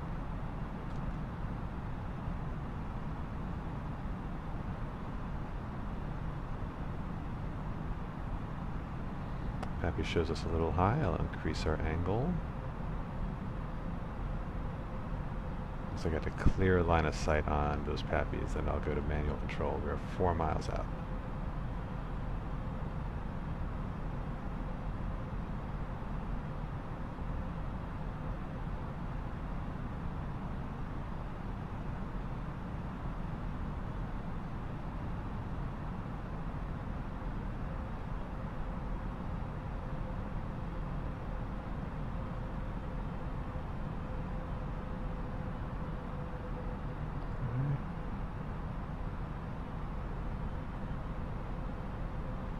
Pappy shows us a little high, I'll increase our angle. So I got a clear line of sight on those pappies, then I'll go to manual control. We're 4 miles out.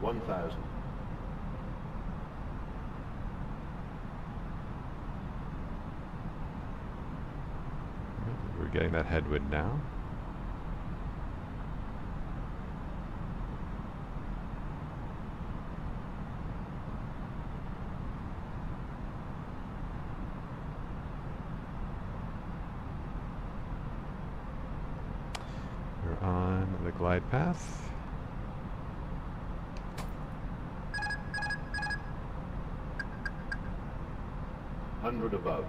One 1,000. We're getting that headwind now. We're on the glide path. Hundred above.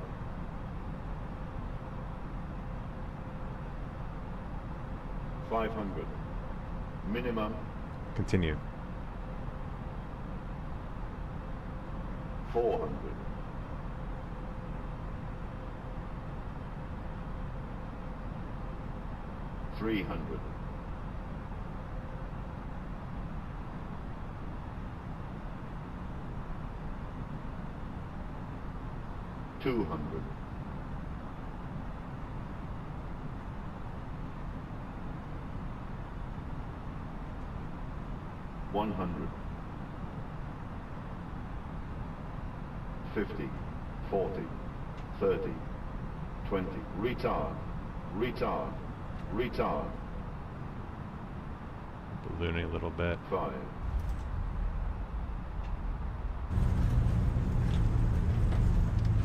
500. Minimum. Continue. 400. 300. 200. 100. 50, 40, 30, 20. Retard, retard, retard. Ballooning a little bit. 5.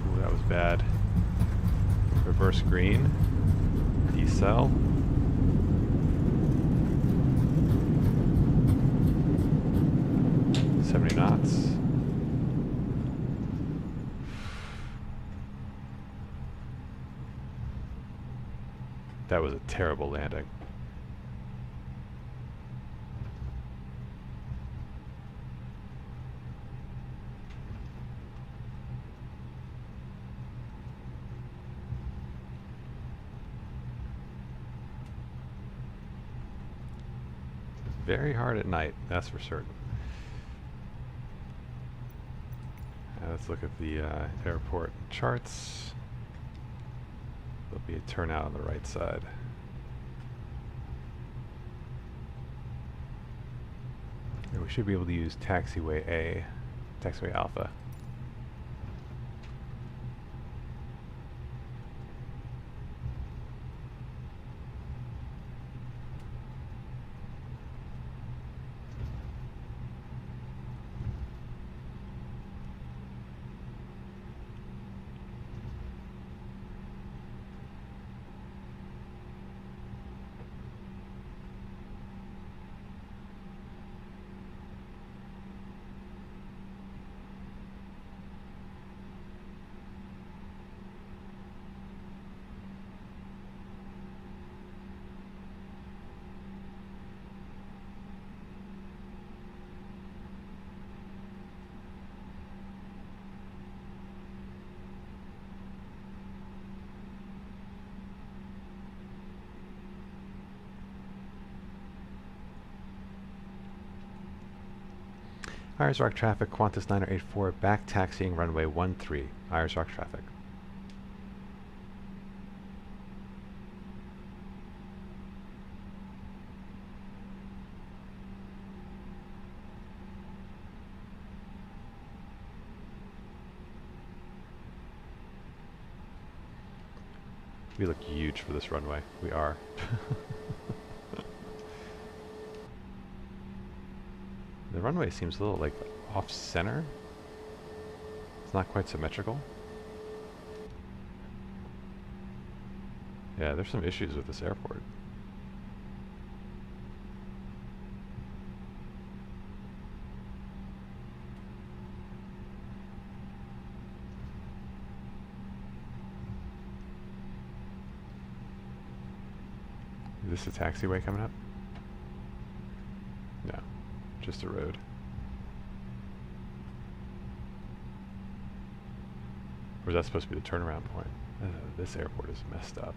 Ooh, that was bad. Reverse green. Decel. $70 knots. That was a terrible landing. Very hard at night, that's for certain. Let's look at the airport charts. There'll be a turnout on the right side. And we should be able to use taxiway A, taxiway Alpha. Ayers Rock traffic, Qantas 9084, back taxiing runway 13, Ayers Rock traffic. We look huge for this runway. We are. The runway seems a little like off-center. It's not quite symmetrical. Yeah, there's some issues with this airport. Is this a taxiway coming up? No. Just a road. Or is that supposed to be the turnaround point? This airport is messed up.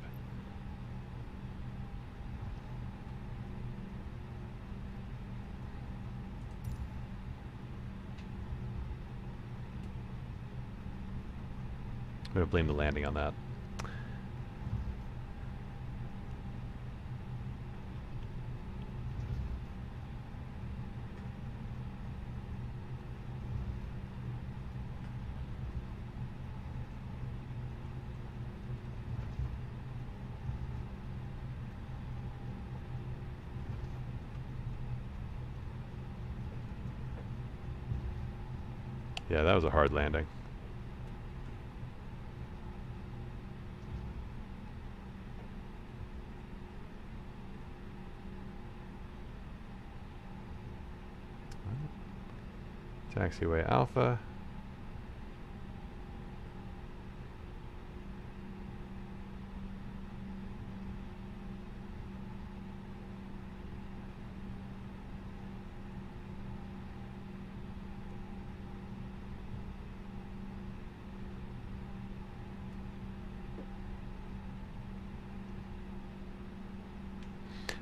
I'm going to blame the landing on that. Yeah, that was a hard landing. Taxiway Alpha.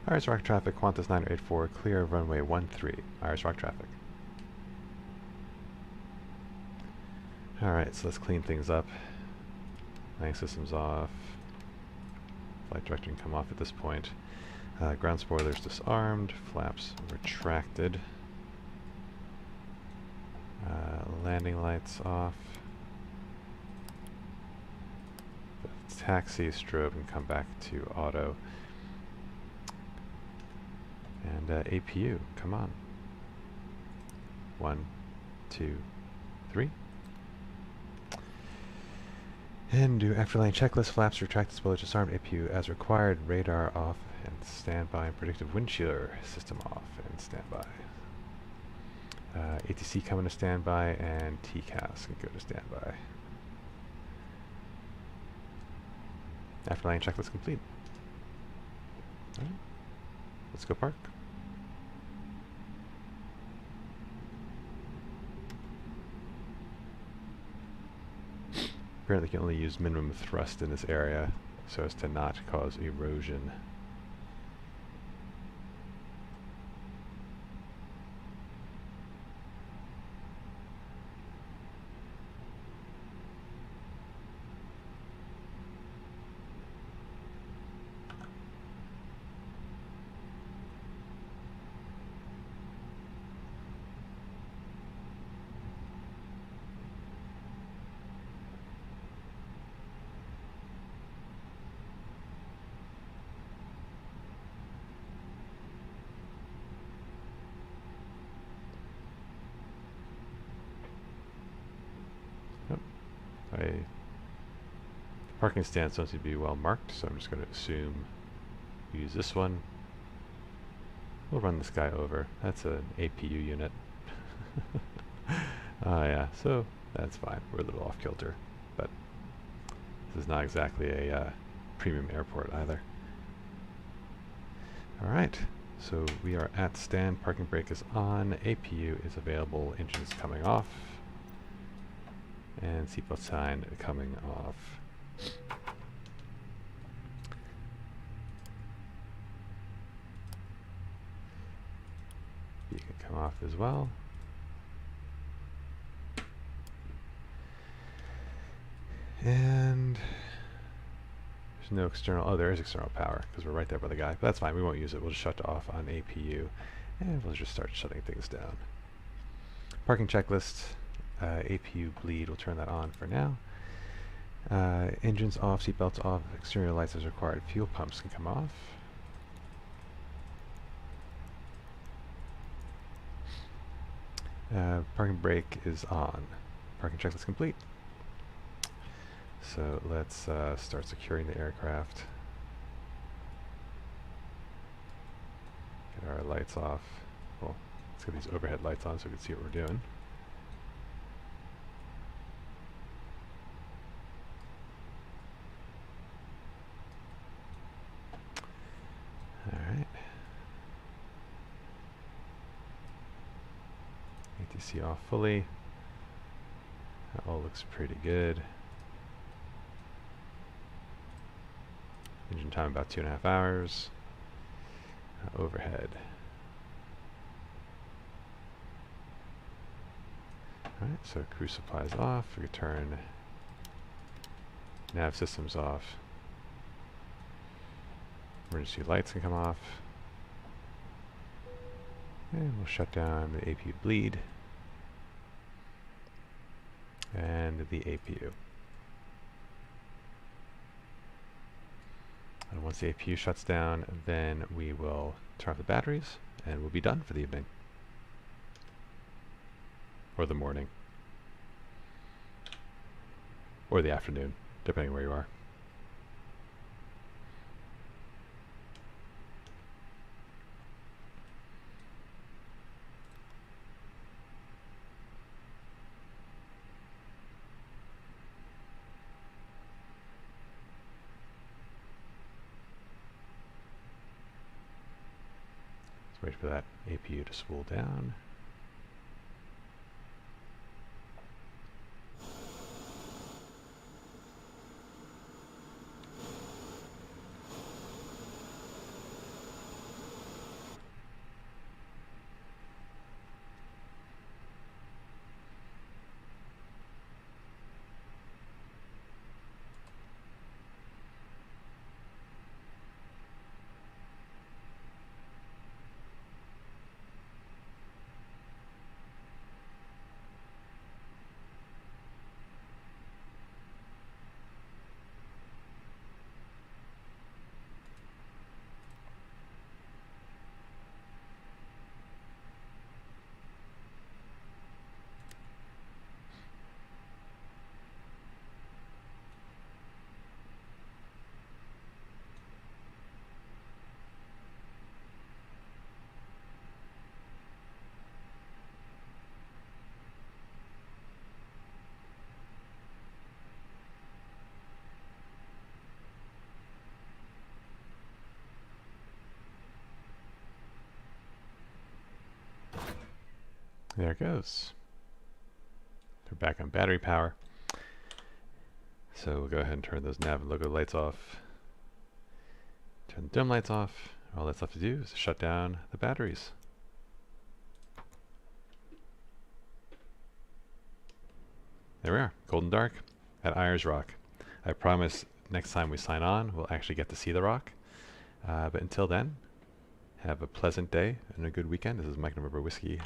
Ayers Rock traffic, Qantas 984, clear of runway 13, Ayers Rock traffic. Alright, so let's clean things up. Landing systems off. Flight director can come off at this point. Ground spoilers disarmed, flaps retracted. Landing lights off. taxi strobe and come back to auto. And APU, come on. 1, 2, 3. And do afterline checklist, flaps, retract display, disarmed, APU as required, radar off and standby, and predictive wind shear system off and standby. ATC coming to standby, and TCAS can go to standby. Afterline checklist complete. All right. Let's go park. Apparently you can only use minimum thrust in this area so as to not cause erosion. The parking stands don't seem to be well marked, so I'm just going to assume use this one. We'll run this guy over. That's an APU unit. Yeah, so that's fine. We're a little off kilter, but this is not exactly a premium airport either. Alright, so we are at stand. Parking brake is on. APU is available. Engine is coming off. And seatbelt sign coming off. You can come off as well. And there's no external, oh, there is external power because we're right there by the guy. But that's fine, we won't use it. We'll just shut off on APU and we'll just start shutting things down. Parking checklist. APU bleed, we'll turn that on for now. Engines off, seatbelts off, exterior lights as required. Fuel pumps can come off. Parking brake is on. Parking checklist complete. So let's start securing the aircraft. Get our lights off. Well, let's get these overhead lights on so we can see what we're doing. Alright. ATC off fully. That all looks pretty good. Engine time about 2.5 hours. Overhead. Alright, so crew supplies off. We can turn nav systems off. Emergency lights can come off. And we'll shut down the APU bleed. And the APU. And once the APU shuts down, then we will turn off the batteries and we'll be done for the evening. Or the morning. Or the afternoon, depending where you are. Wait for that APU to spool down. There it goes. We're back on battery power. So we'll go ahead and turn those nav and logo lights off. Turn the dim lights off. All that's left to do is to shut down the batteries. There we are, golden dark at Ayers Rock. I promise next time we sign on, we'll actually get to see the rock. But until then, have a pleasant day and a good weekend. This is Mike November Whiskey